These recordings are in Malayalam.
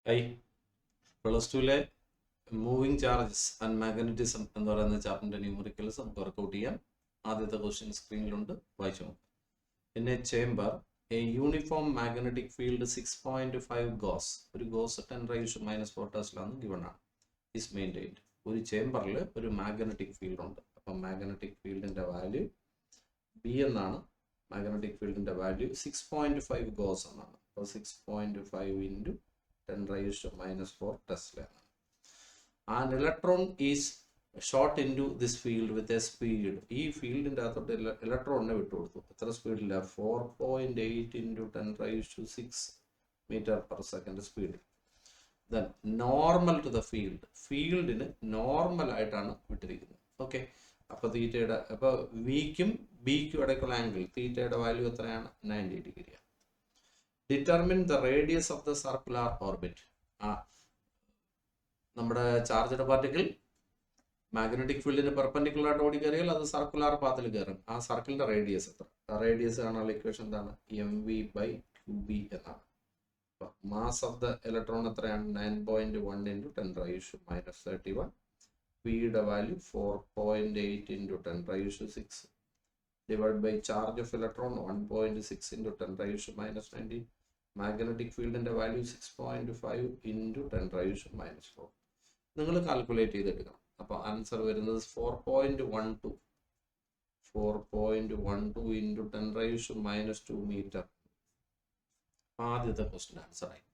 ഐ പ്ലസ് ടുവിലെ മൂവിങ് ചാർജസ് ആൻഡ് മാഗ്നറ്റിസം എന്ന് പറയുന്ന ചാപ്റ്ററിന്റെ ന്യൂമറിക്കൽസ് നമുക്ക് വർക്കൗട്ട് ചെയ്യാം. ആദ്യത്തെ ക്വസ്റ്റ്യൻ സ്ക്രീനിലുണ്ട്, വായിച്ചു നോക്കാം. In A chamber A uniform magnetic field 6.5 goes, ഒരു ഗോസ് 10⁻⁻⁴ ടെസ്ലയാണ് ഗിവൺ ആണ്, ഈസ് മെയിൻറ്റെയിൻഡ്. ഒരു ചേംബറിൽ ഒരു മാഗ്നറ്റിക് ഫീൽഡ് ഉണ്ട്. അപ്പം മാഗ്നറ്റിക് ഫീൽഡിന്റെ വാല്യൂ ബി എന്നാണ്. മാഗ്നറ്റിക് ഫീൽഡിന്റെ വാല്യൂ 6.5 ഗോസ് എന്നാണ്. അപ്പോൾ 6.5 into 10⁻⁻⁴ Tesla. An electron is shot into this field with a speed. ഈ ഫീൽഡിൻ്റെ അകത്തോട്ട് ഇലക്ട്രോണിനെ വിട്ടുകൊടുത്തു. എത്ര സ്പീഡില്ല? 4.8 ഇൻറ്റു 10⁻⁶ മീറ്റർ പെർ സെക്കൻഡ് സ്പീഡിൽ. Then normal to the field, ഫീൽഡിന് നോർമൽ ആയിട്ടാണ് വിട്ടിരിക്കുന്നത്. ഓക്കെ, അപ്പോൾ തീറ്റയുടെ അപ്പോൾ വിക്കും ബിക്കും ഇടയ്ക്കുള്ള ആംഗിൾ തീറ്റയുടെ വാല്യൂ എത്രയാണ്? 90 ഡിഗ്രിയാണ്. Determine the radius of the circular orbit. നമ്മുടെ ചാർജ്ഡ് പാർട്ടിക്കിൾ മാഗ്നറ്റിക് ഫീൽഡിന് പെർപെൻഡിക്കുലർ ആയിട്ട് ഓടി കയറിയാൽ അത് സർക്കുലർ പാത്തിൽ കയറും. ആ സർക്കിളിന്റെ റേഡിയസ് എത്ര? റേഡിയസ് കാണാനുള്ള ഇക്വേഷൻ എന്താണ്? mv/qb എന്നാണ്. മാസ് ഓഫ് ദ ഇലക്ട്രോൺ എത്രയാണ്? 9.1 ഇൻറ്റു 10⁻⁻31. പിയുടെ value 4.8 into 10⁻⁶ divide by charge of electron 1.6 into 10⁻⁻19. Magnetic ഫീൽഡിന്റെ വാല്യൂ 6.5 ഇൻറ്റു 10⁻⁻⁴. നിങ്ങൾ കാൽക്കുലേറ്റ് ചെയ്തെടുക്കണം. അപ്പോൾ ആൻസർ വരുന്നത് 4.12 ഇൻറ്റു 10⁻⁻² മീറ്റർ. ആദ്യത്തെ ക്വസ്റ്റ്യൻ ആൻസർ ആയി.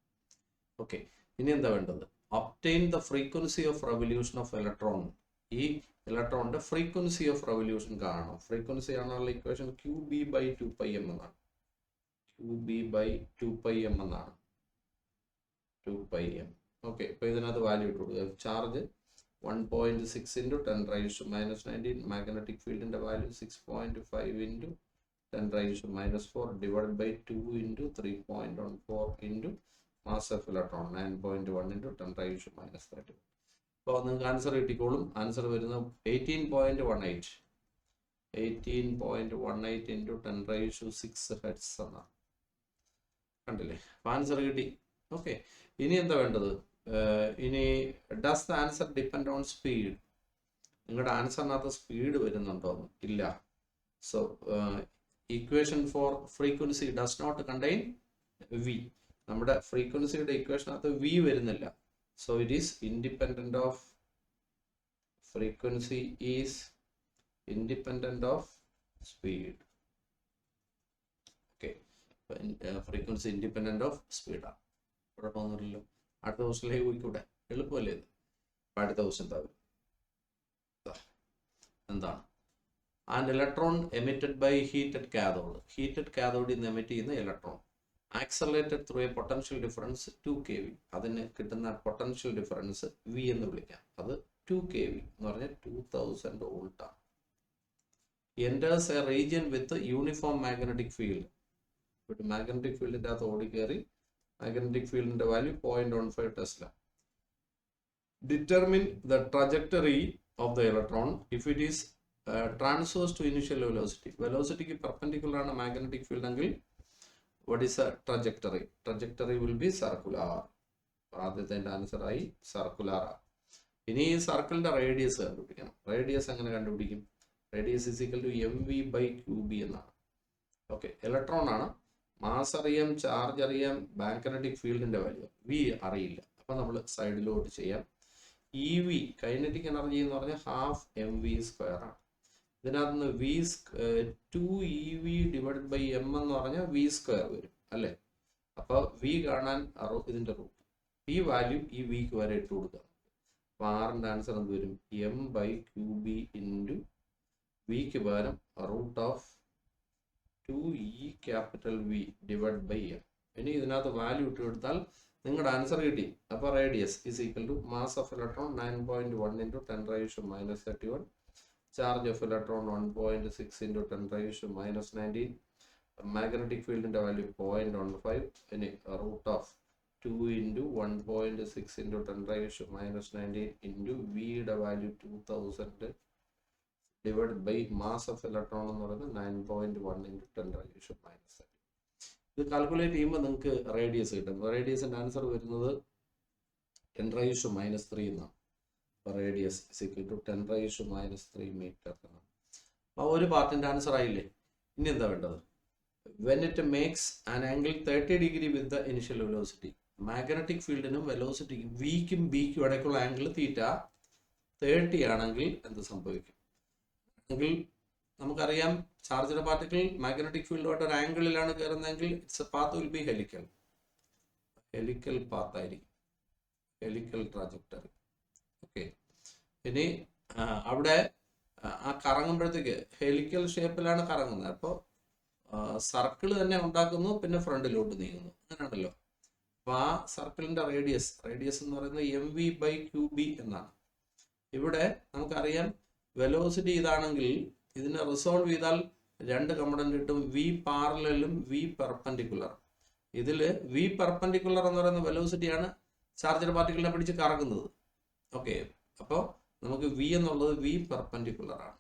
ഓക്കെ, ഇനി എന്താ വേണ്ടത്? Obtain the frequency of revolution of electron. ഈ ഇലക്ട്രോണിന്റെ ഫ്രീക്വൻസി ഓഫ് റെവല്യൂഷൻ കാണണം. ഫ്രീക്വൻസി കാണാനുള്ള ഇക്വേഷൻ qb/2πm എന്നാണ്. qb/2πm എന്നാണ്. 2πm. ഓക്കെ, അപ്പോൾ ഇതിനകത്ത് വാല്യൂ ഇട്ട് കൊടുക്കുക. Charge 1.6 into 10⁻⁻19. മാഗ്നറ്റിക് ഫീൽഡിന്റെ value 6.5 into 10⁻⁻⁴ divide by 2 into 3.14 into mass of electron 9.1 into 10⁻⁻30. അപ്പോൾ നിങ്ങൾക്ക് ആൻസർ കിട്ടിക്കോളും. ആൻസർ വരുന്നത് 18.18 ഇൻറ്റു 10⁻⁶ ഹെർട്സ് എന്നാണ്. കണ്ടില്ലേ? അപ്പോൾ ആൻസർ കിട്ടി. ഓക്കെ, ഇനി എന്താ വേണ്ടത്? ഇനി does the answer depend on speed. നിങ്ങളുടെ ആൻസറിനകത്ത് സ്പീഡ് വരുന്നുണ്ടോ? ഇല്ല. So equation for frequency does not contain V. നമ്മുടെ ഫ്രീക്വൻസിയുടെ ഇക്വേഷനകത്ത് വി വരുന്നില്ല. So it is independent of frequency is independent of speed. Okay, frequency independent of സ്പീഡാണ്. കുഴപ്പമൊന്നുമില്ലല്ലോ. അടുത്ത ക്വസ്റ്റിലേക്ക് പോയിക്കൂടെ? എളുപ്പമല്ലേ ഇത്? അടുത്ത ക്വസ്റ്റ്യൻ എന്താണ്? And electron emitted by heated cathode. Heated കാഥോഡിൽ നിന്ന് എമിറ്റ് ചെയ്യുന്ന electron accelerated through a potential difference 2 kV. അതിന് കിട്ടുന്ന പൊട്ടൻഷ്യൽ ഡിഫറൻസ് വി എന്ന് വിളിക്കാം. അത് 2 kV എന്ന് പറഞ്ഞാൽ 2000 വോൾട്ടാണ്. Enters a region with uniform magnetic field. Magnetic ഫീൽഡിൻ്റെ അകത്ത് ഓടിക്കയറി. മാഗ്നറ്റിക് ഫീൽഡിന്റെ value 0.15 tesla. Determine the trajectory of the electron if it is transverse to initial velocity. വെലോസിറ്റിക്ക് പെർപെൻഡിക്കുലർ ആണ് മാഗ്നറ്റിക് ഫീൽഡ് എങ്കിൽ what is a trajectory? Trajectory will be circular. ആദ്യത്തെ ആൻസർ ആയി സർക്കുലർ. ഇനി ഈ സർക്കിളിന്റെ റേഡിയസ് കണ്ടുപിടിക്കണം. റേഡിയസ് എങ്ങനെ കണ്ടുപിടിക്കും? Radius is equal to mv/qb എന്നാണ്. ഓക്കെ, ഇലക്ട്രോൺ ആണ്. മാസ് അറിയാം, ചാർജ് അറിയാം, മാഗ്നറ്റിക് ഫീൽഡിന്റെ വാല്യൂ. വി അറിയില്ല. അപ്പൊ നമ്മൾ സൈഡിലോട്ട് ചെയ്യാം. EV കൈനറ്റിക് എനർജി എന്ന് പറഞ്ഞാൽ ½ mv² ആണ്. ഇതിനകത്ത് നിന്ന് 2ev ഡിവൈഡ് ബൈ m എന്ന് പറഞ്ഞാൽ v² വരും അല്ലേ? അപ്പൊ v കാണാൻ ഇതിന്റെ റൂട്ട്, ഈ വാല്യൂ ഈ വിക്ക് വരെ ഇട്ട് കൊടുക്കുക. അപ്പൊ ആറിന്റെ ആൻസർ എന്ത് വരും? m/qb ഇൻറ്റു വിക്ക് പകരം √2e⁻V ഡിവൈഡ് ബൈ m. ഇനി ഇതിനകത്ത് വാല്യൂ ഇട്ട് കൊടുത്താൽ നിങ്ങളുടെ ആൻസർ കിട്ടി. അപ്പൊ radius is equal to mass of electron 9.1 into 10⁻⁻31. Charge of electron 1.6 into 10⁻⁻19. Magnetic ഫീൽഡിന്റെ വാല്യൂ 0.15. ഇനി √2 ഇൻറ്റു 1.6 ഇൻറ്റു 10⁻⁻19 ഇൻറ്റു വിയുടെ value 2000 divide by mass of electron എന്ന് പറയുന്നത് 9.1 ഇൻറ്റു 10⁻⁻30. ഇത് കാൽക്കുലേറ്റ് ചെയ്യുമ്പോൾ നിങ്ങൾക്ക് റേഡിയസ് കിട്ടും. റേഡിയസിന്റെ ആൻസർ വരുന്നത് 10⁻³ എന്നാണ്. അപ്പോൾ radius is equal to 10⁻³ metre എന്നാണ്. അപ്പോൾ ഒരു പാർട്ടിൻ്റെ ആൻസർ ആയില്ലേ. ഇനി എന്താ വേണ്ടത്? When it makes an angle 30 degree with the initial velocity. Magnetic ഫീൽഡിനും വെലോസിറ്റിക്കും വിക്കും ബിക്കും ഇടയ്ക്കുള്ള ആംഗിൾ തീറ്റ 30 ആണെങ്കിൽ എന്ത് സംഭവിക്കും? എങ്കിൽ നമുക്കറിയാം ചാർജ്ഡ് പാർട്ടിക്കിൾ മാഗ്നറ്റിക് ഫീൽഡുമായിട്ട് ഒരു ആംഗിളിലാണ് കയറുന്നതെങ്കിൽ its path will be helical path ആയിരിക്കും, ഹെലിക്കൽ ട്രാജക്ടറി. ഓക്കെ, ഇനി അവിടെ ആ കറങ്ങുമ്പോഴത്തേക്ക് ഹെലിക്കൽ ഷേപ്പിലാണ് കറങ്ങുന്നത്. അപ്പോൾ സർക്കിൾ തന്നെ ഉണ്ടാക്കുന്നു, പിന്നെ ഫ്രണ്ടിലോട്ട് നീങ്ങുന്നു, അങ്ങനെയാണല്ലോ. അപ്പോൾ ആ സർക്കിളിന്റെ റേഡിയസ് എന്ന് പറയുന്നത് mv/qb എന്നാണ്. ഇവിടെ നമുക്കറിയാം വെലോസിറ്റി ഇതാണെങ്കിൽ ഇതിനെ റിസോൾവ് ചെയ്താൽ രണ്ട് കമ്പണന്റ് കിട്ടും, വി പാരലലും വി പെർപെൻഡിക്കുലർ. ഇതിൽ വി പെർപെൻഡിക്കുലർ എന്ന് പറയുന്ന വെലോസിറ്റിയാണ് ചാർജ്ഡ് പാർട്ടിക്കിളിനെ പിടിച്ച് കറങ്ങുന്നത്. ഓക്കെ, അപ്പോൾ നമുക്ക് വി എന്നുള്ളത് വി പെർപെൻഡിക്കുലർ ആണ്.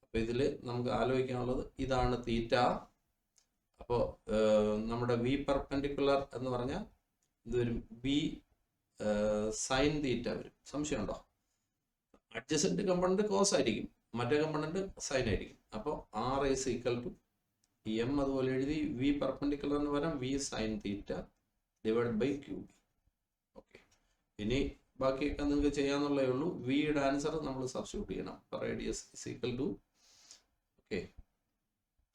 അപ്പോൾ ഇതിൽ നമുക്ക് ആലോചിക്കാനുള്ളത് ഇതാണ് തീറ്റ. അപ്പോൾ നമ്മുടെ വി പെർപെൻഡിക്കുലർ എന്ന് പറഞ്ഞാൽ ഇത് വരും വി സൈൻ തീറ്റ വരും. സംശയമുണ്ടോ? അഡ്ജസന്റ് കമ്പണന്റ് കോസ് ആയിരിക്കും, മറ്റേ കമ്പണന്റ് സൈൻ ആയിരിക്കും. അപ്പോൾ R is equal to M അതുപോലെ എഴുതി വി പെർപെൻഡിക്കുലറിന് പകരം V sine theta divide by QB. Okay, ഇനി ബാക്കിയൊക്കെ നിങ്ങൾക്ക് ചെയ്യാന്നുള്ളേ ഉള്ളൂ. വിയുടെ ആൻസർ നമ്മൾ സബ്സ്റ്റിറ്റ്യൂട്ട് ചെയ്യണം. Radius is equal to, okay,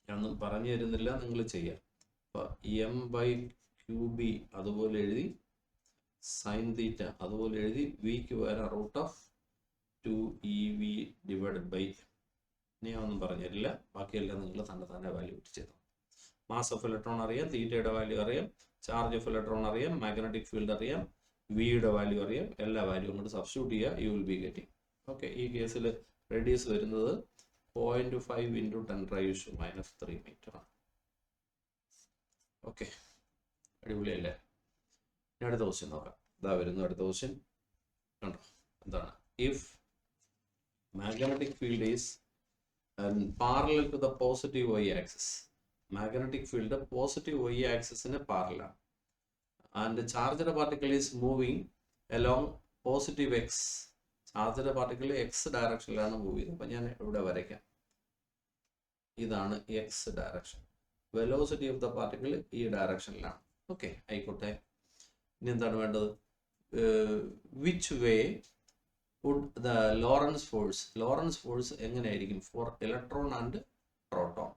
ഞാനൊന്നും പറഞ്ഞു തരുന്നില്ല, നിങ്ങൾ ചെയ്യാം. അപ്പോൾ m/QB അതുപോലെ എഴുതി, സൈൻ തീറ്റ അതുപോലെ എഴുതി, വിക്ക് പകരം √2EV ഡിവൈഡഡ് ബൈ, ഞാൻ ഒന്നും പറഞ്ഞു തരില്ല, ബാക്കിയെല്ലാം നിങ്ങൾ തന്നെ വാല്യൂ ഇട്ട് ചെയ്തു. മാസ് ഓഫ് ഇലക്ട്രോൺ അറിയാം, തീറ്റയുടെ വാല്യൂ അറിയാം, ചാർജ് ഓഫ് ഇലക്ട്രോൺ അറിയാം, മാഗ്നറ്റിക് ഫീൽഡ് അറിയാം, വിയുടെ വാല്യൂ അറിയാം, എല്ലാ വാല്യൂ കൊണ്ട് സബ്സ്റ്റിറ്റ്യൂട്ട് ചെയ്യുക, U will be getting. Okay, ഈ കേസിൽ റേഡിയസ് വരുന്നത് 0.5 × 10⁻³ മീറ്റർ ആണ്. ഓക്കെ, അടിപൊളിയല്ലേ? ഇനി അടുത്ത ക്വസ്റ്റ്യൻ നോക്കാം. ഇതാ വരുന്നു അടുത്ത ക്വസ്റ്റ്യൻ. കണ്ടോ എന്താണ്? If magnetic field is parallel to the positive y axis, magnetic field positive y ആക്സിസിന് പാരലാണ്, and charged particle is moving along positive x. Charged particle x ഡയറക്ഷനിലാണ് മൂവ് ചെയ്യുന്നത്. അപ്പം ഞാൻ ഇവിടെ വരയ്ക്കാം, ഇതാണ് x direction. Velocity of the particle ഈ ഡയറക്ഷനിലാണ്. ഓക്കെ, ആയിക്കോട്ടെ. ഇനി എന്താണ് വേണ്ടത്? Which way would the Lorentz force എങ്ങനെയായിരിക്കും ഫോർ ഇലക്ട്രോൺ ആൻഡ് പ്രോട്ടോൺ?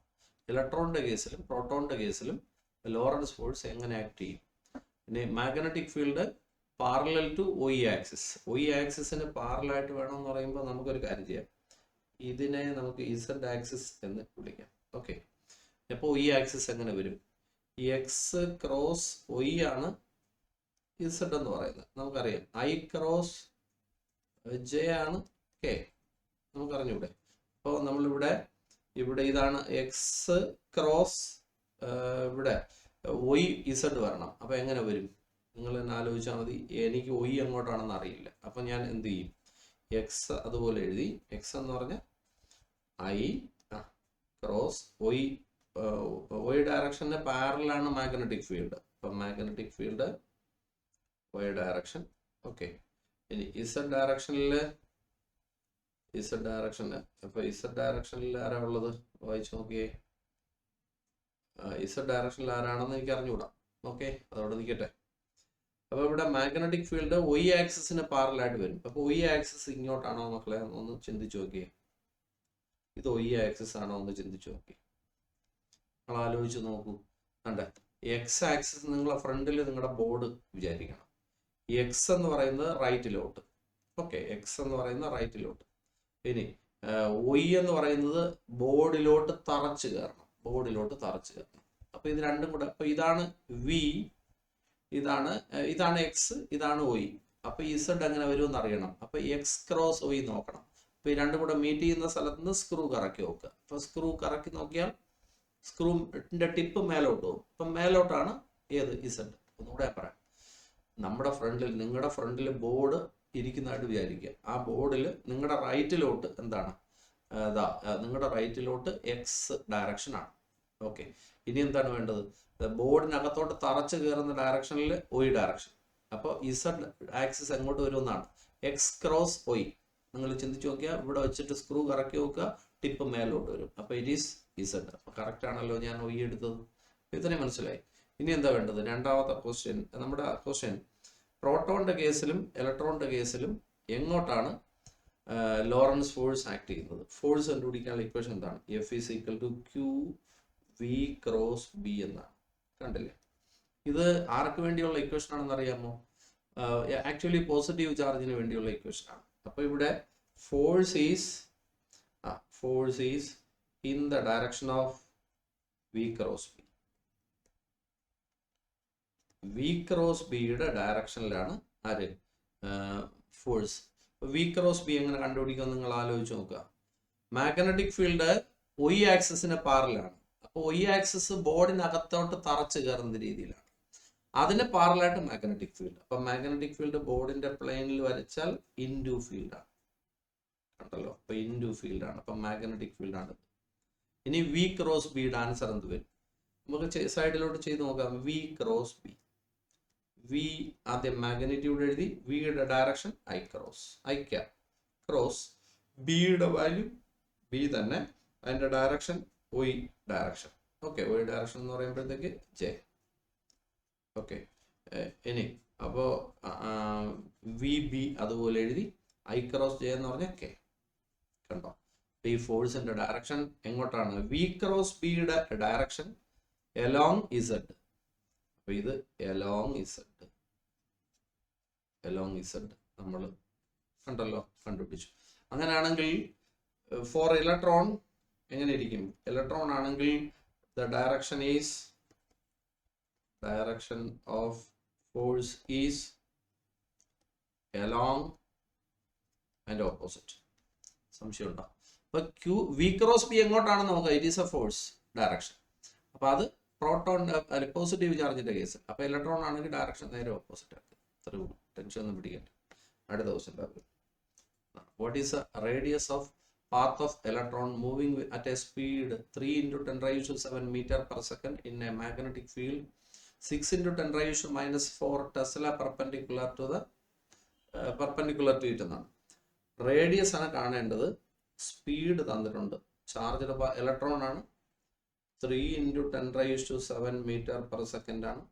ഇലക്ട്രോണിന്റെ കേസിലും പ്രോട്ടോണിന്റെ കേസിലും ലോറൻസ് ഫോഴ്സ് എങ്ങനെ ആക്ട് ചെയ്യും? ഇനി magnetic field parallel to y axis. y ആക്സിസിന് പാരലായിട്ട് വേണമെന്ന് പറയുമ്പോൾ നമുക്കൊരു കാര്യം ചെയ്യാം, ഇതിനെ നമുക്ക് z ആക്സിസ് എന്ന് വിളിക്കാം. ഓക്കെ, അപ്പോൾ y ആക്സിസ് എങ്ങനെ വരും? x ക്രോസ് y ആണ് z എന്ന് പറയുന്നത്, നമുക്കറിയാം. I ക്രോസ് j ആണ് k, നമുക്കറിഞ്ഞൂടെ? അപ്പോൾ നമ്മളിവിടെ ഇതാണ് x ക്രോസ് ഇവിടെ y z വരണം. അപ്പോൾ എങ്ങനെ വരും? നിങ്ങൾ തന്നെ ആലോചിച്ചാൽ മതി. എനിക്ക് y എങ്ങോട്ടാണെന്ന് അറിയില്ല. അപ്പം ഞാൻ എന്ത് ചെയ്യും? x അതുപോലെ എഴുതി, x എന്ന് പറഞ്ഞാൽ I ക്രോസ് y ഡയറക്ഷന് പാരലാണ് മാഗ്നറ്റിക് ഫീൽഡ്. അപ്പം magnetic field y direction. Okay, ഇനി z ഡയറക്ഷനില് അപ്പൊ z ഡയറക്ഷനിൽ ആരാ ഉള്ളത്? വായിച്ചു നോക്കിയേ. z ഡയറക്ഷനിൽ ആരാണെന്ന് എനിക്ക് അറിഞ്ഞുകൂടാ. ഓക്കെ, അതോടെ നിൽക്കട്ടെ. അപ്പൊ ഇവിടെ മാഗ്നറ്റിക് ഫീൽഡ് y ആക്സിസിന് പാരലായിട്ട് വരും. അപ്പൊ y ആക്സിസ് ഇങ്ങോട്ടാണോ മക്കളെ? ഒന്ന് ചിന്തിച്ചു നോക്കിയേ. ഇത് y ആക്സിസ് ആണോ എന്ന് ചിന്തിച്ചു നോക്കി. നിങ്ങൾ ആലോചിച്ച് നോക്കൂ. കണ്ടേ, എക്സ് ആക്സിസ് നിങ്ങളെ ഫ്രണ്ടിൽ നിങ്ങളുടെ ബോർഡ് വിചാരിക്കണം. എക്സ് എന്ന് പറയുന്നത് റൈറ്റിലോട്ട്. ഓക്കെ, എക്സ് എന്ന് പറയുന്നത് റൈറ്റിലോട്ട്. ഇനി y എന്ന് പറയുന്നത് ബോർഡിലോട്ട് തറച്ചു കയറണം. അപ്പൊ ഇത് രണ്ടും കൂടെ, അപ്പൊ ഇതാണ് വി, ഇതാണ് എക്സ്, ഇതാണ് y. അപ്പൊ z എങ്ങനെ വരുമെന്ന് അറിയണം. അപ്പൊ എക്സ് ക്രോസ് y നോക്കണം. അപ്പൊ ഈ രണ്ടും കൂടെ മീറ്റ് ചെയ്യുന്ന സ്ഥലത്ത് നിന്ന് സ്ക്രൂ കറക്കി നോക്കുക. അപ്പൊ സ്ക്രൂ കറക്കി നോക്കിയാൽ സ്ക്രൂന്റെ ടിപ്പ് മേലോട്ട് പോകും. അപ്പൊ മേലോട്ടാണ് ഏത്? z. ഒന്നുകൂടെ പറയാം. നിങ്ങളുടെ ഫ്രണ്ടിൽ ബോർഡ് ഇരിക്കുന്നതായിട്ട് വിചാരിക്കുക. ആ ബോർഡിൽ നിങ്ങളുടെ റൈറ്റിലോട്ട് എന്താണ്? നിങ്ങളുടെ റൈറ്റിലോട്ട് എക്സ് ഡയറക്ഷൻ ആണ്. ഓക്കെ, ഇനി എന്താണ് വേണ്ടത്? ബോർഡിനകത്തോട്ട് തറച്ചു കയറുന്ന ഡയറക്ഷനിൽ y ഡയറക്ഷൻ. അപ്പോൾ ഇസഡ് ആക്സിസ് എങ്ങോട്ട് വരുമെന്നാണ്, എക്സ് ക്രോസ് വൈ. നിങ്ങൾ ചിന്തിച്ച് നോക്കിയാൽ ഇവിടെ വെച്ചിട്ട് സ്ക്രൂ കറക്കി നോക്കുക, ടിപ്പ് മേലോട്ട് വരും. അപ്പോൾ ഇറ്റ് ഈസ് ഇസഡ്. അപ്പോൾ കറക്റ്റ് ആണല്ലോ ഞാൻ വൈ എടുത്തത്. ഇത്രയും മനസ്സിലായി. ഇനി എന്താ വേണ്ടത്? രണ്ടാമത്തെ ക്വസ്റ്റ്യൻ. നമ്മുടെ ക്വസ്റ്റ്യൻ പ്രോട്ടോണിന്റെ കേസിലും ഇലക്ട്രോണിന്റെ കേസിലും എങ്ങോട്ടാണ് ലോറൻസ് ഫോഴ്സ് ആക്ട് ചെയ്യുന്നത്? ഫോഴ്സ് കണ്ടുപിടിക്കാനുള്ള ഇക്വേഷൻ എന്താണ്? F is equal to Q V cross B എന്നാണ്. കണ്ടില്ലേ? ഇത് ആർക്ക് വേണ്ടിയുള്ള ഇക്വേഷൻ ആണെന്ന് അറിയാമോ? ആക്ച്വലി പോസിറ്റീവ് ചാർജിന് വേണ്ടിയുള്ള ഇക്വേഷൻ ആണ്. അപ്പോൾ ഇവിടെ force is in the direction of V cross B. V cross ബിയുടെ ഡയറക്ഷനിലാണ് ആര്? ഫോഴ്സ്. വി ക്രോസ് ബി എങ്ങനെ കണ്ടുപിടിക്കുമെന്ന് നിങ്ങൾ ആലോചിച്ച് നോക്കുക. മാഗ്നറ്റിക് ഫീൽഡ് ഒയ് ആക്സിസിന് പാരലാണ്. അപ്പോൾ ഒയ് ആക്സിസ് ബോർഡിനകത്തോട്ട് തറച്ച് കയറുന്ന രീതിയിലാണ്. അതിന് പാരലായിട്ട് മാഗ്നറ്റിക് ഫീൽഡ്. അപ്പം മാഗ്നറ്റിക് ഫീൽഡ് ബോർഡിന്റെ പ്ലെയിനിൽ വരച്ചാൽ ഇൻഡു ഫീൽഡാണ്. കണ്ടല്ലോ? അപ്പൊ ഇൻഡു ഫീൽഡാണ്. അപ്പം മാഗ്നറ്റിക് ഫീൽഡാണ്. ഇനി വി ക്രോസ് ബിയുടെ ആൻസർ എന്ത് വരും? നമുക്ക് സൈഡിലോട്ട് ചെയ്ത് നോക്കാം. V cross B. വി ആദ്യം മാഗ്നിറ്റ്യൂഡ് എഴുതി, വിയുടെ direction I cross, I cap cross ബിയുടെ വാല്യൂ ബി തന്നെ, അതിന്റെ ഡയറക്ഷൻ ഒയ് ഡയറക്ഷൻ. ഓക്കെ, ഒയ് ഡയറക്ഷൻ എന്ന് പറയുമ്പോഴത്തേക്ക് ജെ. ഓക്കെ, ഇനി അപ്പോ വി ബി അതുപോലെ എഴുതി, ഐ ക്രോസ് ജെ എന്ന് പറഞ്ഞാൽ കെ. കണ്ടോ? ഈ ഫോഴ്സിന്റെ ഡയറക്ഷൻ എങ്ങോട്ടാണ്? വി ക്രോസ് ബിയുടെ ഡയറക്ഷൻ എലോങ് ഇസഡ്. അപ്പൊ ഇത് എലോങ് ഇസഡ് നമ്മൾ കണ്ടല്ലോ, കണ്ടുപിടിച്ചു. അങ്ങനെയാണെങ്കിൽ ഫോർ ഇലക്ട്രോൺ എങ്ങനെ ഇരിക്കും? ഇലക്ട്രോൺ ആണെങ്കിൽ the direction of force is along and opposite. സംശയം ഉണ്ടോ? അപ്പൊ വി ക്രോസ് ബി എങ്ങോട്ടാണെന്ന് നോക്കാം. It is A force direction. അപ്പൊ അത് പ്രോട്ടോൺ പോസിറ്റീവ് ചാർജിന്റെ കേസ്. അപ്പൊ ഇലക്ട്രോൺ ആണെങ്കിൽ ഡയറക്ഷൻ നേരെ ഓപ്പോസിറ്റ് ആക്കി. ഇത്രയും ടെൻഷൻ ഒന്നും പിടിക്കണ്ട. അടുത്ത ദിവസം ഉണ്ടാകും. What is the radius of path of electron moving at a speed 3 into 10 raised to 7 meter per second in a magnetic field 6 into 10 raised to minus 4 Tesla perpendicular to it എന്നാണ്. റേഡിയസ് ആണ് കാണേണ്ടത്. സ്പീഡ് തന്നിട്ടുണ്ട്. ചാർജ് ഇലക്ട്രോൺ ആണ്. 3 into 10 raised to 7 meter per second ആണ്.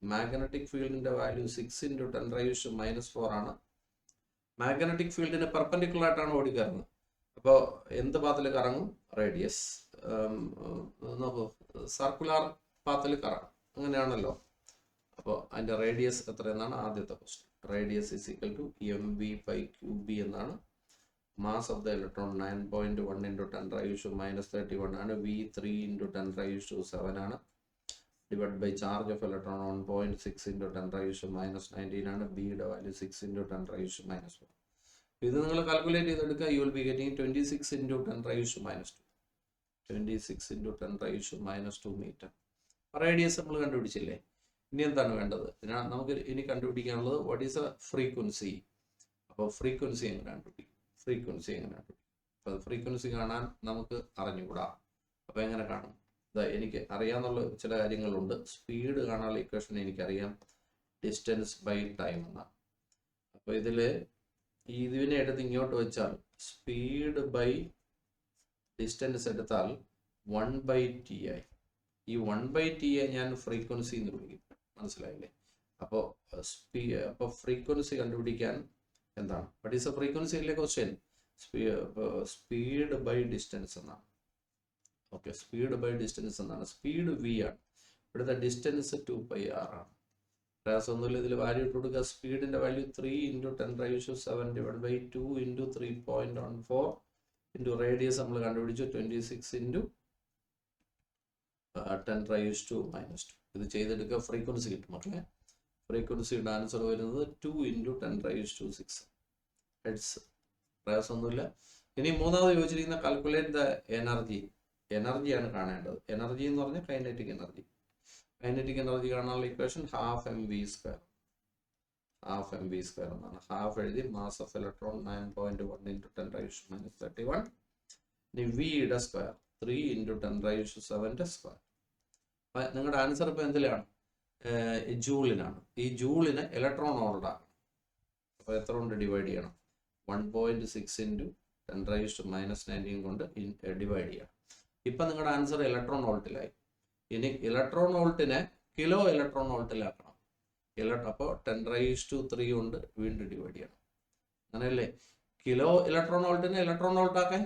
മാഗ്നറ്റിക് ഫീൽഡിന്റെ value 6 into 10 raised to minus 4 ആണ്. മാഗ്നറ്റിക് ഫീൽഡിന് പെർപെൻഡിക്കുലർ ആയിട്ടാണ് ഓടിക്കയറുന്നത്. അപ്പോൾ എന്ത് പാത്തിൽ കറങ്ങും? റേഡിയസ്. നോക്കൂ, സർക്കുലർ പാത്തിൽ കറങ്ങും. അങ്ങനെയാണല്ലോ. അപ്പോൾ അതിൻ്റെ റേഡിയസ് എത്രയെന്നാണ് ആദ്യത്തെ question. Radius is equal to mv/qb എന്നാണ്. Mass of the electron 9.1 into 10 raised to minus 31 ആണ്. v 3 into 10 raised to 7 ആണ്. Divide by charge of electron 1.6 into 10 raised to minus 19 ആണ്. ബിയുടെ value 6 into 10 raised to minus 4. ഇത് നിങ്ങൾ കാൽക്കുലേറ്റ് ചെയ്തെടുക്കുക. You will be getting 26 into 10 raised to minus 2. 26 into 10 raised to minus 2 metre. Radius നമ്മൾ കണ്ടുപിടിച്ചില്ലേ? ഇനി എന്താണ് വേണ്ടത്? നമുക്ക് ഇനി കണ്ടുപിടിക്കാനുള്ളത് വാട്ട് ഈസ് എ ഫ്രീക്വൻസി. അപ്പോൾ ഫ്രീക്വൻസി എങ്ങനെ കണ്ടുപിടിക്കും? അപ്പോൾ ഫ്രീക്വൻസി കാണാൻ നമുക്ക് അറിഞ്ഞുകൂടാ. അപ്പോൾ എങ്ങനെ കാണും? എനിക്ക് അറിയാന്നുള്ള ചില കാര്യങ്ങളുണ്ട്. സ്പീഡ് കാണാനുള്ള ഇക്വേഷൻ എനിക്കറിയാം. ഡിസ്റ്റൻസ് ബൈ ടൈം എന്നാണ്. അപ്പോൾ ഇതിനെ എടുത്ത് ഇങ്ങോട്ട് വെച്ചാൽ സ്പീഡ് ബൈ ഡിസ്റ്റൻസ് എടുത്താൽ 1/t ആയി. ഈ 1/t ഞാൻ ഫ്രീക്വൻസി എന്ന് വിളിക്കും. മനസ്സിലായില്ലേ? അപ്പോൾ ഫ്രീക്വൻസി കണ്ടുപിടിക്കാൻ എന്താണ്? വാട്ട് ഈസ് എ ഫ്രീക്വൻസി അല്ലേ ക്വസ്റ്റ്യൻ? സ്പീഡ് ബൈ ഡിസ്റ്റൻസ് എന്നാണ്. ഓക്കെ, സ്പീഡ് ബൈ ഡിസ്റ്റൻസ് എന്നാണ്. സ്പീഡ് v ആണ്. ഇവിടുത്തെ ഡിസ്റ്റൻസ് 2πr ആണ്. പ്രയാസമൊന്നുമില്ല. ഇതിൽ വാല്യൂ ഇട്ട് കൊടുക്കുക. സ്പീഡിന്റെ value 3 into 10 raised to 7 divided by 2 into 3.14 into radius നമ്മൾ കണ്ടുപിടിച്ചു 26 into 10 raised to minus 2. ഇത് ചെയ്തെടുക്കുക. ഫ്രീക്വൻസി കിട്ടും മക്കളെ. ഫ്രീക്വൻസിയുടെ ആൻസർ വരുന്നത് 2 into 10 raised to 6 ഹെഡ്സ്. പ്രയാസമൊന്നുമില്ല. ഇനി മൂന്നാമത് ചോദിച്ചിരിക്കുന്ന കാൽക്കുലേറ്റ് ദ എനർജിയാണ് കാണേണ്ടത്. എനർജി എന്ന് പറഞ്ഞാൽ കൈനറ്റിക് എനർജി. കൈനറ്റിക് എനർജി കാണാനുള്ള ഇക്വേഷൻ ½ mv². എന്നാണ്. ഹാഫ് എഴുതി. Mass of electron 9.1 into 10 raised to minus 31. ഇനി വിയുടെ square 3 into 10 raised to 7 square. നിങ്ങളുടെ ആൻസർ ഇപ്പൊ എന്തിലാണ്? ജൂളിനാണ്. ഈ ജൂളിന് ഇലക്ട്രോൺ വോൾട്ട് ആക്കണം. അപ്പോൾ എത്ര കൊണ്ട് ഡിവൈഡ് ചെയ്യണം? 1.6 ഇൻറ്റു 10⁻⁻19 കൊണ്ട് ഡിവൈഡ് ചെയ്യണം. ഇപ്പം നിങ്ങളുടെ ആൻസർ ഇലക്ട്രോൺ വോൾട്ടിലായി. ഇനി ഇലക്ട്രോൺ വോൾട്ടിനെ കിലോ ഇലക്ട്രോൺ വോൾട്ടിലാക്കണം. അപ്പോൾ 10⁻³ കൊണ്ട് വീണ്ടും ഡിവൈഡ് ചെയ്യണം. അങ്ങനെയല്ലേ? കിലോ ഇലക്ട്രോൺ വോൾട്ടിനെ ഇലക്ട്രോൺ വോൾട്ടാക്കാൻ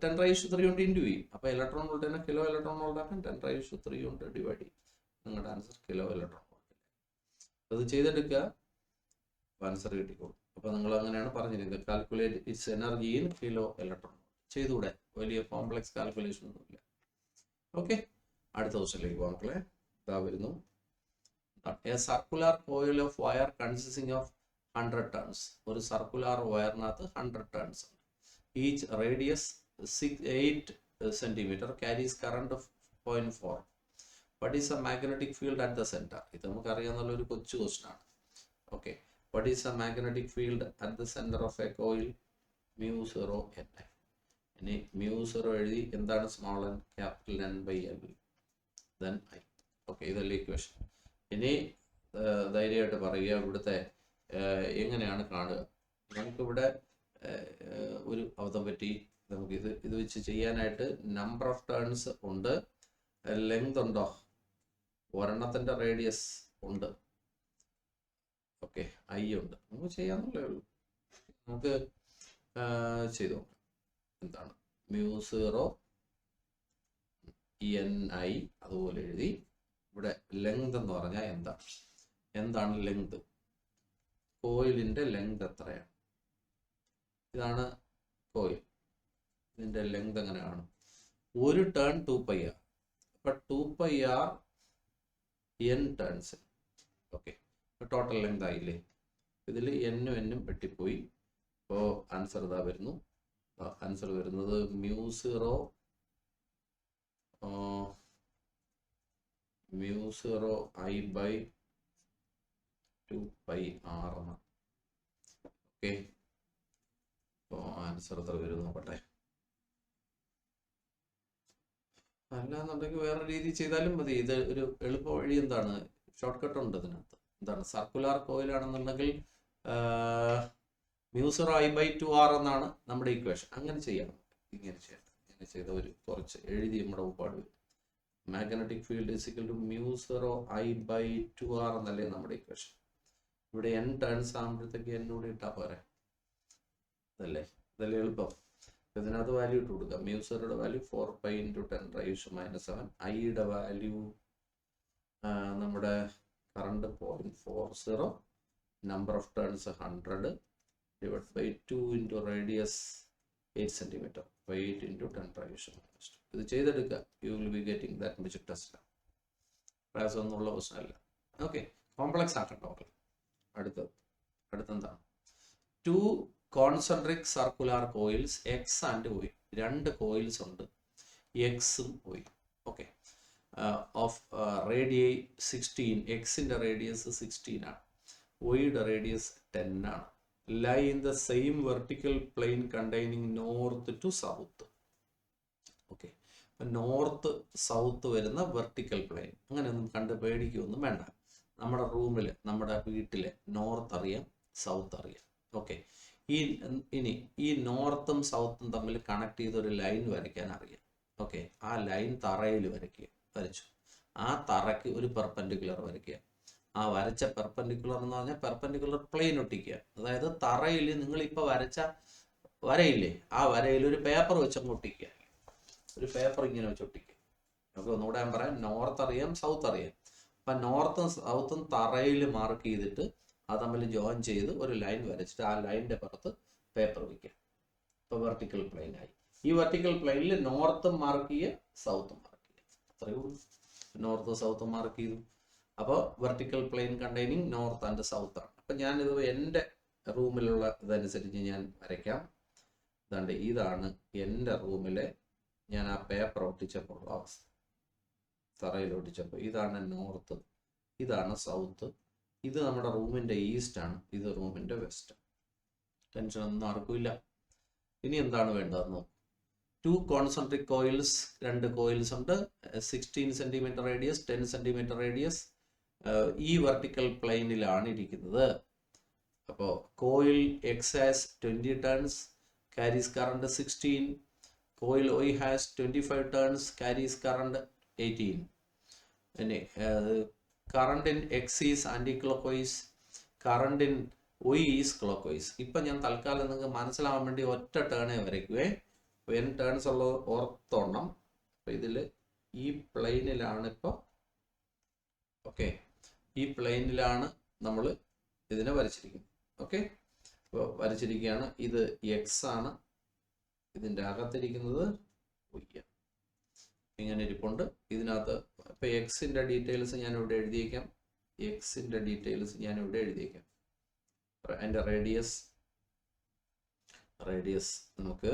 10⁻³ കൊണ്ട് ഇൻറ്റു ചെയ്യും. അപ്പോൾ ഇലക്ട്രോൺ വോൾട്ടിനെ കിലോ ഇലക്ട്രോൺ വോൾട്ടാക്കാൻ 10⁻³ കൊണ്ട് ഡിവൈഡ് ചെയ്യും. നിങ്ങളുടെ ആൻസർ കിലോ ഇലക്ട്രോൺ വോൾട്ട്. അത് ചെയ്തെടുക്കുക, ആൻസർ കിട്ടിക്കോളും. അപ്പോൾ നിങ്ങൾ അങ്ങനെയാണ് പറഞ്ഞിരിക്കുന്നത്. Calculate its energy in kilo electron. ചെയ്തുകൂടെ? വലിയ കോംപ്ലക്സ് കാൽക്കുലേഷൻ ഒന്നുമില്ല. ഓക്കെ, അടുത്ത ക്വസ്റ്റ്യനിലേക്ക് പോകാം മക്കളെ. ഇതാ വരുന്നു. A circular coil of wire consisting of 100 turns. ഒരു സർക്കുലർ വയറിനകത്ത് 100 ടേൺസ് ഉണ്ട്. Each radius 8 centimetre, carries current of 0.4. What is a magnetic field at the centre? ഇത് നമുക്ക് അറിയാവുന്ന ഒരു കൊച്ചു ക്വസ്റ്റ്യൻ ആണ്. Okay, what is a magnetic field at the centre of a coil? μ0 Ni. ഇനി μ0 എഴുതി. എന്താണ് small n? Capital N/L then I. Okay, ഇതല്ലേ ഇക്വേഷൻ. ഇനി ധൈര്യമായിട്ട് പറയുക, ഇവിടുത്തെ എങ്ങനെയാണ് കാണുക? നമുക്കിവിടെ ഒരു അബദ്ധം പറ്റി. നമുക്കിത് വെച്ച് ചെയ്യാനായിട്ട് നമ്പർ ഓഫ് ടേൺസ് ഉണ്ട്, ലെങ്ത് ഉണ്ടോ? ഒരെണ്ണത്തിൻ്റെ റേഡിയസ് ഉണ്ട്. ഓക്കെ, ഐ ഉണ്ട്. നമുക്ക് ചെയ്യാമെന്നുള്ളേ ഉള്ളൂ. നമുക്ക് ചെയ്തു നോക്കാം. എന്താണ് μ0 Ni അതുപോലെ എഴുതി. ഇവിടെ ലെങ്ത് എന്ന് പറഞ്ഞാൽ എന്താണ് ലെങ്ത്? കോയിലിൻ്റെ ലെങ്ത് എത്രയാണ്? ഇതാണ് കോയിൽ. ഇതിൻ്റെ ലെങ്ത് എങ്ങനെയാണ്? ഒരു ടേൺ 2πr. അപ്പം 2πr n turns. Okay, total length ആയില്ലേ? ഇതിൽ n വെട്ടിപ്പോയി. അപ്പോൾ ആൻസർ ഇതാ വരുന്നു. ആൻസർ വരുന്നത് μ0 I/2πr ആണ്. ഓക്കെ, അപ്പോൾ ആൻസർ എത്ര വരും നോക്കട്ടെ. അല്ലാന്നുണ്ടെങ്കിൽ വേറെ രീതി ചെയ്താലും മതി. ഇത് ഒരു എളുപ്പ വഴി. എന്താണ്? ഷോർട്ട് കട്ട് ഉണ്ട് ഇതിനകത്ത്. എന്താണ്? സർക്കുലാർ കോയിലാണെന്നുണ്ടെങ്കിൽ μ0 I/2r എന്നാണ് നമ്മുടെ ഇക്വേഷൻ. അങ്ങനെ ചെയ്യാം. ഇങ്ങനെ ചെയ്ത ഒരു കുറച്ച് എഴുതി നമ്മുടെ ഉപ്പാട്. മാഗ്നറ്റിക് ഫീൽഡ് = μ0 I/2r എന്നല്ലേ നമ്മുടെ ഇക്വേഷൻ. ഇവിടെ n ടേൺസ് ആകുമ്പോഴത്തേക്ക് എന്നോട് ഇട്ടാൽ പോരെ. ഇതല്ലേ എളുപ്പം. ഇതിനകത്ത് വാല്യൂ ഇട്ട് കൊടുക്കാം. μ0യുടെ വാല്യൂ 4π × 10⁻⁻7. ഐയുടെ വാല്യൂ നമ്മുടെ current 0.40, number of turns 100 divided by 2 into radius 8 centimeter. 8 into 10⁻⁻². ഇത് ചെയ്തെടുക്കുക. You will be getting that much test. പ്രയാസമൊന്നുമുള്ള പ്രശ്നമല്ല. ഓക്കെ, കോംപ്ലക്സ് ആക്കട്ടോ. അടുത്തെന്താണ്? 2 concentric circular coils X and Y. 2 coils ഉണ്ട്, എക്സും വൈ. Okay, of radii 16. എക്സിൻ്റെ റേഡിയസ് 16 ആണ്, വൈയുടെ റേഡിയസ് 10 ആണ്. Lie in the same vertical plane containing north to south. Okay, north south വരുന്ന വെർട്ടിക്കൽ പ്ലെയിൻ. അങ്ങനെയൊന്നും കണ്ട് പേടിക്കുകയൊന്നും വേണ്ട. നമ്മുടെ റൂമിൽ, നമ്മുടെ വീട്ടിലെ നോർത്ത് അറിയാം, സൗത്ത് അറിയാം. ഓക്കെ, ഈ നോർത്തും സൗത്തും തമ്മിൽ കണക്ട് ചെയ്തൊരു ലൈൻ വരയ്ക്കാൻ അറിയാം. ഓക്കെ, ആ ലൈൻ തറയിൽ വരച്ചു. ആ തറയ്ക്ക് ഒരു പെർപെൻഡിക്കുലർ വരയ്ക്കുക. ആ വരച്ച പെർപെൻഡിക്കുലർ എന്ന് പറഞ്ഞാൽ പെർപെൻഡിക്കുലർ പ്ലെയിൻ ഒട്ടിക്കുക. അതായത് തറയിൽ നിങ്ങളിപ്പോൾ വരച്ച വരയില്ലേ, ആ വരയിൽ ഒരു പേപ്പർ വെച്ചങ്ങ് ഒട്ടിക്കുക. ഒരു പേപ്പർ ഇങ്ങനെ വെച്ച് ഒട്ടിക്കുക. നമുക്ക് ഒന്നുകൂടെ ഞാൻ പറയാം. നോർത്ത് അറിയാം, സൗത്ത് അറിയാം. അപ്പം നോർത്തും സൗത്തും തറയിൽ മാർക്ക് ചെയ്തിട്ട് അത് തമ്മിൽ ജോയിൻ ചെയ്ത് ഒരു ലൈൻ വരച്ചിട്ട് ആ ലൈനിൻ്റെ പുറത്ത് പേപ്പർ വയ്ക്കുക. ഇപ്പോൾ വെർട്ടിക്കൽ പ്ലെയിൻ ആയി. ഈ വെർട്ടിക്കൽ പ്ലെയിനിൽ നോർത്തും മാർക്ക് ചെയ്യുക, സൗത്തും മാർക്ക് ചെയ്യുക. അത്രയേ ഉള്ളൂ. നോർത്തും സൗത്തും മാർക്ക് ചെയ്തു. അപ്പോൾ vertical plane containing north and south ആണ്. അപ്പം ഞാനിത് എൻ്റെ റൂമിലുള്ള ഇതനുസരിച്ച് ഞാൻ വരയ്ക്കാം. ഇതാണ് എൻ്റെ റൂമിലെ ഞാൻ ആ പേപ്പർ ഒട്ടിച്ചപ്പോൾ ഉള്ള അവസ്ഥ. തറയിൽ ഒട്ടിച്ചപ്പോൾ ഇതാണ് നോർത്ത്, ഇതാണ് സൗത്ത്. ഇത് നമ്മുടെ റൂമിൻ്റെ ഈസ്റ്റ് ആണ്, ഇത് റൂമിൻ്റെ വെസ്റ്റ്. ടെൻഷനൊന്നും ആർക്കുമില്ല. ഇനി എന്താണ് വേണ്ടതെന്ന് നോക്കും. 2 കോൺസെൻട്രിക് കോയിൽസ്, 2 കോയിൽസ് ഉണ്ട്, 16 സെൻറ്റിമീറ്റർ റേഡിയസ്, 10 സെൻറ്റിമീറ്റർ റേഡിയസ്. ഈ വെർട്ടിക്കൽ പ്ലെയിനിലാണ് ഇരിക്കുന്നത്. അപ്പോൾ coil X has 20 turns, carries current 16. Coil Y has 25 turns, carries current 18. പിന്നെ current in X is anti-clockwise, current in Y is clockwise. ഇപ്പം ഞാൻ തൽക്കാലം നിങ്ങൾക്ക് മനസ്സിലാവാൻ വേണ്ടി ഒറ്റ ടേണേ വരയ്ക്കുവേ. n ടേൺസ് ഉള്ള ഓർത്തോണം. അപ്പം ഇതിൽ ഈ പ്ലെയിനിലാണ് ഇപ്പോൾ, ഓക്കെ, ഈ പ്ലെയിനിലാണ് നമ്മൾ ഇതിനെ വരച്ചിരിക്കുന്നത്. ഓക്കെ, അപ്പോൾ വരച്ചിരിക്കുകയാണ്. ഇത് എക്സ് ആണ്, ഇതിൻ്റെ അകത്തിരിക്കുന്നത് y. ഇങ്ങനെ ഇരിപ്പുണ്ട്. ഇതിനകത്ത് ഇപ്പോൾ എക്സിൻ്റെ ഡീറ്റെയിൽസ് ഞാൻ ഇവിടെ എഴുതിയേക്കാം. എക്സിൻ്റെ ഡീറ്റെയിൽസ് ഞാൻ ഇവിടെ എഴുതിയേക്കാം. അതിൻ്റെ റേഡിയസ് നമുക്ക്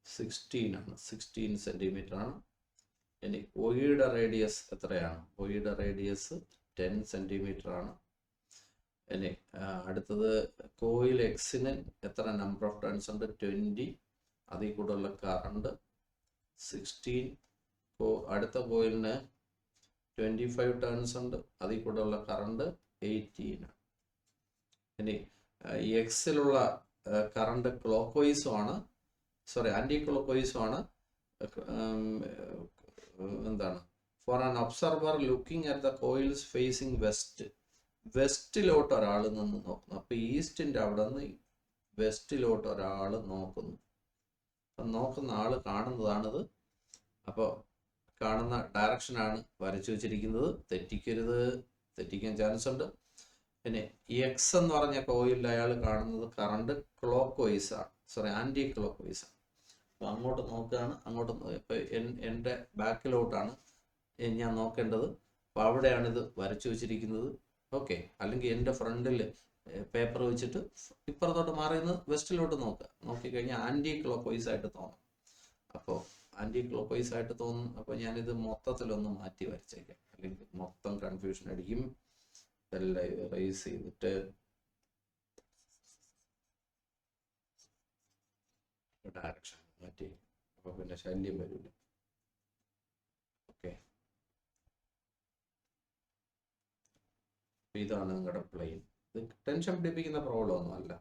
16 ആണ്, 16 സെൻറ്റിമീറ്റർ ആണ്. ഇനി ഒയുടെ റേഡിയസ് എത്രയാണ്? ഒയുടെ റേഡിയസ് 10 സെൻറ്റിമീറ്റർ ആണ്. ഇനി അടുത്തത് കോയിൽ എക്സിന് എത്ര നമ്പർ ഓഫ് ടേൺസ് ഉണ്ട്? 20. അതിൽ കൂടെയുള്ള കറണ്ട് 16. അടുത്ത കോയിലിന് 25 ടേൺസ് ഉണ്ട്, അതിൽ കൂടെയുള്ള കറണ്ട് 18. ഇനി എക്സിലുള്ള കറണ്ട് ക്ലോക്ക് വൈസും ആണ്, ആൻറ്റി ക്ലോക്ക് വൈസും ആണ്. എന്താണ്? For an observer looking at the coils facing west, വെസ്റ്റിലോട്ട് ഒരാൾ നിന്ന് നോക്കുന്നു. അപ്പോൾ ഈസ്റ്റിൻ്റെ അവിടെ നിന്ന് വെസ്റ്റിലോട്ട് ഒരാൾ നോക്കുന്നു. അപ്പം നോക്കുന്ന ആൾ കാണുന്നതാണിത്. അപ്പോൾ കാണുന്ന ഡയറക്ഷനാണ് വരച്ചു വെച്ചിരിക്കുന്നത്. തെറ്റിക്കരുത്, തെറ്റിക്കാൻ ചാൻസ് ഉണ്ട്. പിന്നെ എക്സ് എന്ന് പറഞ്ഞ കോയിലിൽ അയാൾ കാണുന്നത് കറണ്ട് ക്ലോക്ക് വൈസാണ്, ആൻറ്റി ക്ലോക്ക് വൈസാണ്. അപ്പോൾ അങ്ങോട്ട് നോക്കുകയാണ്, അങ്ങോട്ട് ഇപ്പോൾ എൻ്റെ ബാക്കിലോട്ടാണ് ഞാൻ നോക്കേണ്ടത്. അപ്പോൾ അവിടെയാണ് ഇത് വരച്ചു വെച്ചിരിക്കുന്നത്. ഓക്കെ, അല്ലെങ്കിൽ എൻ്റെ ഫ്രണ്ടിൽ പേപ്പർ വെച്ചിട്ട് ഇപ്പുറത്തോട്ട് മാറിയെന്ന് വെസ്റ്റിലോട്ട് നോക്കുക. നോക്കിക്കഴിഞ്ഞാൽ ആൻറ്റി ക്ലോക്ക് വൈസ് ആയിട്ട് തോന്നും. അപ്പോൾ ആൻറ്റി ക്ലോക്ക് വൈസ് ആയിട്ട് തോന്നും. അപ്പോൾ ഞാനിത് മൊത്തത്തിലൊന്ന് മാറ്റി വരച്ചേക്കാം, അല്ലെങ്കിൽ മൊത്തം കൺഫ്യൂഷൻ അടിക്കും. ഇതെല്ലാം റൈസ് ചെയ്തിട്ട് ഡയറക്ഷൻ മാറ്റി, അപ്പോൾ പിന്നെ ശല്യം വരില്ല. ഓക്കെ, ഇതാണ് നിങ്ങളുടെ പ്ലെയിൻ. ഇത് ടെൻഷൻ പിടിപ്പിക്കുന്ന പ്രോബ്ലം ഒന്നും അല്ല.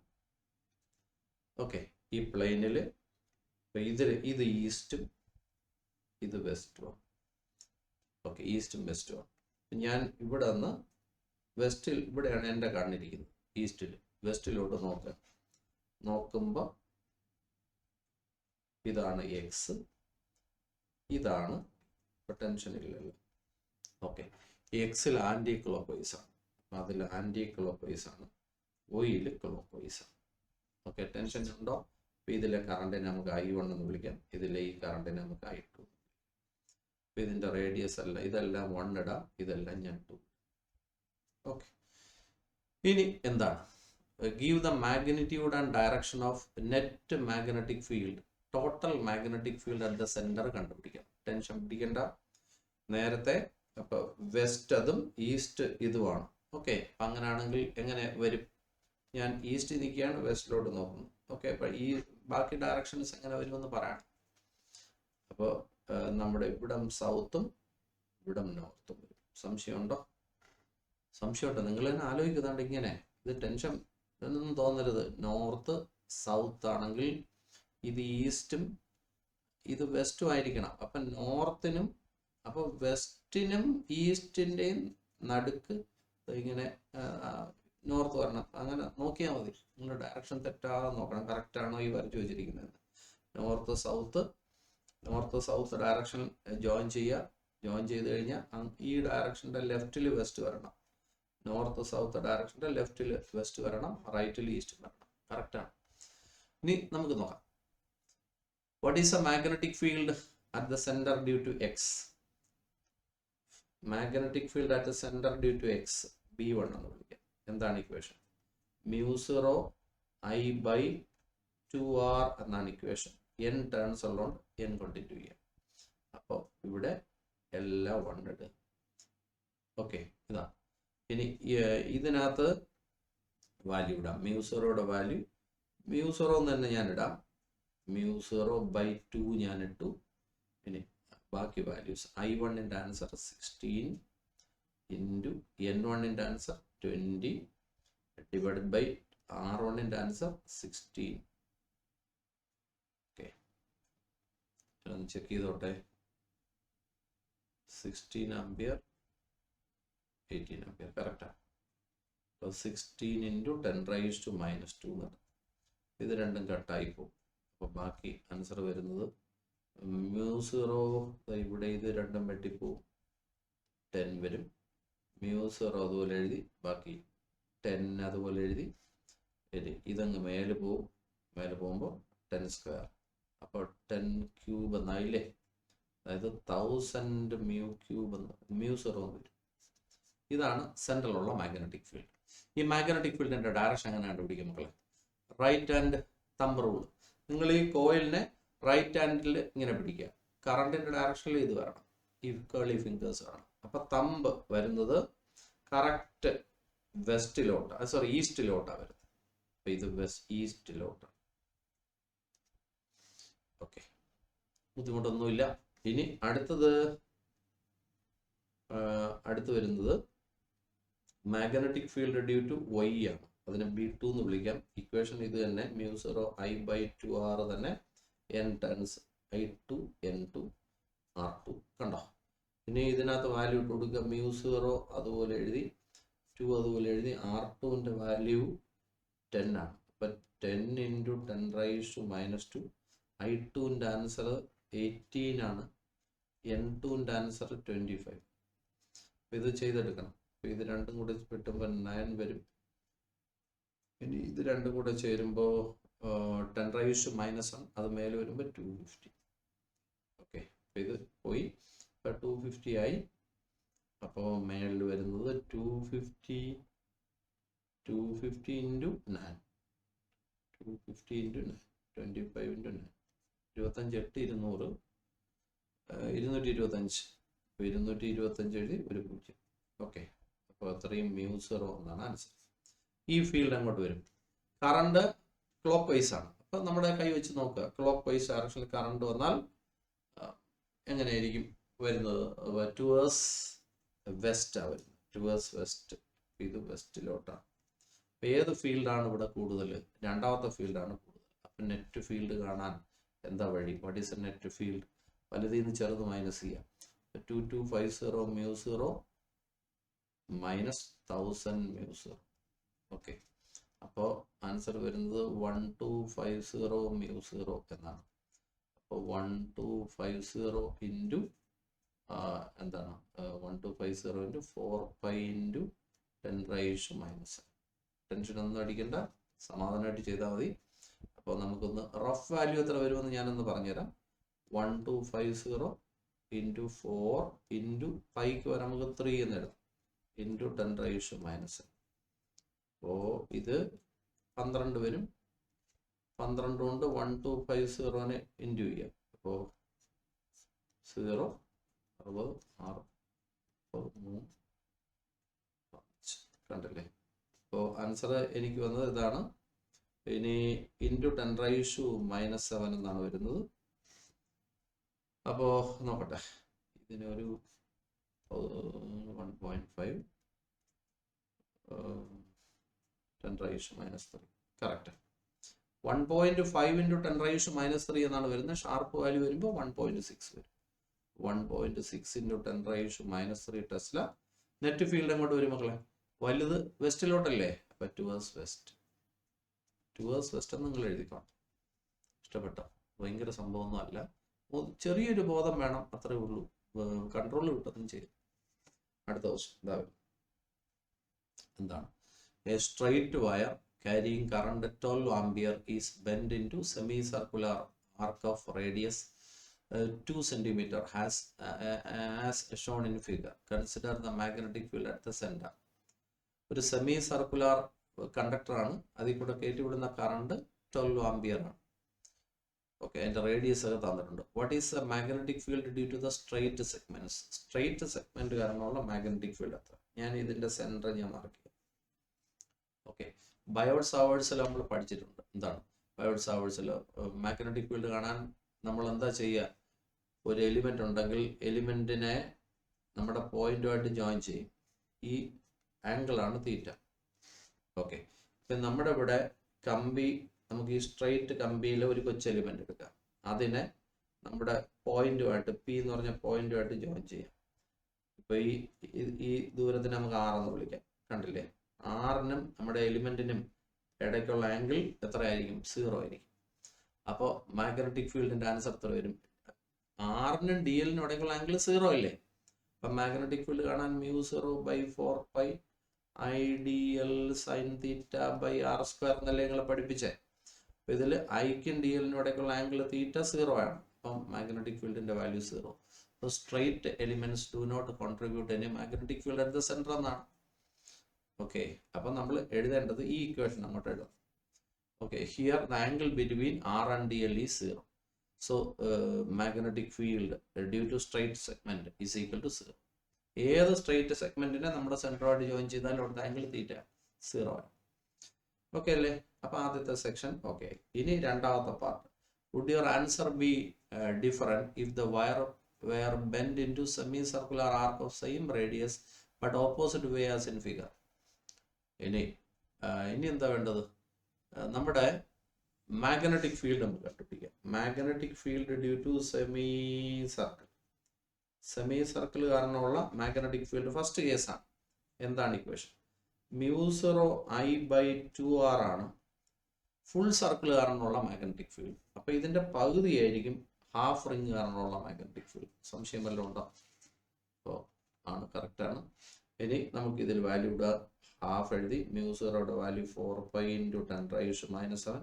ഓക്കെ, ഈ പ്ലെയിനിൽ ഇത് ഈസ്റ്റും ഇത് വെസ്റ്റുമാണ്. ഓക്കെ, ഈസ്റ്റും വെസ്റ്റുമാണ്. ഞാൻ ഇവിടെ നിന്ന് വെസ്റ്റിൽ, ഇവിടെയാണ് എൻ്റെ കണ്ണിരിക്കുന്നത്. ഈസ്റ്റിൽ വെസ്റ്റിലോട്ട് നോക്കുമ്പോൾ ഇതാണ് എക്സ്, ഇതാണ്, ഇപ്പോൾ ടെൻഷൻ ഇല്ലല്ലോ. ഓക്കെ, എക്സിൽ ആൻറ്റി ക്ലോക്ക് വൈസ് ആണ്, അതിൽ ആൻറ്റി ക്ലോക്ക് വൈസ് ആണ്, ഒയിൽ ക്ലോക്ക് വൈസ് ആണ്. ഓക്കെ, ടെൻഷൻ ഉണ്ടോ? അപ്പോൾ ഇതിലെ കറണ്ടിനെ നമുക്ക് I1 എന്ന് വിളിക്കാം, ഇതിലെ ഈ കറണ്ടിനെ നമുക്ക് I2. അപ്പോൾ ഇതിൻ്റെ റേഡിയസ് അല്ല, ഇതെല്ലാം 1 ഇടാം, ഇതെല്ലാം ഞാൻ 2. ഓക്കെ, ഇനി എന്താണ്? Give the magnitude and direction of net magnetic field, total magnetic field at the centre കണ്ടുപിടിക്കാം. ടെൻഷൻ പിടിക്കണ്ട. നേരത്തെ അപ്പോൾ വെസ്റ്റ് അതും ഈസ്റ്റ് ഇതുമാണ്. ഓക്കെ, അപ്പം അങ്ങനെയാണെങ്കിൽ എങ്ങനെ വരും? ഞാൻ ഈസ്റ്റ് നിൽക്കുകയാണ്, വെസ്റ്റിലോട്ട് നോക്കുന്നു. ഓക്കെ, അപ്പോൾ ഈ ബാക്കി ഡയറക്ഷൻസ് എങ്ങനെ വരുമെന്ന് പറയണം. അപ്പോൾ നമ്മുടെ ഇവിടം സൗത്തും ഇവിടം നോർത്തും വരും. സംശയമുണ്ടോ? സംശയമുണ്ടോ? നിങ്ങൾ തന്നെ ആലോചിക്കുന്നുണ്ട് ഇങ്ങനെ. ഇത് ടെൻഷൻ ഒന്നും തോന്നരുത്. നോർത്ത് സൗത്ത് ആണെങ്കിൽ ഇത് ഈസ്റ്റും ഇത് വെസ്റ്റും ആയിരിക്കണം. അപ്പം നോർത്തിനും, അപ്പോൾ വെസ്റ്റിനും ഈസ്റ്റിൻ്റെയും നടുക്ക് ഇങ്ങനെ നോർത്ത് വരണം. അങ്ങനെ നോക്കിയാൽ മതി. നിങ്ങൾ ഡയറക്ഷൻ തെറ്റാതെ നോക്കണം, കറക്റ്റാണോ ഈ വരച്ചു വെച്ചിരിക്കുന്നത്. നോർത്ത് സൗത്ത് ഡയറക്ഷൻ ജോയിൻ ചെയ്യുക. ജോയിൻ ചെയ്ത് കഴിഞ്ഞാൽ ഈ ഡയറക്ഷൻ്റെ ലെഫ്റ്റിൽ വെസ്റ്റ് വരണം, നോർത്ത് സൗത്ത് ഡയറക്ഷൻ്റെ ലെഫ്റ്റിൽ വെസ്റ്റ് വരണം, റൈറ്റിൽ ഈസ്റ്റ് വരണം. കറക്റ്റാണ്. ഇനി നമുക്ക് നോക്കാം. What is a magnetic field at the centre due to X? Magnetic field at the centre due to X B1 എന്ന് വിളിക്കാം. എന്താണ് ഇക്വേഷൻ? μ0 I/2R എന്നാണ് ഇക്വേഷൻ. n ടേൺസ് ഉള്ളതുകൊണ്ട് n കൊണ്ടിട്ട് ചെയ്യാം. അപ്പോൾ ഇവിടെ എല്ലാം 1 ഇടുക. ഓക്കെ, ഇതാ. ഇനി ഇതിനകത്ത് വാല്യൂ ഇടാം. μ0യുടെ വാല്യൂ μ0 എന്ന് തന്നെ ഞാൻ ഇടാം. μ0/2 ഞാൻ ഇട്ടു. ഇനി ബാക്കി വാല്യൂസ് I1ൻ്റെ ആൻസർ 16 ഇൻറ്റു N1ൻ്റെ ആൻസർ 20 ഡിവൈഡഡ് ബൈ R1ൻ്റെ ആൻസർ 16. ഓക്കെ, ഒന്ന് ചെക്ക് ചെയ്തോട്ടെ. 16 ആംപിയർ 18 ആംപിയർ കറക്റ്റാണ്. അപ്പോൾ 16 ഇൻറ്റു 10⁻⁻². ഇത് രണ്ടും കട്ടായി പോകും. അപ്പോൾ ബാക്കി ആൻസർ വരുന്നത് μ0 ഇവിടെ ഇത് രണ്ടും വെട്ടിപ്പോവും, 10 വരും. μ0 അതുപോലെ എഴുതി, ബാക്കി 10 അതുപോലെ എഴുതി, ഇതങ്ങ് മേലെ പോവും. മേലെ പോകുമ്പോൾ 10². അപ്പോൾ 10³ എന്നായില്ലേ, അതായത് 1000 μ³ എന്ന് μ0 എന്ന് വരും. ഇതാണ് സെൻട്രലുള്ള മാഗ്നറ്റിക് ഫീൽഡ്. ഈ മാഗ്നറ്റിക് ഫീൽഡിൻ്റെ ഡയറക്ഷൻ എങ്ങനെ കണ്ടുപിടിക്കും മക്കളെ? Right hand thumb rule. നിങ്ങൾ ഈ കോയിലിനെ റൈറ്റ് ഹാൻഡിൽ ഇങ്ങനെ പിടിക്കുക, കറണ്ടിൻ്റെ ഡയറക്ഷനിൽ ഇത് വരണം, ഈ കേളി ഫിംഗേഴ്സ് വരണം. അപ്പം തമ്പ് വരുന്നത് കറക്റ്റ് വെസ്റ്റിലോട്ടാണ്, സോറി ഈസ്റ്റിലോട്ടാണ് വരുന്നത്. അപ്പം ഇത് ഈസ്റ്റിലോട്ടാണ്. ഓക്കെ, ബുദ്ധിമുട്ടൊന്നുമില്ല. ഇനി അടുത്ത് വരുന്നത് magnetic field due to Y ആണ്. അതിനെ B2 എന്ന് വിളിക്കാം. ഇക്വേഷൻ ഇത് തന്നെ, μ0 I/2R തന്നെ N turns I2 N2 R2 കണ്ടോ. ഇനി ഇതിനകത്ത് വാല്യൂ ഇട്ട് കൊടുക്കുക. μ0 അതുപോലെ എഴുതി, 2 അതുപോലെ എഴുതി. R2ൻ്റെ വാല്യൂ 10 ആണ്. അപ്പം 10 ഇൻറ്റു 10⁻². I2ൻ്റെ ആൻസർ 18 ആണ്. N2ൻ്റെ ആൻസർ 25. അപ്പം ഇത് ചെയ്തെടുക്കണം. അപ്പോൾ ഇത് രണ്ടും കൂടെ പെട്ടുമ്പോൾ 9 വരും. ഇനി ഇത് രണ്ടും കൂടെ ചേരുമ്പോൾ 10⁻⁻1 അത് മേലെ വരുമ്പോൾ 250. ഓക്കെ, അപ്പോൾ ഇത് പോയി. ഇപ്പോൾ 250 ആയി. അപ്പോൾ മേളിൽ വരുന്നത് 250 ഇൻറ്റു 9, 250 ഇൻറ്റു 9, 25 ഇൻറ്റു 9, 25 8 200, 225. അപ്പോൾ 225 എഴുതി ഒരു 0. ഓക്കെ, അപ്പോൾ അത്രയും μ0 എന്നാണ് ആൻസർ. ഈ ഫീൽഡ് അങ്ങോട്ട് വരും. കറണ്ട് ക്ലോക്ക് വൈസ് ആണ്. അപ്പം നമ്മുടെ കൈ വെച്ച് നോക്കുക, ക്ലോക്ക് വൈസ് ഡയറക്ഷനിൽ കറണ്ട് വന്നാൽ എങ്ങനെയായിരിക്കും വരുന്നത്? ടുവേഴ്സ് വെസ്റ്റാണ് വരുന്നത്, ടുവേഴ്സ് വെസ്റ്റ്. ഇത് വെസ്റ്റിലോട്ടാണ്. അപ്പം ഏത് ഫീൽഡാണ് ഇവിടെ കൂടുതൽ? രണ്ടാമത്തെ ഫീൽഡാണ് കൂടുതൽ. അപ്പം നെറ്റ് ഫീൽഡ് കാണാൻ എന്താ വഴി? What is a net field? വലുതിൽ നിന്ന് ചെറുത് മൈനസ് ചെയ്യാം. 2250 μ0 -1000 μ0. ഓക്കെ, അപ്പോൾ ആൻസർ വരുന്നത് 1250 μ0 എന്നാണ്. അപ്പോൾ 1250 ഇൻറ്റു എന്താണ് 1250 ഇൻറ്റു 4π ഇൻറ്റു 10⁻⁻. ടെൻഷനൊന്നും അടിക്കണ്ട, സമാധാനമായിട്ട് ചെയ്താൽ മതി. അപ്പോൾ നമുക്കൊന്ന് റഫ് വാല്യൂ എത്ര വരുമെന്ന് ഞാനൊന്ന് പറഞ്ഞുതരാം. 1250 ഇൻറ്റു 4 ഇൻറ്റു പൈക്ക് വരെ നമുക്ക് 3 എന്ന് എഴുതാം, ഇൻറ്റു 10⁻⁻. അപ്പോൾ ഇത് 12 വരും. 12 കൊണ്ട് 1250 ഇൻറ്റു ചെയ്യാം. അപ്പോൾ 0 60 6 3 5 കണ്ടല്ലേ. അപ്പോൾ ആൻസർ എനിക്ക് വന്നത് ഇതാണ്. ഇനി ഇൻറ്റു 10⁻⁻7 എന്നാണ് വരുന്നത്. അപ്പോൾ നോക്കട്ടെ, ഇതിനൊരു 1.5 10⁻⁻3 കറക്റ്റ്. 1.5 ഇൻറ്റു 10⁻⁻3 എന്നാണ് വരുന്നത്. ഷാർപ്പ് വാല്യൂ വരുമ്പോൾ 1.6 വരും. 1.6 ഇൻറ്റു 10⁻⁻3 ടെസ്ല. നെറ്റ് ഫീൽഡ് അങ്ങോട്ട് വരും മക്കളെ, വലുത് വെസ്റ്റിലോട്ടല്ലേ, അപ്പം ടുവേഴ്സ് വെസ്റ്റ്. ടുവേഴ്സ് വെസ്റ്റ് എന്ന് നിങ്ങൾ എഴുതിക്കോണം. ഇഷ്ടപ്പെട്ടോ? ഭയങ്കര സംഭവമൊന്നും അല്ല, ചെറിയൊരു ബോധം വേണം, അത്രേ ഉള്ളൂ. കൺട്രോൾ കിട്ടുന്നതും ചെയ്യും. അടുത്ത ക്വസ്റ്റ്യൻ ഇതാ എന്താണ്? A straight wire carrying current 12 ampere is bent into semi-circular arc of radius 2 cm as shown in figure. Consider the magnetic field at the center. ഒരു സെമി സർക്കുലർ കണ്ടക്ടറാണ്, അതിൽ കൂടെ കയറ്റിവിടുന്ന കറണ്ട് 12 ആംപിയർ ആണ്. ഓക്കെ, അതിൻ്റെ റേഡിയസ് ഒക്കെ തന്നിട്ടുണ്ട്. What is the magnetic field due to the straight segments? Straight segment കാരണമുള്ള മാഗ്നറ്റിക് ഫീൽഡ് എത്ര? ഞാൻ ഇതിൻ്റെ സെൻറ്റർ ഞാൻ മാർക്ക് ചെയ്യാം. ഓക്കെ, ബയോട്ട് സാവേഴ്സിൽ നമ്മൾ പഠിച്ചിട്ടുണ്ട്. എന്താണ് ബയോട്ട് സാവേഴ്സിലോ മാഗ്നറ്റിക് ഫീൽഡ് കാണാൻ നമ്മൾ എന്താ ചെയ്യുക? ഒരു എലിമെൻ്റ് ഉണ്ടെങ്കിൽ എലിമെൻറ്റിനെ നമ്മുടെ പോയിന്റുമായിട്ട് ജോയിൻ ചെയ്യും. ഈ ആംഗിളാണ് തീറ്റ. ഓക്കെ, ഇപ്പം നമ്മുടെ ഇവിടെ കമ്പി, നമുക്ക് ഈ സ്ട്രെയിറ്റ് കമ്പിയിൽ ഒരു കൊച്ചു എലിമെൻ്റ് എടുക്കാം. അതിനെ നമ്മുടെ പോയിന്റുമായിട്ട്, പി എന്ന് പറഞ്ഞ പോയിന്റുമായിട്ട് ജോയിൻ ചെയ്യാം. ഇപ്പോൾ ഈ ദൂരത്തിന് നമുക്ക് ആർ എന്ന് വിളിക്കാം. കണ്ടില്ലേ? ആറിനും നമ്മുടെ എലിമെൻറ്റിനും ഇടയ്ക്കുള്ള ആംഗിൾ എത്രയായിരിക്കും? 0 ആയിരിക്കും. അപ്പോൾ മാഗ്നറ്റിക് ഫീൽഡിൻ്റെ ആൻസർ എത്ര വരും? ആറിനും ഡി എല്ലിനും ഇടയ്ക്കുള്ള ആംഗിൾ 0 അല്ലേ? അപ്പം മാഗ്നറ്റിക് ഫീൽഡ് കാണാൻ μ0/4π IDL sin theta by R square എന്നല്ലേ നിങ്ങൾ പഠിപ്പിച്ചേ? അപ്പം ഇതിൽ ഐക്കും ഡി എല്ലിനും ഇടയ്ക്കുള്ള ആംഗിൾ തീറ്റ 0 ആണ്. അപ്പം മാഗ്നറ്റിക് ഫീൽഡിൻ്റെ വാല്യൂ 0. അപ്പോൾ straight elements do not contribute any magnetic field at the centre എന്നാണ്. ഓക്കെ, അപ്പം നമ്മൾ എഴുതേണ്ടത് ഈ ഇക്വേഷൻ അങ്ങോട്ട് എഴുതാം. Okay, here the angle between R and D L is 0. So magnetic field due to straight segment is equal to 0. ഏത് സ്ട്രെയിറ്റ് സെഗ്മെന്റിനെ നമ്മുടെ സെൻറ്ററുമായിട്ട് ജോയിൻ ചെയ്താലും അവിടുത്തെ ആംഗിൾ തീറ്റ 0 ആണ്. ഓക്കെ അല്ലേ? അപ്പം ആദ്യത്തെ സെക്ഷൻ ഓക്കെ. ഇനി രണ്ടാമത്തെ part. Would your answer be different if the wire were bent into semicircular arc of same radius but opposite way as in figure? ഇനി എന്താ വേണ്ടത്? നമ്മുടെ മാഗ്നറ്റിക് ഫീൽഡ് നമുക്ക് കണ്ടുപിടിക്കാം. Magnetic field due to semi circle കാരണമുള്ള മാഗ്നറ്റിക് ഫീൽഡ് ഫസ്റ്റ് കേസാണ്. എന്താണ് ഇക്വേഷൻ? μ0I/2r ആണ് ഫുൾ സർക്കിൾ കാരണമുള്ള മാഗ്നറ്റിക് ഫീൽഡ്. അപ്പോൾ ഇതിൻ്റെ പകുതിയായിരിക്കും ഹാഫ് റിങ് കാരണമുള്ള മാഗ്നറ്റിക് ഫീൽഡ്. സംശയം വല്ലതും ഉണ്ടോ? അപ്പോൾ ആണ്, കറക്റ്റാണ്. ഇനി നമുക്ക് ഇതിൽ വാല്യൂ ഇടുക. ഹാഫ് എഴുതി. μ0യുടെ വാല്യൂ 4π × 10⁻⁻⁷.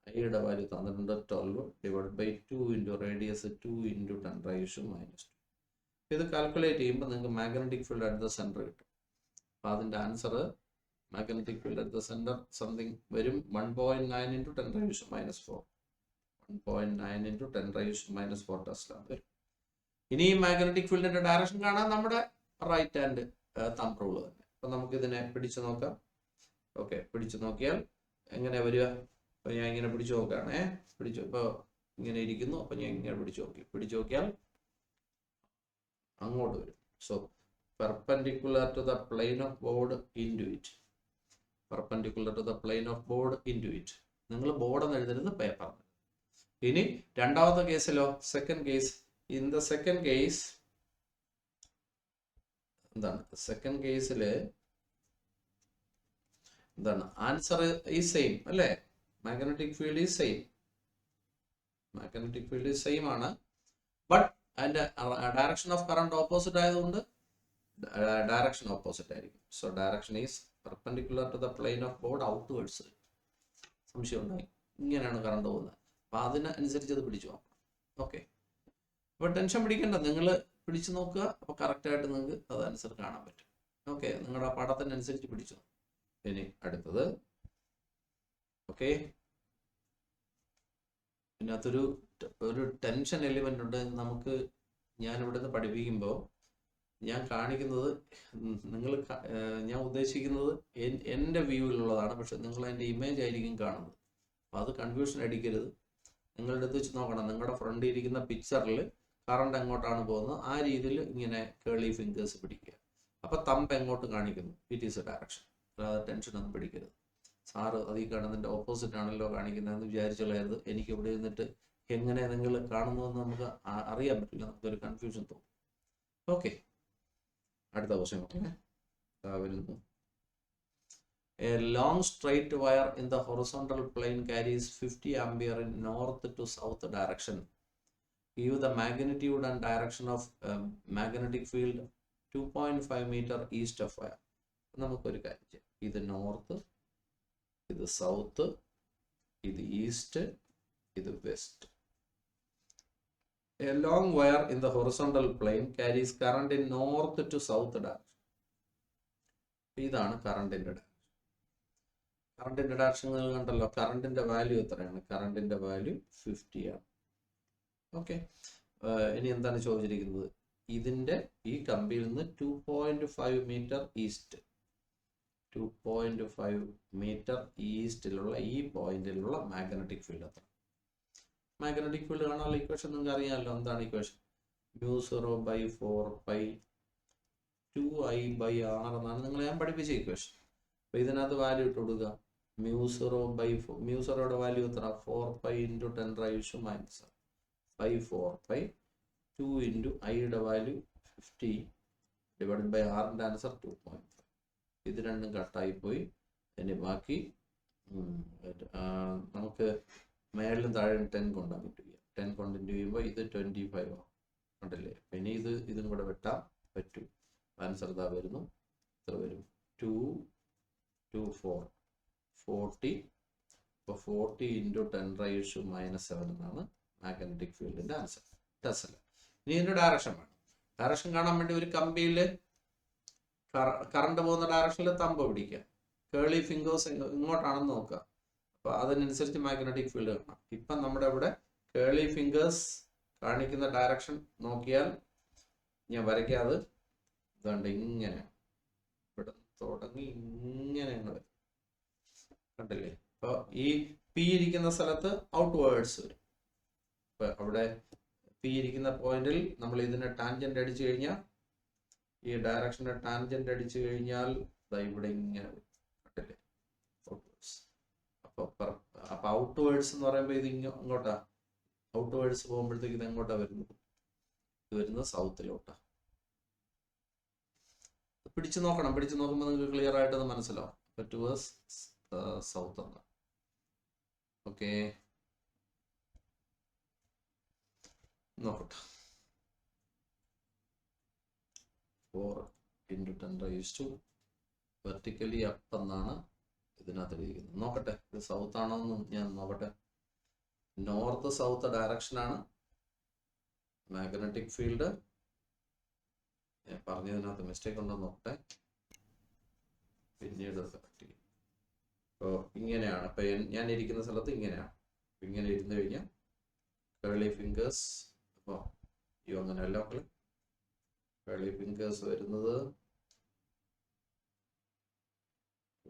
ഐയുടെ വാല്യൂ തന്നിട്ടുണ്ട് 12 / 2 × റേഡിയസ് 2 × 10⁻⁻². ഇത് കാൽക്കുലേറ്റ് ചെയ്യുമ്പോൾ നിങ്ങൾക്ക് magnetic field at the centre കിട്ടും. അപ്പോൾ അതിൻ്റെ answer magnetic field at the centre something വരും 1.9 × 10⁻⁻⁴. 1.9 × 10⁻⁻⁴ ടെസ്ല വരും. ഇനി ഈ മാഗ്നറ്റിക് ഫീൽഡിന്റെ ഡയറക്ഷൻ കാണാൻ നമ്മുടെ റൈറ്റ് ഹാൻഡ് തമ്പ് റൂൾ തന്നെ. അപ്പൊ നമുക്ക് ഇതിനെ പിടിച്ചു നോക്കാം. ഓക്കെ, പിടിച്ചു നോക്കിയാൽ എങ്ങനെ വരിക? അപ്പൊ ഞാൻ ഇങ്ങനെ പിടിച്ചു നോക്കുകയാണേ. ഇപ്പോൾ ഇങ്ങനെ ഇരിക്കുന്നു. അപ്പൊ ഞാൻ ഇങ്ങനെ പിടിച്ചു നോക്കിയാൽ അങ്ങോട്ട് വരും. So perpendicular to the plane of board into it. Perpendicular to the plane of board into it. നിങ്ങൾ ബോർഡ് എന്ന് എഴുതരുത്, പേപ്പർ. ഇനി രണ്ടാമത്തെ കേസിലോ? Second case. In the second case എന്താണ്? സെക്കൻഡ് കേസില് എന്താണ്? ആൻസർ ഈസ് സെയിം അല്ലേ? Magnetic field is same. Magnetic field is same ആണ്. ബട്ട് അതിന്റെ ഡയറക്ഷൻ ഓഫ് കറണ്ട് ഓപ്പോസിറ്റ് ആയതുകൊണ്ട് ഡയറക്ഷൻ ഓപ്പോസിറ്റ് ആയിരിക്കും. So direction is perpendicular to the plane of board outwards. സംശയം ഉണ്ടായി? ഇങ്ങനെയാണ് കറണ്ട് പോകുന്നത്. അപ്പം അതിനനുസരിച്ച് അത് പിടിച്ചു നോക്കണം. ഓക്കെ, അപ്പോൾ ടെൻഷൻ പിടിക്കേണ്ട, നിങ്ങൾ പിടിച്ചു നോക്കുക. അപ്പോൾ കറക്റ്റായിട്ട് നിങ്ങൾക്ക് അത് ആൻസർ കാണാൻ പറ്റും. ഓക്കെ, നിങ്ങളുടെ പടത്തിനനുസരിച്ച് പിടിച്ചു. ഇനി അടുത്തത് ഓക്കെ, ഇതിനകത്തൊരു ടെൻഷൻ എലിമെന്റ് ഉണ്ട്. നമുക്ക് ഞാൻ ഇവിടെ നിന്ന് പഠിപ്പിക്കുമ്പോൾ ഞാൻ കാണിക്കുന്നത് ഞാൻ ഉദ്ദേശിക്കുന്നത് എൻ്റെ വ്യൂവിലുള്ളതാണ്. പക്ഷെ നിങ്ങൾ അതിൻ്റെ ഇമേജ് ആയിരിക്കും കാണുന്നത്. അപ്പോൾ അത് കൺഫ്യൂഷൻ അടിക്കരുത്. നിങ്ങളുടെ അടുത്ത് വെച്ച് നോക്കണം. നിങ്ങളുടെ ഫ്രണ്ടിൽ ഇരിക്കുന്ന പിക്ചറിൽ കറണ്ട് എങ്ങോട്ടാണ് പോകുന്നത് ആ രീതിയിൽ ഇങ്ങനെ കേളി ഫിംഗേഴ്സ് പിടിക്കുക. അപ്പോൾ തമ്പ് എങ്ങോട്ട് കാണിക്കുന്നു, ഇറ്റ് ഈസ് എ ഡയറക്ഷൻ. അല്ലാതെ ടെൻഷനൊന്നും പിടിക്കരുത്. സാറ് അത് ഈ കാണുന്നതിൻ്റെ ഓപ്പോസിറ്റ് ആണല്ലോ കാണിക്കുന്നതെന്ന് വിചാരിച്ചുള്ളായത്. എനിക്ക് ഇവിടെ ഇരുന്നിട്ട് എങ്ങനെ നിങ്ങൾ കാണുന്നതെന്ന് നമുക്ക് അറിയാൻ പറ്റില്ല. നമുക്കൊരു കൺഫ്യൂഷൻ തോന്നും. ഓക്കെ, അടുത്ത ക്വസ്റ്റ്യൻ നോക്കണേ. വരുന്നു. A long straight wire in the horizontal plane carries 50 ampere in north to south direction. Give the magnitude and direction of magnetic field 2.5 meter east of wire. നമുക്കൊരു കാര്യം ചെയ്യാം. ഇത് നോർത്ത്, ഇത് സൗത്ത്, ഇത് ഈസ്റ്റ്, ഇത് west. A long wire in the horizontal plane carries current in north to south direction. ഇതാണ് കറണ്ടിന്റെ ഡയറക്ഷൻ. കറണ്ടിന്റെ ഡയറക്ഷൻ കണ്ടല്ലോ. കറണ്ടിന്റെ വാല്യൂ എത്രയാണ്? കറണ്ടിന്റെ വാല്യൂ 50 ആണ്. ഓക്കെ, ഇനി എന്താണ് ചോദിച്ചിരിക്കുന്നത്? ഇതിന്റെ ഈ കമ്പിയിൽ നിന്ന് 2.5 മീറ്റർ ഈസ്റ്റ് 2.5 മീറ്റർ ഈസ്റ്റിലുള്ള ഈ പോയിന്റിലുള്ള മാഗ്നറ്റിക് ഫീൽഡ് എത്ര? മാഗ്നറ്റിക് ഫീൽഡ് കാണാനുള്ള ഇക്വേഷൻ നിങ്ങൾക്ക് അറിയാമല്ലോ. എന്താണ് ഇക്വേഷൻ? μ0/4π2I/r എന്നാണ് നിങ്ങൾ ഞാൻ പഠിപ്പിച്ച ഇക്വേഷൻ. അപ്പോൾ ഇതിനകത്ത് വാല്യൂ ഇട്ട് കൊടുക്കുക. μ0/4, μ0യുടെ വാല്യൂ എത്ര? 4π × 10⁻⁻⁻⁷ 4π 2 × I-യുടെ വാല്യൂ 50 / r-ന്റെ ആൻസർ 2.5. ഇത് രണ്ടും കട്ടായി പോയി. ഇനി ബാക്കി നമുക്ക് മേളിലും താഴെ 10 കൊണ്ടാണ് കിട്ടുക. 10 കൊണ്ട് ഇൻറ്റു ചെയ്യുമ്പോൾ ഇത് 25 ആവും. ഉണ്ടല്ലേ? പിന്നെ ഇതും കൂടെ വെട്ടാൻ പറ്റും. ആൻസർ ഇതാ വരുന്നു. എത്ര വരും? 2, 2, 4, 40. അപ്പോൾ 40 × 10⁻⁻⁷ എന്നാണ് മാഗ്നറ്റിക് ഫീൽഡിൻ്റെ ആൻസർ. ടെസ്ല. ഇനി ഇതിൻ്റെ ഡയറക്ഷൻ വേണം. ഡയറക്ഷൻ കാണാൻ വേണ്ടി ഒരു കമ്പിയിൽ കറണ്ട് പോകുന്ന ഡയറക്ഷനിൽ തമ്പ് പിടിക്കുക. കേളി ഫിംഗേഴ്സ് ഇങ്ങോട്ടാണെന്ന് നോക്കുക. അപ്പോൾ അതിനനുസരിച്ച് മാഗ്നറ്റിക് ഫീൽഡ് കാണാം. ഇപ്പം നമ്മുടെ ഇവിടെ കേളി ഫിംഗേഴ്സ് കാണിക്കുന്ന ഡയറക്ഷൻ നോക്കിയാൽ ഞാൻ വരയ്ക്കാതെ ഇതുകൊണ്ട് ഇങ്ങനെ ഇവിടെ തുടങ്ങി ഇങ്ങനെയാണ് വരും. കണ്ടില്ലേ? അപ്പോൾ ഈ പി ഇരിക്കുന്ന സ്ഥലത്ത് ഔട്ട് വേർഡ്സ് വരും. അപ്പോൾ അവിടെ പി ഇരിക്കുന്ന പോയിന്റിൽ നമ്മൾ ഇതിനെ ടാൻജന്റ് അടിച്ചു കഴിഞ്ഞാൽ, ഈ ഡയറക്ഷന്റെ ടാൻജന്റ് അടിച്ചു കഴിഞ്ഞാൽ ഇവിടെ ഇങ്ങനെ വരും. കണ്ടില്ലേ? Out words. അപ്പോൾ ഔട്ട് വേർഡ്സ് എന്ന് പറയുമ്പോൾ ഇത് ഇങ്ങോട്ടാ. ഔട്ട് വേർഡ്സ് പോകുമ്പോഴത്തേക്ക് ഇത് എങ്ങോട്ടാ വരുന്നത്? ഇത് വരുന്നത് സൗത്തിലോട്ടാ. പിടിച്ചു നോക്കണം. പിടിച്ചു നോക്കുമ്പോൾ നിങ്ങൾക്ക് ക്ലിയർ ആയിട്ട് അത് മനസ്സിലാവും. അപ്പോൾ ടുവേഴ്സ് സൗത്ത് എന്ന്. ഓക്കെ, നോക്കട്ടെ. 4 × 10⁻⁴ വെർട്ടിക്കലി അപ്പ് എന്നാണ് ഇതിനകത്ത് എഴുതിയിരിക്കുന്നത്. നോക്കട്ടെ ഇത് സൗത്ത് ആണോ എന്ന് ഞാൻ നോക്കട്ടെ. നോർത്ത് സൗത്ത് ഡയറക്ഷനാണ് മാഗ്നറ്റിക് ഫീൽഡ്. ഞാൻ പറഞ്ഞതിനകത്ത് മിസ്റ്റേക്ക് ഉണ്ടോ നോക്കട്ടെ, പിന്നീട് കറക്റ്റ് ചെയ്യും. അപ്പോൾ ഇങ്ങനെയാണ്. അപ്പോൾ ഞാൻ ഇരിക്കുന്ന സ്ഥലത്ത് ഇങ്ങനെയാണ്. ഇങ്ങനെ ഇരുന്ന് കഴിഞ്ഞാൽ കേളി ഫിംഗേഴ്സ്. അപ്പോൾ അങ്ങനെയല്ല മക്കളെ, കേളി ഫിംഗേഴ്സ് വരുന്നത്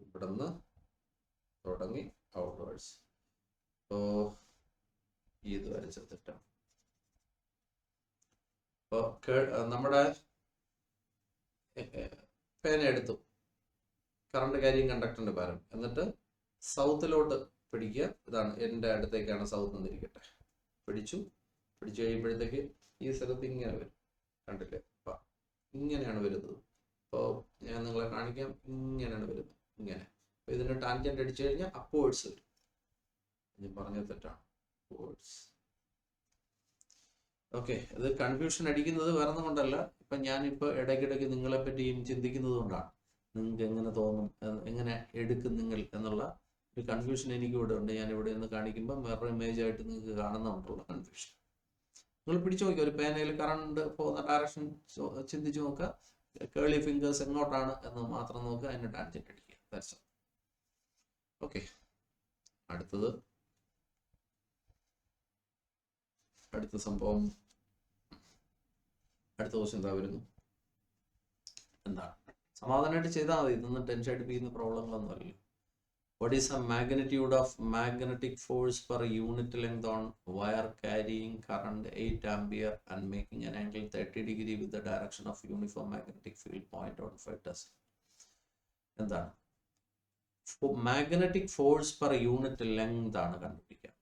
ഇവിടെ നിന്ന് തുടങ്ങി ഔട്ട്വേർഡ്സ്. അപ്പോൾ ഇത് വരച്ചത് തെറ്റാണ്. അപ്പോൾ നമ്മുടെ പേന എടുത്തു, കറണ്ട് കാരിയും കണ്ടക്ടറിന്റെ പകരം, എന്നിട്ട് സൗത്തിലോട്ട് പിടിക്കുക. ഇതാണ് എൻ്റെ അടുത്തേക്കാണ് സൗത്ത് എന്നിരിക്കട്ടെ. പിടിച്ചു കഴിയുമ്പോഴത്തേക്ക് ഈ സ്ഥലത്ത് ഇങ്ങനെ വരും. കണ്ടില്ലേ? അപ്പം ഇങ്ങനെയാണ് വരുന്നത്. അപ്പോൾ ഞാൻ നിങ്ങളെ കാണിക്കാം. ഇങ്ങനെയാണ് വരുന്നത്, ഇങ്ങനെ. അപ്പോൾ ഇതിൻ്റെ ടാൻജന്റ് അടിച്ചു കഴിഞ്ഞാൽ അപ്വേർഡ്സ് വരും. ഞാൻ പറഞ്ഞത് തെറ്റാണ്, അപ്വേർഡ്സ്. ഓക്കെ, ഇത് കൺഫ്യൂഷൻ അടിക്കുന്നത് വേറെ ഒന്നും കൊണ്ടല്ല. ഇപ്പം ഞാനിപ്പോൾ ഇടയ്ക്കിടയ്ക്ക് നിങ്ങളെപ്പറ്റിയും ചിന്തിക്കുന്നത് കൊണ്ടാണ്. നിങ്ങൾക്ക് എങ്ങനെ തോന്നും, എങ്ങനെ എടുക്കും നിങ്ങൾ എന്നുള്ള ഒരു കൺഫ്യൂഷൻ എനിക്ക് ഇവിടെ ഉണ്ട്. ഞാൻ ഇവിടെ നിന്ന് കാണിക്കുമ്പോൾ വേറെ ഇമേജ് ആയിട്ട് നിങ്ങൾക്ക് കാണുന്നതുകൊണ്ടുള്ള കൺഫ്യൂഷൻ. നിങ്ങൾ പിടിച്ചു നോക്കിയാൽ ഒരു പേനയിൽ കറണ്ട് പോകുന്ന ഡയറക്ഷൻ ചിന്തിച്ച് നോക്കുക. കേളി ഫിംഗേഴ്സ് എങ്ങോട്ടാണ് എന്ന് മാത്രം നോക്കുക. അതിന് ടാൻജന്റ് അടിക്കുക. That's all. ഓക്കെ, അടുത്ത സംഭവം, അടുത്ത ക്വസ്റ്റ്യൻ എന്താ വരുന്നു? എന്താണ്? സമാധാനമായിട്ട് ചെയ്താൽ മതി. ഇതൊന്നും ടെൻഷൻ അടിപ്പിക്കുന്ന പ്രോബ്ലങ്ങളൊന്നും അല്ലല്ലോ. What is the magnitude of magnetic force per unit length on wire carrying current 8 ampere and making an angle 30 degree with the direction of uniform magnetic field 0.15 Tesla? എന്താണ്? Magnetic force per unit length ആണ് കണ്ടുപിടിക്കുക.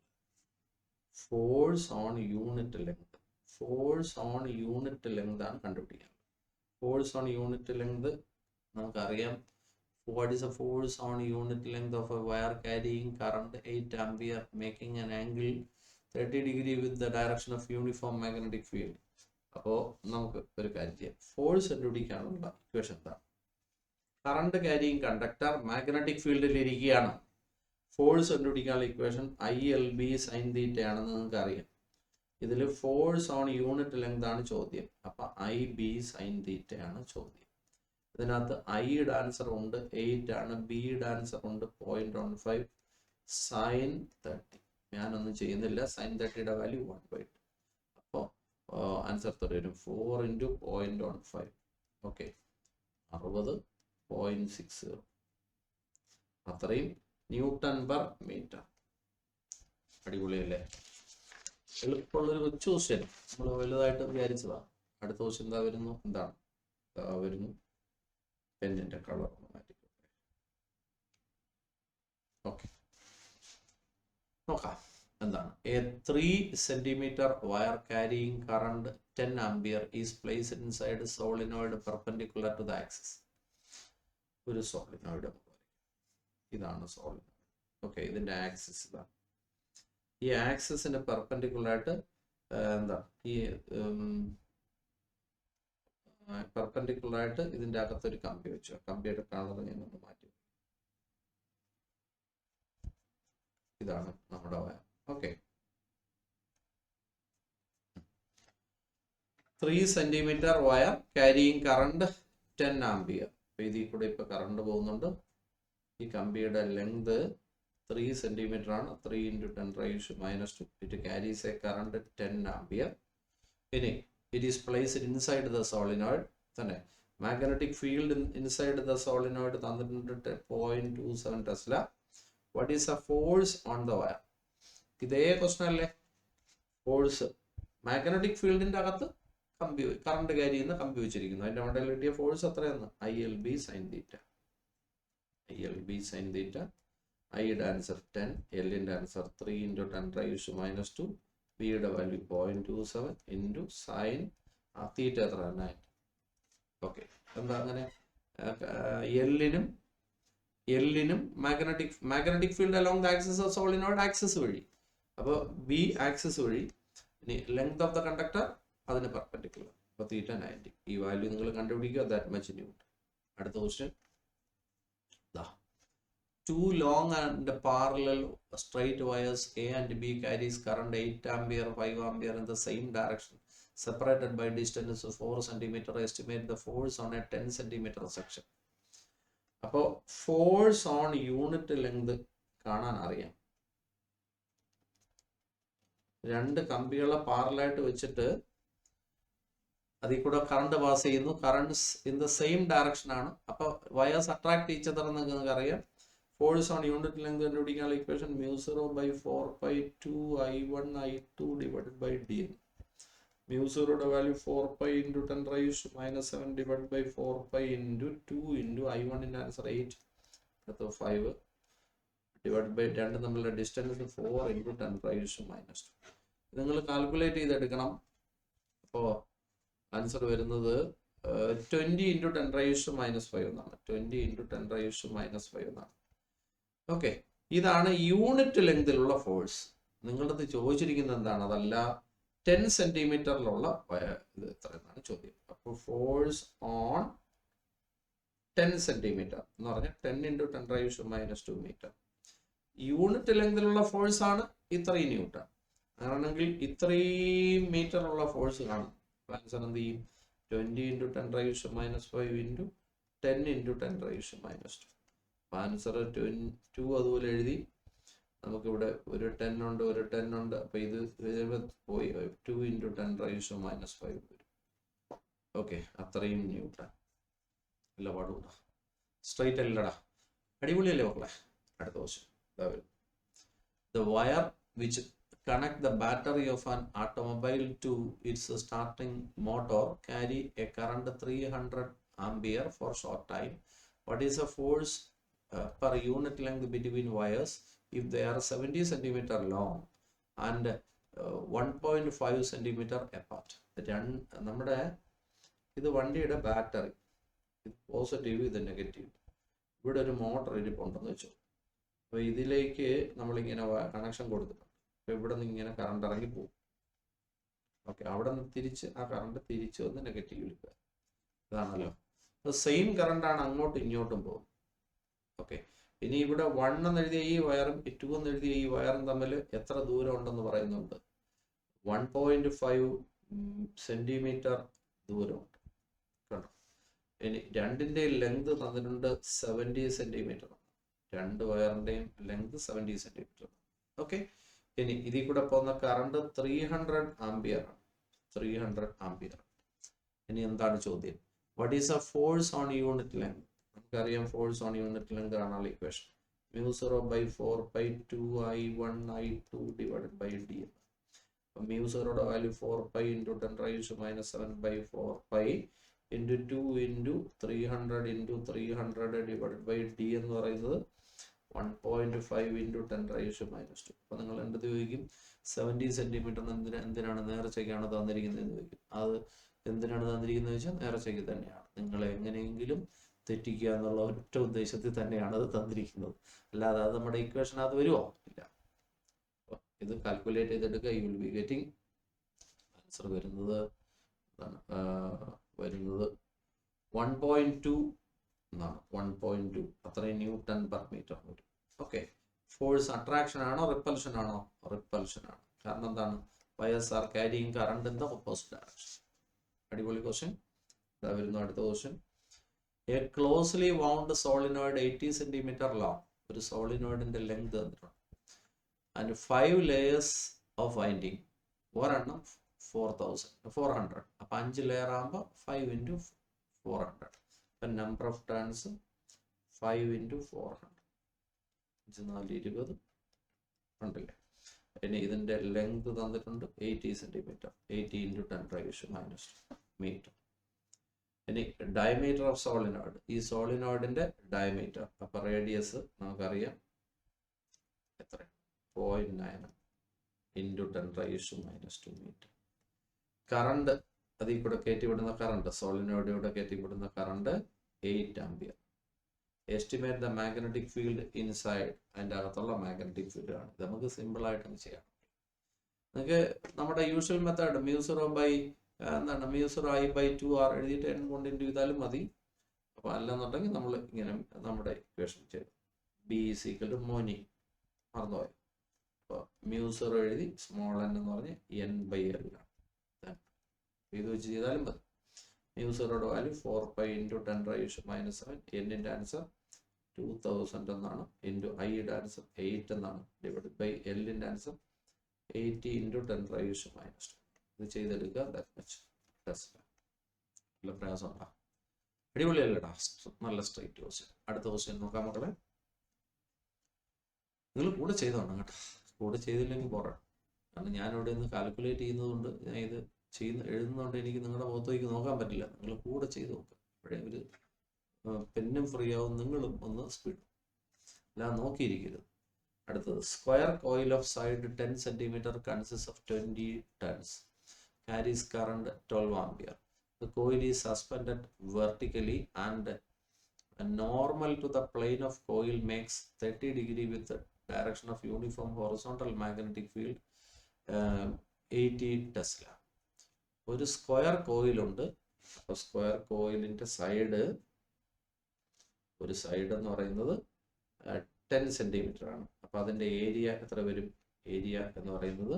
Force on unit length. Force on unit length ആണ് കണ്ടുപിടിക്കുക. ഫോഴ്സ് ഓൺ യൂണിറ്റ് ലെങ്ത് നമുക്കറിയാം. What is the force on unit length of a wire carrying current 8 ampere making an angle 30 degree with the direction of uniform magnetic field? അപ്പോൾ നമുക്ക് ഒരു കാര്യം ചെയ്യാം. ഫോഴ്സ് കണ്ടുപിടിക്കാനുള്ള ഇക്വേഷൻ എന്താണ്? കറണ്ട് ക്യാരിയിങ് കണ്ടക്ടർ മാഗ്നറ്റിക് ഫീൽഡിൽ ഇരിക്കുകയാണ്. ഫോഴ്സ് കണ്ടുപിടിക്കാനുള്ള ഇക്വേഷൻ ILB sin θ ആണെന്ന് നിങ്ങൾക്ക് അറിയാം. ഇതിൽ ഫോഴ്സ് ഓൺ യൂണിറ്റ് ലെങ്ത് ആണ് ചോദ്യം. അപ്പം IB sin θ ആണ് ചോദ്യം. ഇതിനകത്ത് ഐയുടെ ആൻസർ ഉണ്ട് 8 ആണ്, ബിയുടെ ആൻസർ ഉണ്ട് 0.15, സൈൻ 30 ഞാനൊന്നും ചെയ്യുന്നില്ല. സൈൻ 30യുടെ വാല്യൂ 1/2. അപ്പോൾ ആൻസർ വരും 4 × 0.15. ഓക്കെ, 60.60. അത്രയും ന്യൂട്ടൺ പെർ മീറ്റർ. അടിപൊളിയല്ലേ? എളുപ്പമുള്ളൊരു കൊച്ചു ക്വസ്റ്റ്യൻ, നമ്മൾ വലുതായിട്ട് വിചാരിച്ചതാണ്. അടുത്ത ക്വസ്റ്റ്യൻ എന്താ വരുന്നു? എന്താണ് വരുന്നു? പെന്നിന്റെ കളർ മാറ്റിക്കോട്ടെ. ഓക്കെ, നോക്കാം എന്താണ്. A 3 centimeter wire carrying current 10 ampere is placed inside a solenoid perpendicular to the axis. ഒരു സോളിനോയിഡ്, ഇതാണ് സോളിനോയിഡ്. ഓക്കെ, ഇതിന്റെ ആക്സിസ് ഇതാണ്. ഈ ആക്സിസിന് പെർപെൻഡിക്കുലർ ആയിട്ട് എന്താ ഈ പെർപെൻഡിക്കുലർ ആയിട്ട് ഇതിന്റെ അകത്തൊരു കമ്പി വെച്ചു. കമ്പിയുടെ കളർ ഞാൻ ഒന്ന് മാറ്റി. ഇതാണ് നമ്മുടെ wire. Okay, 3 centimeter wire carrying current 10 ampere. ഇതിൽ കൂടെ ഇപ്പൊ കറണ്ട് പോകുന്നുണ്ട്. ഈ കമ്പിയുടെ ലെങ്ത് 3 centimeter ആണ്. 3 into 10⁻². It carries a current 10 ampere. ഇനി it is placed inside the solenoid. തന്നെ magnetic field inside the solenoid തന്നിട്ടുണ്ട് 0.27 Tesla. What is A force on the wire? ഇതേ ക്വസ്റ്റൻ അല്ലേ? ഫോഴ്സ് മാഗ്നറ്റിക് ഫീൽഡിന്റെ അകത്ത് കമ്പി, കറണ്ട് ക്യാരി ചെയ്യുന്ന കമ്പി വെച്ചിരിക്കുന്നു. അതിന്റെ മണ്ടയിൽ കിട്ടിയ ഫോഴ്സ് എത്രയെന്ന്? ILB sin θ. ILB sin θ. ഐയുടെ ആൻസർ 10, എല്ലിന്റെ ആൻസർ 3 into 10⁻². ബിയുടെ വാല്യൂ 0.27 into സൈൻ തീറ്റ എത്ര? 9. ഓക്കെ, എന്താ അങ്ങനെ? എല്ലിനും magnetic field along the axis of solenoid axis വഴി. അപ്പോൾ ബി ആക്സിസ് വഴി. ഇനി ലെങ്ത് ഓഫ് ദ കണ്ടക്ടർ അതിന് പെർപെൻഡിക്കുലർ. അപ്പോൾ തീറ്റ 90. ഈ വാല്യൂ നിങ്ങൾ കണ്ടുപിടിക്കുക. That much newton. അടുത്ത question. Two long and parallel straight wires A and B carries current 8 ampere, 5 ampere in the same direction, separated by distance of 4 cm. Estimate the force on a 10 cm section. അപ്പോൾ ഫോഴ്സ് ഓൺ യൂണിറ്റ് ലെങ്ത് കാണാൻ അറിയാം. രണ്ട് കമ്പികളെ പാരലായിട്ട് വെച്ചിട്ട് അതിൽ കൂടെ കറണ്ട് പാസ് ചെയ്യുന്നു. Current in the same direction ആണ്. അപ്പോൾ വയേഴ്സ് അട്രാക്ട് ഈച്ച് അതർ എന്ന് നിങ്ങൾക്ക് അറിയാം. ഫോഴ്സ് ഓൺ യൂണിറ്റ് ലെങ്ത് കണ്ടുപിടിക്കാനുള്ള equation μ0/4π2 I1 I2 divided by dn. μ0യുടെ value 4π into 10⁻⁻7 divided by 4π into 2 into I1 ന്റെ ആൻസർ 8, അടുത്ത 5 divided by 2 തമ്മിലുള്ള ഡിസ്റ്റൻസ് 4 into 10⁻². നിങ്ങൾ കാൽക്കുലേറ്റ് ചെയ്തെടുക്കണം. അപ്പോൾ ആൻസർ വരുന്നത് 20 into 10⁻⁻5 എന്നാണ്. 20 into 10⁻⁻5 എന്നാണ്. ഓക്കെ, ഇതാണ് യൂണിറ്റ് ലെങ്തിലുള്ള ഫോഴ്സ്. നിങ്ങളത് ചോദിച്ചിരിക്കുന്നത് എന്താണ്? അതല്ല 10 സെന്റിമീറ്ററിലുള്ള ഇത് എത്ര എന്നാണ് ചോദ്യം. അപ്പോൾ ഫോഴ്സ് ഓൺ 10 സെന്റിമീറ്റർ എന്ന് പറഞ്ഞാൽ 10 into 10⁻⁻² മീറ്റർ. യൂണിറ്റ് ലെങ്തിലുള്ള ഫോഴ്സ് ആണ് ഇത്രയും ന്യൂട്ടൺ. അങ്ങനെയാണെങ്കിൽ ഇത്രയും മീറ്ററുള്ള ഫോഴ്സ് കാണും. ആൻസർ എന്ത് ചെയ്യും? 20 into 10⁻⁻5 into 10 into 10⁻². ആൻസർ 2 അതുപോലെ എഴുതി. നമുക്കിവിടെ ഒരു 10 ഉണ്ട്, ഒരു 10 ഉണ്ട്. അപ്പൊ ഇത് പോയി 2 into 10⁻⁻5 വരും. ഓക്കെ, അത്രയും ന്യൂട്ടൺ. അല്ല പാടുണ്ടോ? സ്ട്രൈറ്റ് അല്ലടാ. അടിപൊളിയല്ലേ മക്കളെ? അടുത്ത question. The wire which connect the battery of an automobile to its starting motor carry a current 300 ampere for short time. What is the force per unit length between wires if they are 70 centimeter long and 1.5 centimeter apart? നമ്മുടെ ഇത് വണ്ടിയുടെ ബാറ്ററി, ഇത് പോസിറ്റീവ്, ഇത് നെഗറ്റീവ്. ഇവിടെ ഒരു മോട്ടർ ഇരിപ്പുണ്ടെന്ന് വെച്ചു. അപ്പോൾ ഇതിലേക്ക് നമ്മളിങ്ങനെ കണക്ഷൻ കൊടുത്തിട്ടുണ്ട്. അപ്പോൾ ഇവിടെ നിന്ന് ഇങ്ങനെ കറണ്ട് ഇറങ്ങി പോകും. ഓക്കെ, അവിടെ നിന്ന് തിരിച്ച് ആ കറണ്ട് തിരിച്ച് വന്ന് നെഗറ്റീവിൽ. ഇതാണല്ലോ. അപ്പോൾ സെയിം കറണ്ടാണ് അങ്ങോട്ടും ഇങ്ങോട്ടും പോകും. ഓക്കെ, ഇനി ഇവിടെ 1 എന്ന് എഴുതിയ ഈ വയറും 2 എന്ന് എഴുതിയ ഈ വയറും തമ്മിൽ എത്ര ദൂരം ഉണ്ടെന്ന് പറയുന്നുണ്ട്? 1.5 സെന്റിമീറ്റർ ദൂരമുണ്ട്. കണ്ടോ? ഇനി രണ്ടിന്റെ ലെങ്ത് തന്നിട്ടുണ്ട് 70 സെന്റിമീറ്റർ. രണ്ട് വയറിന്റെയും ലെങ്ത് 70 സെന്റിമീറ്റർ. ഓക്കെ, ഇനി ഇതിൽ കൂടെ പോകുന്ന കറണ്ട് 300 ആംപിയർ ആണ്. 300 ആംപിയർ. ഇനി എന്താണ് ചോദ്യം? What is A force on unit length? നമുക്കറിയാം ഫോഴ്സ് ഓൺ യൂണിറ്റ് ലെങ്ത് കാണാനുള്ള equation mu 0 by 4 pi 2 I1 I2 divided by d. mu 0 യുടെ value 4 pi into 10 raised to minus 7 by 4 pi into 2 into 300 into 300 divided by d എന്ന് പറയുന്നത് 1.5 into 10 raised to minus 2. അപ്പോൾ നിങ്ങൾ എന്ത് ചോദിക്കും, 70 സെൻറ്റിമീറ്റർ എന്തിനാണ് നേർച്ചയ്ക്കാണ് തന്നിരിക്കുന്നത് എന്ന് ചോദിക്കും. അത് എന്തിനാണ് തന്നിരിക്കുന്നത് വെച്ചാൽ നേർച്ചയ്ക്ക് തന്നെയാണ്. നിങ്ങളെ എങ്ങനെയെങ്കിലും തെറ്റിക്കുക എന്നുള്ള ഒറ്റ ഉദ്ദേശത്തിൽ തന്നെയാണ് അത് തന്നിരിക്കുന്നത്. അല്ലാതെ അത് നമ്മുടെ ഇക്വേഷൻ അത് വരുമോ? ഇല്ല. ഇത് കാൽക്കുലേറ്റ് ചെയ്തെടുക്കുക. You will be getting answer വരുന്നത് 1.2 എന്നാണ്. 1.2 അത്രയും ന്യൂട്ടൺ പെർ മീറ്റർ വരും. ഓക്കെ. ഫോഴ്സ് അട്രാക്ഷൻ ആണോ റിപ്പൽഷൻ ആണോ? റിപ്പൽഷൻ ആണ്. കാരണം എന്താണ്? Wires R carrying current in the opposite direction. അടിപൊളി ക്വസ്റ്റ്യൻ. ഇതാ വരുന്നു അടുത്ത question. A closely wound solenoid 80 centimetre long. ഒരു സോളിനോയിഡിന്റെ ലെങ്ത് തന്നിട്ടുണ്ട്. And 5 layers of winding. ഒരെണ്ണം 400. അപ്പൊ 5 ലെയർ ആകുമ്പോൾ 5 into 400. അപ്പം നമ്പർ ഓഫ് ടേൺസ് 5 into 400. 5 4 20 ഉണ്ടല്ലേ. ഇനി ഇതിന്റെ ലെങ്ത് തന്നിട്ടുണ്ട് 80 centimetre. 80 into 10 raised to minus metre. ഇനി ഡയമീറ്റർ ഓഫ് സോളിനോയിഡ്. ഈ സോളിനോയിഡിന്റെ ഡയമീറ്റർ. അപ്പൊ റേഡിയസ് നമുക്കറിയാം എത്ര? 0.9 into 10 raised to minus 2 metre. Current, അതിൽ കൂടെ കയറ്റിവിടുന്ന കറണ്ട്, സോളിനോയിഡിലൂടെ കയറ്റിവിടുന്ന current 8 ampere. Estimate the magnetic field inside. അതിൻ്റെ അകത്തുള്ള മാഗ്നറ്റിക് ഫീൽഡ് ആണ്. ഇത് നമുക്ക് സിമ്പിൾ ആയിട്ടൊന്ന് ചെയ്യാം. നിങ്ങൾക്ക് നമ്മുടെ usual method mu 0 by mu 0 I by 2r എഴുതിയിട്ട് n കൊണ്ട് ഇൻറ്റു ചെയ്താലും മതി. അപ്പോൾ അല്ലെന്നുണ്ടെങ്കിൽ നമ്മൾ ഇങ്ങനെ നമ്മുടെ ഇക്വേഷൻ ചെയ്തു. B is equal to Moni മറന്നുപോയി. അപ്പോൾ mu 0 എഴുതി സ്മോൾ n എന്ന് പറഞ്ഞ് n by l ആണ്. ഇത് വെച്ച് ചെയ്താലും മതി. mu 0 value 4 pi into 10 raised to minus 7. എന്നിൻ്റെ ആൻസർ 2000 എന്നാണ്. ഇൻറ്റു ഐയുടെ ആൻസർ 8 എന്നാണ്. ഡിവൈഡ് ബൈ എല്ലിൻ്റെ answer 80 into 10 raised to minus 2. ഇത് ചെയ്തെടുക്കുക. That much test. നല്ല പ്രയാസമുണ്ടാ. അടിപൊളിയല്ലേടാ. നല്ല സ്ട്രൈറ്റ് ക്വസ്റ്റ്യൻ. അടുത്ത ക്വസ്റ്റ്യൻ നോക്കാം മക്കളെ. നിങ്ങൾ കൂടെ ചെയ്തോണം കേട്ടോ. കൂടെ ചെയ്തില്ലെങ്കിൽ പോരാ. കാരണം ഞാനിവിടെ നിന്ന് കാൽക്കുലേറ്റ് ചെയ്യുന്നത് കൊണ്ട്, ഞാൻ ഇത് എഴുതുന്നതുകൊണ്ട് എനിക്ക് നിങ്ങളുടെ മുഖത്തേക്ക് നോക്കാൻ പറ്റില്ല. നിങ്ങൾ കൂടെ ചെയ്ത് നോക്കുക. അപ്പോഴേ ഒരു പെന്നും ഫ്രീ ആവും, നിങ്ങളും ഒന്ന് സ്പീഡ്. അല്ലാതെ നോക്കിയിരിക്കരുത്. അടുത്തത് square coil of side 10 centimetre consist of 20 turns. carries current 12 ampere. The coil is suspended vertically and normal to the plane of coil makes 30 degree with the direction of uniform horizontal magnetic field 80 Tesla. ഒരു സ്ക്വയർ കോയിലുണ്ട്. അപ്പോൾ സ്ക്വയർ കോയിലിൻ്റെ ഒരു സൈഡ് എന്ന് പറയുന്നത് 10 സെന്റിമീറ്റർ ആണ്. അപ്പോൾ അതിൻ്റെ ഏരിയ എത്ര വരും? ഏരിയ എന്ന് പറയുന്നത്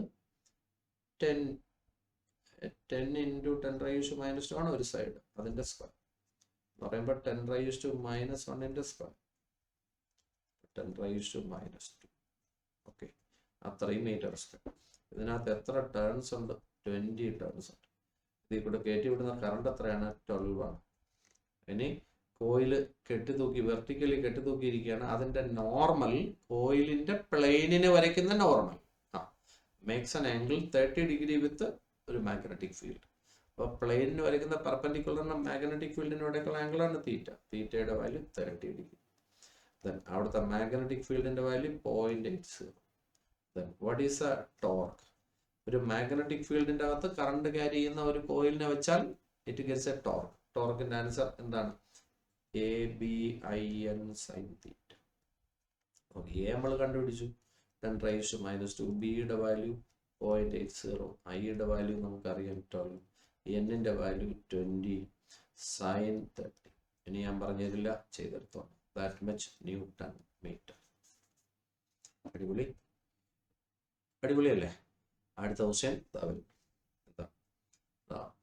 10 into 10 raised to minus 2 ആണ് ഒരു സൈഡ്. അതിൻ്റെ സ്ക്വയർ എന്ന് പറയുമ്പോൾ 10 raised to minus 1 square. 10 raised to minus 2. Okay, അത്രയും മീറ്റർ സ്ക്വയർ. ഇതിനകത്ത് എത്ര ടേൺസ് ഉണ്ട്? 20 ടേൺസ് ഉണ്ട്. ഇതിൽ കൂടെ കയറ്റി വിടുന്ന കറണ്ട് എത്രയാണ്? 12 ആണ്. ഇനി കോയില് കെട്ടിത്തൂക്കി, വെർട്ടിക്കലി കെട്ടിത്തൂക്കിയിരിക്കുകയാണ്. അതിൻ്റെ നോർമൽ, കോയിലിൻ്റെ പ്ലെയിനിനെ വരയ്ക്കുന്ന normal makes an angle 30 degree വിത്ത് ഒരു മാഗ്നറ്റിക് ഫീൽഡ്. അപ്പോൾ പ്ലെയിനിന് വരയ്ക്കുന്ന പെർപെൻഡിക്കുലറിന് മാഗ്നറ്റിക് ഫീൽഡിന് ഇടയ്ക്കുള്ള ആംഗിളാണ് തീറ്റ. തീറ്റയുടെ വാല്യൂ 30 ഡിഗ്രി. ദെൻ അവിടുത്തെ മാഗ്നറ്റിക് ഫീൽഡിൻ്റെ value 0.80. Then what is a torque? ഒരു മാഗ്നറ്റിക് ഫീൽഡിൻ്റെ അകത്ത് കറണ്ട് ക്യാരി ചെയ്യുന്ന ഒരു കോയിലിനെ വെച്ചാൽ ഇറ്റ് ഗെറ്റ്സ് എ ടോർക്ക്. ടോർക്കിൻ്റെ ആൻസർ എന്താണ്? ABIN sin theta. ഓക്കെ, എ നമ്മൾ കണ്ടുപിടിച്ചു 10 raised to minus 2. ബിയുടെ വാല്യൂ 0.80. ഐയുടെ വാല്യൂ നമുക്കറിയാം 12. എന്നിൻ്റെ വാല്യൂ 20 sin 30. ഇനി ഞാൻ പറഞ്ഞതില്ല, ചെയ്തെടുത്തോണം. That much newton metre. അടിപൊളി, അടിപൊളിയല്ലേ? അടുത്ത ക്വസ്റ്റ്യൻ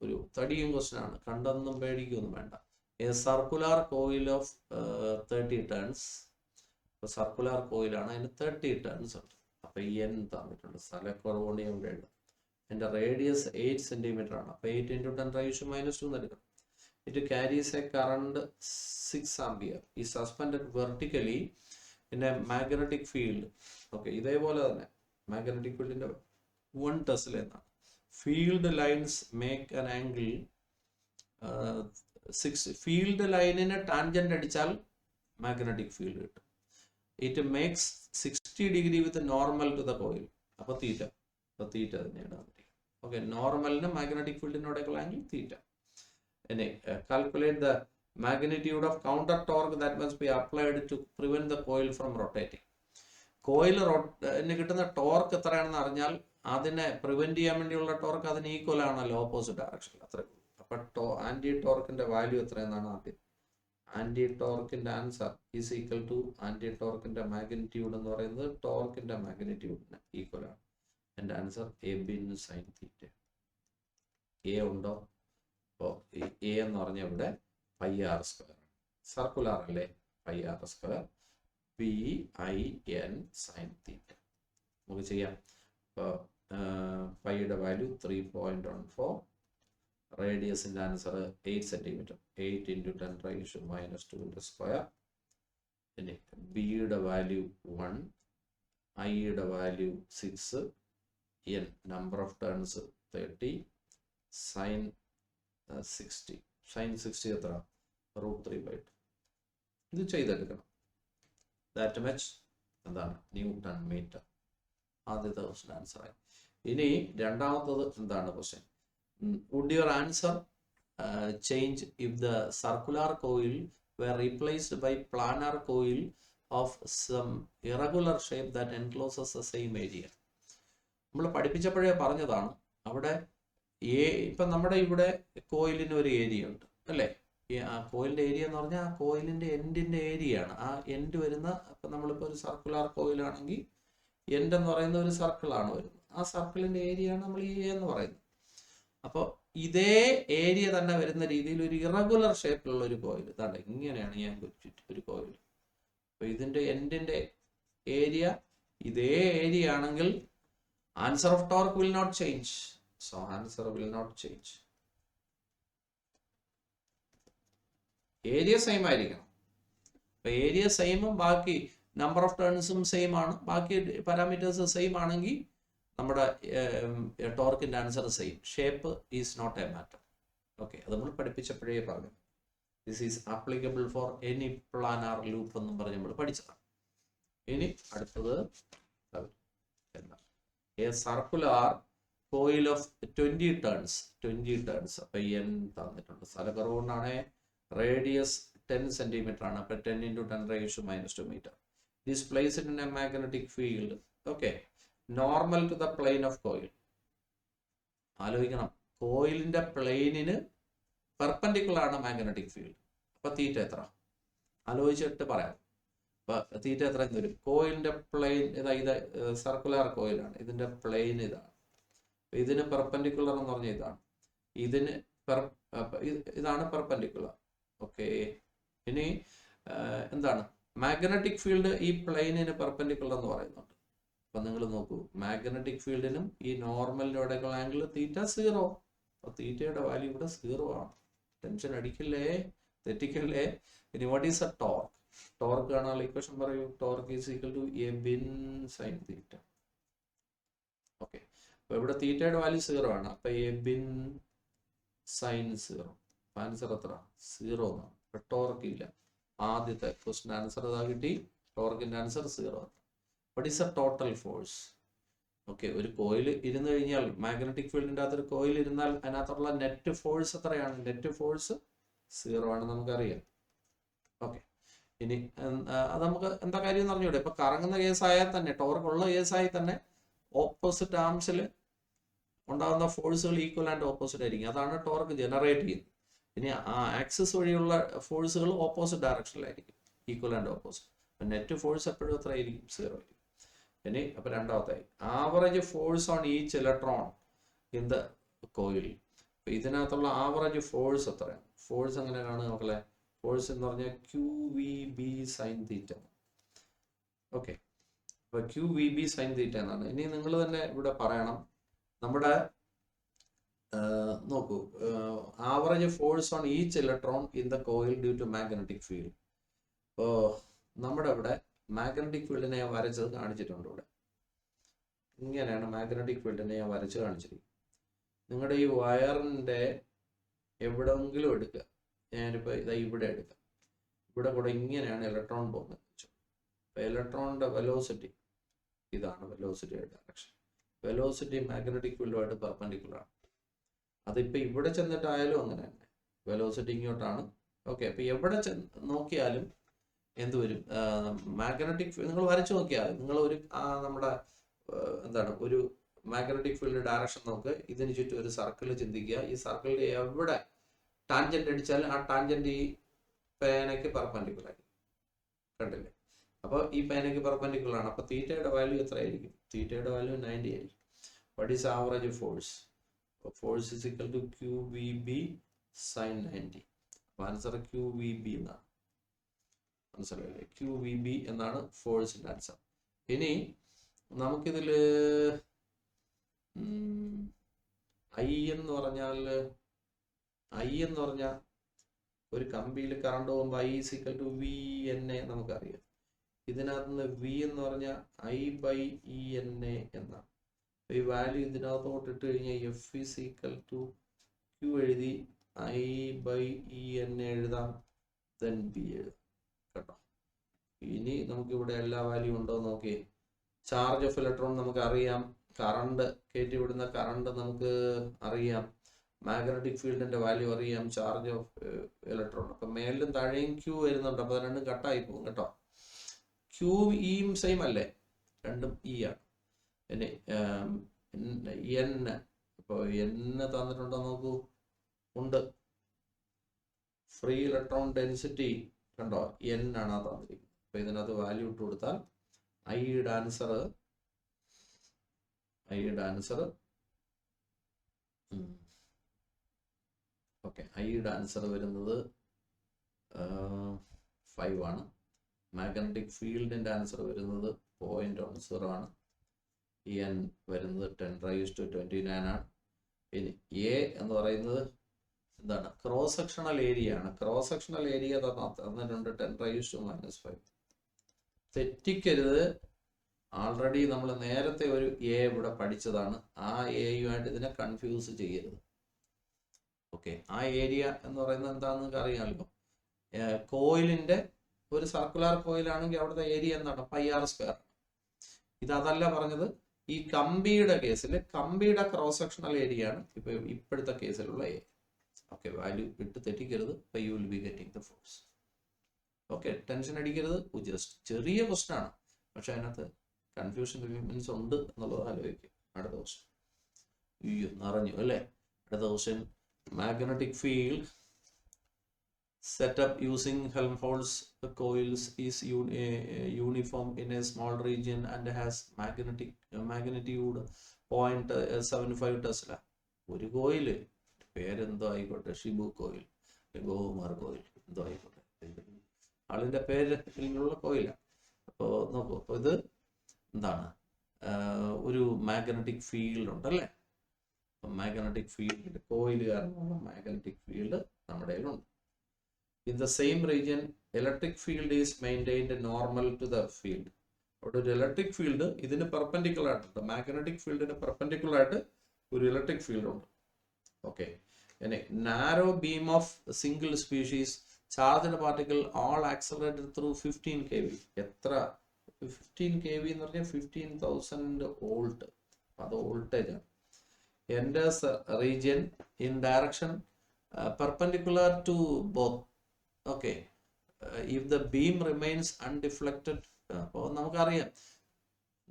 ഒരു തടിയും ക്വസ്റ്റ്യൻ ആണ്. കണ്ടൊന്നും പേടിക്കൊന്നും വേണ്ട. A circular coil of 30 turns. അപ്പോൾ സർക്കുലാർ കോയിലാണ്, അതിന് 30 ടേൺസ് ഉണ്ട്. അപ്പോൾ n തന്നിട്ടുണ്ട്. സ്ഥലക്കുറവുകൊണ്ട് ഞാൻ വേണ്ട. എൻ്റെ റേഡിയസ് 8 സെന്റിമീറ്റർ ആണ്. അപ്പോൾ 8 into 10 raised to minus 2 എടുക്കണം. It carries a current 6 ampere. ഈ സസ്പെൻഡഡ് വെർട്ടിക്കലി പിന്നെ മാഗ്നറ്റിക് ഫീൽഡ്. ഓക്കെ, ഇതേപോലെ തന്നെ മാഗ്നറ്റിക് ഫീൽഡിന്റെ 1 ടെസ്ല എന്നാണ്. Field lines make an angle 6. Field ലൈനിന് ടാൻജന്റ് അടിച്ചാൽ മാഗ്നറ്റിക് ഫീൽഡ് കിട്ടും. It makes 60 degree with normal to the coil. അപ്പോൾ തീറ്റ തന്നെയാണ്. ഓക്കെ, നോർമലിന് മാഗ്നറ്റിക് ഫീൽഡിനോടൊക്കെയുള്ള ആംഗിൾ തീറ്റ. ഇനി calculate the magnitude of counter torque that must be applied to prevent the coil from rotating. Coil കിട്ടുന്ന ടോർക്ക് എത്രയാണെന്ന് അറിഞ്ഞാൽ അതിനെ പ്രിവെന്റ് ചെയ്യാൻ വേണ്ടിയുള്ള ടോർക്ക് അതിന് ഈക്വൽ ആണല്ലോ ഓപ്പോസിറ്റ് ഡയറക്ഷനിൽ. അത്രേ. അപ്പൊ ആന്റി ടോർക്കിന്റെ വാല്യൂ എത്രയെന്നാണ് ആദ്യം. ആന്റി ടോർക്കിന്റെ answer is equal to anti ടോർക്കിന്റെ മാഗ്നിറ്റ്യൂഡ് എന്ന് പറയുന്നത് ടോർക്കിന്റെ മാഗ്നിറ്റ്യൂഡിന് ഈക്വൽ ആണ്. എന്റെ answer A bin sine theta. A ഉണ്ടോ? അപ്പോൾ എ എന്ന് പറഞ്ഞ ഇവിടെ പൈ ആർ സ്ക്വയർ, സർക്കുലർ അല്ലേ, pi r square BIN sine theta. നമുക്ക് ചെയ്യാം. അപ്പോൾ പൈയുടെ വാല്യൂ 3.14, റേഡിയസിന്റെ ആൻസർ 8 സെന്റിമീറ്റർ, 8 × 10⁻² സ്ക്വയർ. ഇനി ബിയുടെ വാല്യൂ 1, ഐയുടെ value 6, N number of turns 30, sign 60. Sine 60 എത്ര? √3/2. ഇത് ചെയ്തെടുക്കണം. ദാറ്റ് മച്ച് എന്താണ്? Newton metre. ആദ്യത്തെ ക്വസ്റ്റ്യൻ ആൻസർ ആയി. ഇനി രണ്ടാമത്തത് എന്താണ് question? Would your answer change if the circular coil were replaced by planar coil of some irregular shape that encloses the same area? നമ്മൾ പഠിപ്പിച്ചപ്പോഴേ പറഞ്ഞതാണ്. അവിടെ ഇപ്പം നമ്മുടെ ഇവിടെ കോയിലിന് ഒരു ഏരിയ ഉണ്ട് അല്ലേ? ആ കോയിലിന്റെ ഏരിയ എന്ന് പറഞ്ഞാൽ ആ കോയിലിന്റെ എൻഡിന്റെ ഏരിയയാണ്. ആ എൻഡ് വരുന്ന, ഇപ്പം നമ്മളിപ്പോൾ ഒരു സർക്കുലർ കോയിലാണെങ്കിൽ എൻഡ് എന്ന് പറയുന്ന ഒരു സർക്കിളാണ് വരുന്നത്. ആ സർക്കിളിന്റെ ഏരിയയാണ് നമ്മൾ ഈ എന്ന് പറയുന്നത്. അപ്പോൾ ഇതേ ഏരിയ തന്നെ വരുന്ന രീതിയിൽ ഒരു ഇറഗുലർ ഷേപ്പിലുള്ള ഒരു കോയിൽ, ഇതാണ് ഇങ്ങനെയാണ് ഞാൻ ഒരു കോയിൽ. അപ്പോൾ ഇതിന്റെ എൻഡിന്റെ ഏരിയ ഇതേ ഏരിയ ആണെങ്കിൽ answer of torque will not change. So answer will not change. Area same ആയിരിക്കണം. അപ്പൊ ഏരിയ സെയിമും ബാക്കി നമ്പർ ഓഫ് ടേൺസും സെയിം ആണ്, ബാക്കി പാരാമീറ്റേഴ്സ് സെയിം ആണെങ്കിൽ നമ്മുടെ ടോർക്കിന്റെ answer same. Shape is not a matter. Okay, അത് നമ്മൾ പഠിപ്പിച്ചപ്പോഴേ പറഞ്ഞു. This is applicable for any planar loop എന്നും പറഞ്ഞ് നമ്മൾ പഠിച്ചതാണ്. ഇനി അടുത്തത് എന്താണ്? A circular coil of 20 turns. അപ്പൊ N തന്നിട്ടുണ്ട്. സ്ഥലക്കുറവ് കൊണ്ടാണ്. റേഡിയസ് 10 സെന്റിമീറ്റർ ആണ്. അപ്പൊ 10 × 10⁻² മീറ്റർ. This placed in a magnetic field. Okay, normal to the plane of coil. ആലോചിക്കണം, കോയിലിന്റെ പ്ലെയിനിന് പെർപെൻഡിക്കുലർ ആണ് മാഗ്നറ്റിക് ഫീൽഡ്. അപ്പൊ തീറ്റ എത്ര? ആലോചിച്ചിട്ട് പറയാം. അപ്പൊ തീറ്റ എത്ര വരും? കോയിലിന്റെ പ്ലെയിൻ ഇത് സർക്കുലർ കോയിലാണ്. ഇതിന്റെ പ്ലെയിൻ ഇതാണ്. ഇതിന് പെർപെൻഡിക്കുലർ എന്ന് പറഞ്ഞാൽ ഇതാണ്. ഇതിന് ഇതാണ് പെർപെൻഡിക്കുലർ. ഓക്കെ, ഇനി എന്താണ്? മാഗ്നറ്റിക് ഫീൽഡ് ഈ പ്ലെയിനിന് പെർപെൻഡിക്കുലർ എന്ന് പറയുന്നുണ്ട്. അപ്പൊ നിങ്ങൾ നോക്കൂ, മാഗ്നറ്റിക് ഫീൽഡിനും ഈ നോർമലിനോടൊക്കെയുള്ള ആംഗിൾ തീറ്റ 0. അപ്പൊ തീറ്റയുടെ വാല്യൂ ഇവിടെ 0 ആണ്. ടെൻഷൻ അടിക്കില്ലേ, തെറ്റിക്കല്ലേ. ഇനി what is a torque? Torque കാണാനുള്ള ഇക്വേഷൻ പറയൂ. Torque is equal to a bin sine theta. Okay, അപ്പൊ ഇവിടെ തീറ്റയുടെ വാല്യൂ 0 ആണ്. അപ്പൊ എ ബിൻ സൈൻ 0. ആൻസർ എത്ര? 0 എന്നാണ്. അപ്പൊ ടോർക്ക് ഇല്ല. ആദ്യത്തെ ക്വസ്റ്റ്യൻ ആൻസർ ഇതാ കിട്ടി. ടോർക്കിന്റെ answer 0. What is a total force? Okay, ഒരു കോയിൽ ഇരുന്ന് കഴിഞ്ഞാൽ, മാഗ്നറ്റിക് ഫീൽഡിന്റെ അകത്തൊരു കോയിൽ ഇരുന്നാൽ അതിനകത്തുള്ള നെറ്റ് ഫോഴ്സ് എത്രയാണ്? നെറ്റ് ഫോഴ്സ് 0 ആണ്, നമുക്കറിയാം. ഓക്കെ, ഇനി അത് നമുക്ക് എന്താ കാര്യം എന്ന് പറഞ്ഞൂടെ? ഇപ്പൊ കറങ്ങുന്ന കേസായാൽ തന്നെ, ടോർക്ക് ഉള്ള കേസായി തന്നെ ഓപ്പോസിറ്റ് ആംസിൽ ഉണ്ടാകുന്ന ഫോഴ്സുകൾ ഈക്വൽ ആൻഡ് ഓപ്പോസിറ്റ് ആയിരിക്കും. അതാണ് ടോർക്ക് ജനറേറ്റ് ചെയ്യുന്നത്. ഇനി ആ ആക്സിസ് വഴിയുള്ള ഫോഴ്സുകൾ ഓപ്പോസിറ്റ് ഡയറക്ഷനിലായിരിക്കും, equal and opposite. Net force എപ്പോഴും എത്ര ആയിരിക്കും? 0 ആയിരിക്കും. ഇനി അപ്പൊ രണ്ടാമത്തായി average force on each electron in the coil. ഇതിനകത്തുള്ള ആവറേജ് ഫോഴ്സ് എത്രയാണ്? ഫോഴ്സ് എങ്ങനെ കാണുക മക്കളെ? ഫോഴ്സ് എന്ന് പറഞ്ഞാൽ QVB സൈൻ തീറ്റ. ഓക്കെ, അപ്പൊ QVB സൈൻ തീറ്റ എന്നാണ്. ഇനി നിങ്ങൾ തന്നെ ഇവിടെ പറയണം. നമ്മുടെ നോക്കൂ, average force on each electron in the coil due to magnetic field. അപ്പോൾ നമ്മുടെ ഇവിടെ മാഗ്നറ്റിക് ഫീൽഡിനെ ഞാൻ വരച്ചത് കാണിച്ചിട്ടുണ്ട് ഇവിടെ. ഇങ്ങനെയാണ് മാഗ്നറ്റിക് ഫീൽഡിനെ ഞാൻ വരച്ച് കാണിച്ചിരിക്കുന്നത്. നിങ്ങളുടെ ഈ വയറിൻ്റെ എവിടെയെങ്കിലും എടുക്കുക. ഞാനിപ്പോൾ ഇതാ ഇവിടെ എടുക്കാം. ഇവിടെ കൂടെ ഇങ്ങനെയാണ് ഇലക്ട്രോൺ പോകുന്നത്. അപ്പോൾ ഇലക്ട്രോണിൻ്റെ വെലോസിറ്റി ഇതാണ്, വെലോസിറ്റിയുടെ ഡയറക്ഷൻ. വെലോസിറ്റി മാഗ്നറ്റിക് ഫീൽഡുമായിട്ട് പെർപെൻഡിക്കുലർ ആണ്. അതിപ്പോൾ ഇവിടെ ചെന്നിട്ടായാലും അങ്ങനെ തന്നെ, വെലോസിറ്റി ഇങ്ങോട്ടാണ്. ഓക്കെ, അപ്പോൾ എവിടെ നോക്കിയാലും എന്ത് വരും? മാഗ്നറ്റിക് ഫീൽഡ് നിങ്ങൾ വരച്ച് നോക്കിയാൽ നിങ്ങൾ ഒരു നമ്മുടെ എന്താണ് ഒരു മാഗ്നറ്റിക് ഫീൽഡ് ഡയറക്ഷൻ നോക്ക്. ഇതിന് ചുറ്റും ഒരു സർക്കിൾ ചിന്തിക്കുക. ഈ സർക്കിളിൽ എവിടെ ടാൻജന്റ് അടിച്ചാൽ ആ ടാൻജന്റ് ഈ പേനയ്ക്ക് പെർപെൻഡിക്കുലർ ആയിരിക്കും. കണ്ടില്ലേ? അപ്പോൾ ഈ പേനയ്ക്ക് പെർപെൻഡിക്കുലർ ആണ്. അപ്പോൾ തീറ്റയുടെ വാല്യൂ എത്രയായിരിക്കും? തീറ്റയുടെ വാല്യൂ 90 ആയിരിക്കും. What is average force? Force is equal to QVB sin 90. അപ്പോൾ ആൻസർ QVB എന്നാണ്. മനസ്സിലായില്ലേ? QVB എന്നാണ് ഫോഴ്സിൻ്റെ ആൻസർ. ഇനി നമുക്കിതിൽ I എന്ന് പറഞ്ഞാൽ ഒരു കമ്പിയിൽ കറണ്ട് പോകുമ്പോൾ I is equal to VNA നമുക്കറിയാം. ഇതിനകത്ത് നിന്ന് V എന്ന് പറഞ്ഞാൽ I/ENA എന്നാണ്. ഈ വാല്യൂ ഇതിനകത്തോട്ട് ഇട്ട് കഴിഞ്ഞാൽ F is equal to Q എഴുതി I/ENA എഴുതാം, then B എഴുതാം. കേട്ടോ? ഇനി നമുക്കിവിടെ എല്ലാ വാല്യൂ ഉണ്ടോ നോക്കി. ചാർജ് ഓഫ് ഇലക്ട്രോൺ നമുക്ക് അറിയാം, കറണ്ട് കയറ്റി വിടുന്ന കറണ്ട് നമുക്ക് അറിയാം, മാഗ്നറ്റിക് ഫീൽഡിന്റെ വാല്യൂ അറിയാം, ചാർജ് ഓഫ് ഇലക്ട്രോൺ. അപ്പം മേലിലും താഴെയും Q വരുന്നുണ്ട്. അപ്പോൾ രണ്ടും കട്ടായി പോകും കേട്ടോ. Q E സെയിം അല്ലേ? രണ്ടും E ആണ്. പിന്നെ N, ഇപ്പോൾ N തന്നിട്ടുണ്ടോ നോക്കൂ. ഉണ്ട്. ഫ്രീ ഇലക്ട്രോൺ ഡെൻസിറ്റി കണ്ടോ? N ആണ് തന്നിരിക്കുന്നത്. അപ്പോൾ ഇതിനകത്ത് വാല്യൂ ഇട്ട് കൊടുത്താൽ ഐയുടെ ആൻസർ ഓക്കെ, ഐയുടെ ആൻസർ വരുന്നത് 5 ആണ്. മാഗ്നറ്റിക് ഫീൽഡിൻ്റെ ആൻസർ വരുന്നത് 0.10 ആണ്. N വരുന്നത് 10⁻29 ആണ്. ഇനി A എന്ന് പറയുന്നത് എന്താണ്? ക്രോസ് സെക്ഷണൽ ഏരിയ ആണ്. ക്രോസ് സെക്ഷണൽ ഏരിയ തന്നിട്ടുണ്ട് 10⁻⁻5. തെറ്റിക്കരുത്. ആൾറെഡി നമ്മൾ നേരത്തെ ഒരു A ഇവിടെ പഠിച്ചതാണ്. ആ എയുമായിട്ട് ഇതിനെ കൺഫ്യൂസ് ചെയ്യരുത്. ഓക്കെ, ആ ഏരിയ എന്ന് പറയുന്നത് എന്താണെന്ന് നിങ്ങൾക്ക് അറിയാമല്ലോ. കോയിലിൻ്റെ ഒരു സർക്കുലർ കോയിലാണെങ്കിൽ അവിടുത്തെ ഏരിയ എന്താണ്? πr². ഇതല്ല പറഞ്ഞത്. ഈ കമ്പിയുടെ കേസിൽ കമ്പിയുടെ ക്രോസ് സെക്ഷണൽ ഏരിയ ആണ് ഇപ്പോഴത്തെ കേസിലുള്ള A. ഓക്കെ, വാല്യൂ ഇട്ട് തെറ്റിക്കരുത്. അപ്പോൾ you will be getting the force. Okay, tension അടിക്കരുത്. ജസ്റ്റ് ചെറിയ ക്വസ്റ്റൻ ആണ്, പക്ഷെ അതിനകത്ത് കൺഫ്യൂഷൻ എലിമെന്റ്സ് ഉണ്ട് എന്നുള്ളത് ആലോചിക്കും. അടുത്ത ക്വസ്റ്റൻ നിറഞ്ഞു അല്ലേ? അടുത്ത question, magnetic field setup using Helmholtz coils is uniform in a small region and has magnitude 0.75 Tesla. ഒരു കോയില് പേരെന്തോ ആയിക്കോട്ടെ, ഷിബു കോയിൽ, ഗോകുമാർ കോയിൽ, എന്തോ ആയിക്കോട്ടെ, ആളിൻ്റെ പേരിലുള്ള കോയിലാണ്. അപ്പോൾ നോക്കൂ, അപ്പോൾ ഇത് എന്താണ്? ഒരു മാഗ്നറ്റിക് ഫീൽഡ് ഉണ്ടല്ലേ? മാഗ്നറ്റിക് ഫീൽഡ്, കോയിൽ കാരണമുള്ള മാഗ്നറ്റിക് ഫീൽഡ് നമ്മുടെ കയ്യിലുണ്ട്. In the same region, electric field is maintained normal to the field. അവിടെ ഒരു ഇലക്ട്രിക് ഫീൽഡ് ഇതിന് പെർപെൻഡിക്കുലർ ആയിട്ടുണ്ട്. മാഗ്നറ്റിക് ഫീൽഡിന് പെർപെൻഡിക്കുലർ ആയിട്ട് ഒരു ഇലക്ട്രിക് ഫീൽഡ് ഉണ്ട്. ഓക്കെ, ഇനി narrow beam of single species charged particle all accelerated through 15 kV. എത്ര? 15 kV എന്ന് പറഞ്ഞാൽ 15,000 വോൾട്ട്. അത് വോൾട്ടേജ് ആണ്. Enters region in direction perpendicular to both. Okay, if the beam remains undeflected. അപ്പോൾ നമുക്കറിയാം,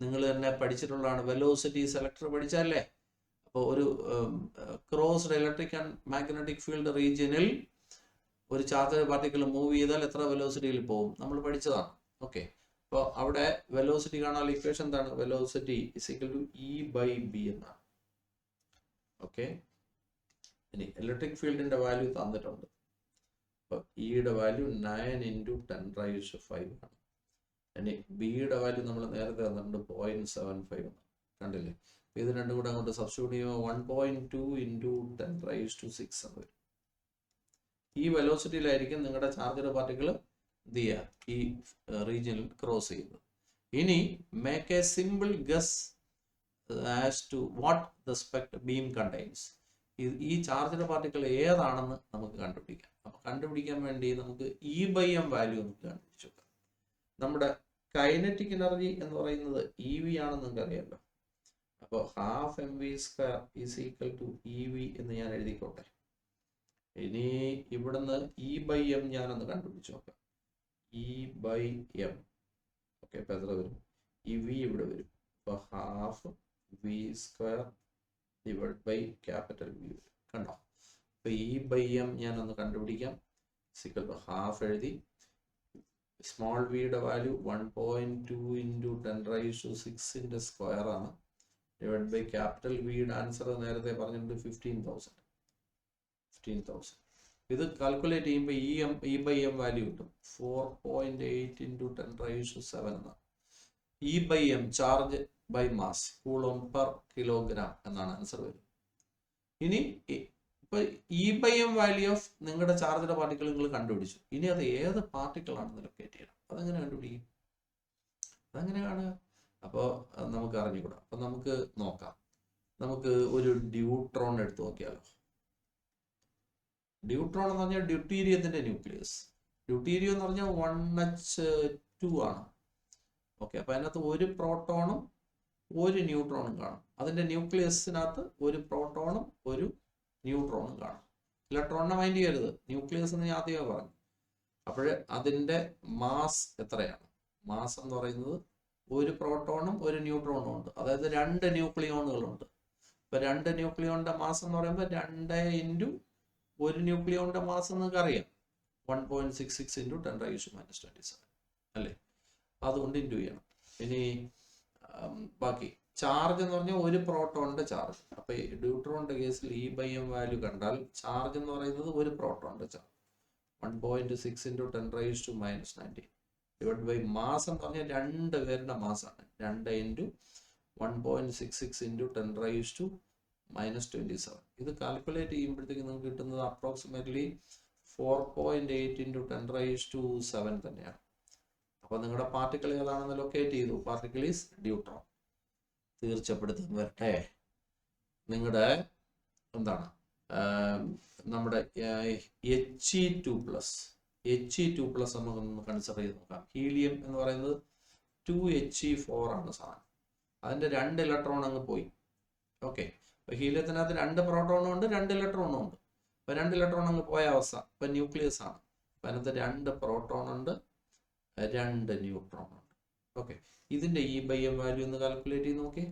നിങ്ങൾ തന്നെ പഠിച്ചിട്ടുള്ളതാണ്, വെലോസിറ്റി സെലക്ടർ പഠിച്ചല്ലേ? അപ്പോൾ ഒരു crossed electric and magnetic field റീജിയനിൽ ഒരു ചാർജ് പാർട്ടിക്കിൾ മൂവ് ചെയ്താൽ എത്ര വെലോസിറ്റിയിൽ പോകും? നമ്മൾ പഠിച്ചതാണ്. ഓക്കെ, അപ്പോൾ അവിടെ വെലോസിറ്റി കാണാനുള്ള ഇക്വേഷൻ എന്താണ്? Velocity is equal to E/B എന്നാണ്. ഓക്കെ, ഇനി ഇലക്ട്രിക് ഫീൽഡിന്റെ വാല്യൂ തന്നിട്ടുണ്ട്. അപ്പോൾ ഇയുടെ വാല്യൂ 9 × 10⁻⁵ ആണ്. ഇനി ബിയുടെ വാല്യൂ നമ്മൾ നേരത്തെ തന്നിട്ടുണ്ട് 0.75 ആണ്. കണ്ടില്ലേ? അപ്പോൾ ഇത് രണ്ടും കൂടെ അങ്ങോട്ട് സബ്സ്റ്റിറ്റ്യൂട്ട് ചെയ്യുമ്പോൾ 1.2 × 10⁻⁶ എന്ന് വരും. ഈ വെലോസിറ്റിയിലായിരിക്കും നിങ്ങളുടെ ചാർജഡ് പാർട്ടിക്കിൾ ഈ റീജിയനിൽ ക്രോസ് ചെയ്യുന്നത്. ഇനി make a simple guess as to what the സ്പെക്ട് ബീം കണ്ടെയ്ൻസ്. ഈ ചാർജ്ഡ് പാർട്ടിക്കിൾ ഏതാണെന്ന് നമുക്ക് കണ്ടുപിടിക്കാം. അപ്പോൾ കണ്ടുപിടിക്കാൻ വേണ്ടി നമുക്ക് E/m വാല്യൂ നമുക്ക് കണ്ടുപിടിച്ചു നോക്കാം. നമ്മുടെ കൈനറ്റിക് എനർജി എന്ന് പറയുന്നത് EV ആണെന്ന് നിങ്ങൾക്ക് അറിയാമല്ലോ. അപ്പോൾ ½ mv² = EV എന്ന് ഞാൻ എഴുതിക്കോട്ടെ. ഇനി ഇവിടുന്ന് E/m ഞാനൊന്ന് കണ്ടുപിടിച്ചു നോക്കാം. E/m ഓക്കെ, ഇപ്പം എത്ര വരും? EV ഇവിടെ വരും. അപ്പോൾ ½ v² divide by capital V വരും. കണ്ടോ? അപ്പോൾ E/m ഞാനൊന്ന് കണ്ടുപിടിക്കാം. ½ എഴുതി. സ്മോൾ വിയുടെ വാല്യൂ 1.2 × 10⁻⁶ സ്ക്വയർ ആണ്. ഡിവൈഡ് ബൈ ക്യാപിറ്റൽ വിയുടെ ആൻസർ നേരത്തെ പറഞ്ഞിട്ടുണ്ട് 15,000. ഇത് കാൽക്കുലേറ്റ് ചെയ്യുമ്പോൾ E/m വാല്യൂ കിട്ടും 4.8 × 10⁻⁷ എന്നാണ്. E/m charge by mass coulomb per kilogram എന്നാണ് ആൻസർ വരും. ഇനി ഇപ്പൊ E/m വാല്യൂ ഓഫ് നിങ്ങളുടെ ചാർജ്ഡ് പാർട്ടിക്കിൾ നിങ്ങൾ കണ്ടുപിടിച്ചു. ഇനി അത് ഏത് പാർട്ടിക്കിൾ ആണെന്ന് ലൊക്കേറ്റ് ചെയ്യണം. അതെങ്ങനെ കണ്ടുപിടിക്കും? അതെങ്ങനെ കാണുക? അപ്പോൾ നമുക്ക് അറിഞ്ഞുകൂടാ. അപ്പൊ നമുക്ക് നോക്കാം. നമുക്ക് ഒരു ഡ്യൂട്രോൺ എടുത്ത് നോക്കിയാലോ. ഡ്യൂട്രോൺ എന്ന് പറഞ്ഞാൽ ഡ്യൂട്ടീരിയത്തിന്റെ ന്യൂക്ലിയസ്. ഡ്യൂട്ടീരിയം എന്ന് പറഞ്ഞാൽ 1H2 ആണ്. ഓക്കെ, അപ്പൊ അതിനകത്ത് ഒരു പ്രോട്ടോണും ഒരു ന്യൂട്രോണും കാണും. അതിന്റെ ന്യൂക്ലിയസിനകത്ത് ഒരു പ്രോട്ടോണും ഒരു ന്യൂട്രോണും കാണും. ഇലക്ട്രോണിനെ മൈൻഡ് ചെയ്യരുത്, ന്യൂക്ലിയസ് എന്ന് ഞാൻ ആദ്യമേ പറഞ്ഞു. അപ്പോൾ അതിന്റെ മാസ് എത്രയാണ്? മാസ് എന്ന് പറയുന്നത് ഒരു പ്രോട്ടോണും ഒരു ന്യൂട്രോണും ഉണ്ട്. അതായത് 2 ന്യൂക്ലിയോണുകളുണ്ട്. ഇപ്പൊ 2 ന്യൂക്ലിയോണിന്റെ മാസ് എന്ന് പറയുമ്പോൾ 2 × ഒരു ന്യൂക്ലിയോണിന്റെ മാസ് നിങ്ങൾക്ക് അറിയാം 1.66 × 10⁻⁻27 അല്ലേ? അതുകൊണ്ട് ഇൻറ്റു ചെയ്യണം. ഇനി ബാക്കി ചാർജ് എന്ന് പറഞ്ഞാൽ ഒരു പ്രോട്ടോണിന്റെ ചാർജ്. അപ്പൊ ഡ്യൂട്രോണിന്റെ കേസിൽ E/m വാല്യൂ കണ്ടാൽ ചാർജ് എന്ന് പറയുന്നത് ഒരു പ്രോട്ടോണിന്റെ ചാർജ് 1.6 × 10⁻⁻19 ഡിവൈഡ് ബൈ മാസ് എന്ന് പറഞ്ഞാൽ 2 പേരുടെ മാസാണ്. 2 × 1.66 × 10⁻⁻27. ഇത് കാൽക്കുലേറ്റ് ചെയ്യുമ്പോഴത്തേക്ക് നിങ്ങൾക്ക് കിട്ടുന്നത് അപ്രോക്സിമേറ്റ്ലി 4.8 × 10⁻⁷ തന്നെയാണ്. അപ്പൊ നിങ്ങളുടെ പാർട്ടിക്കിൾ ഏതാണെന്ന് ലൊക്കേറ്റ് ചെയ്തു. Particle is deuteron. തീർച്ചപ്പെടുത്താൻ വരട്ടെ. നിങ്ങളുടെ എന്താണ് നമ്മുടെ He2+ നമുക്കൊന്ന് കൺസിഡർ ചെയ്ത് നോക്കാം. ഹീലിയം എന്ന് പറയുന്നത് 2He4 ആണ് സാധനം. അതിന്റെ 2 ഇലക്ട്രോൺ അങ്ങ് പോയി. ഓക്കെ, അപ്പൊ ഹീലിയത്തിനകത്ത് 2 പ്രോട്ടോണും ഉണ്ട്, 2 ഇലക്ട്രോണും ഉണ്ട്. അപ്പൊ 2 ഇലക്ട്രോൺ അങ്ങ് പോയ അവസ്ഥ. ഇപ്പൊ ന്യൂക്ലിയസ് ആണ്. അപ്പൊ അതിനകത്ത് 2 പ്രോട്ടോൺ ഉണ്ട്, 2 ന്യൂട്രോൺ ഉണ്ട്. ഓക്കെ, ഇതിന്റെ E/m വാല്യൂ ഒന്ന് കാൽക്കുലേറ്റ് ചെയ്ത് നോക്കി.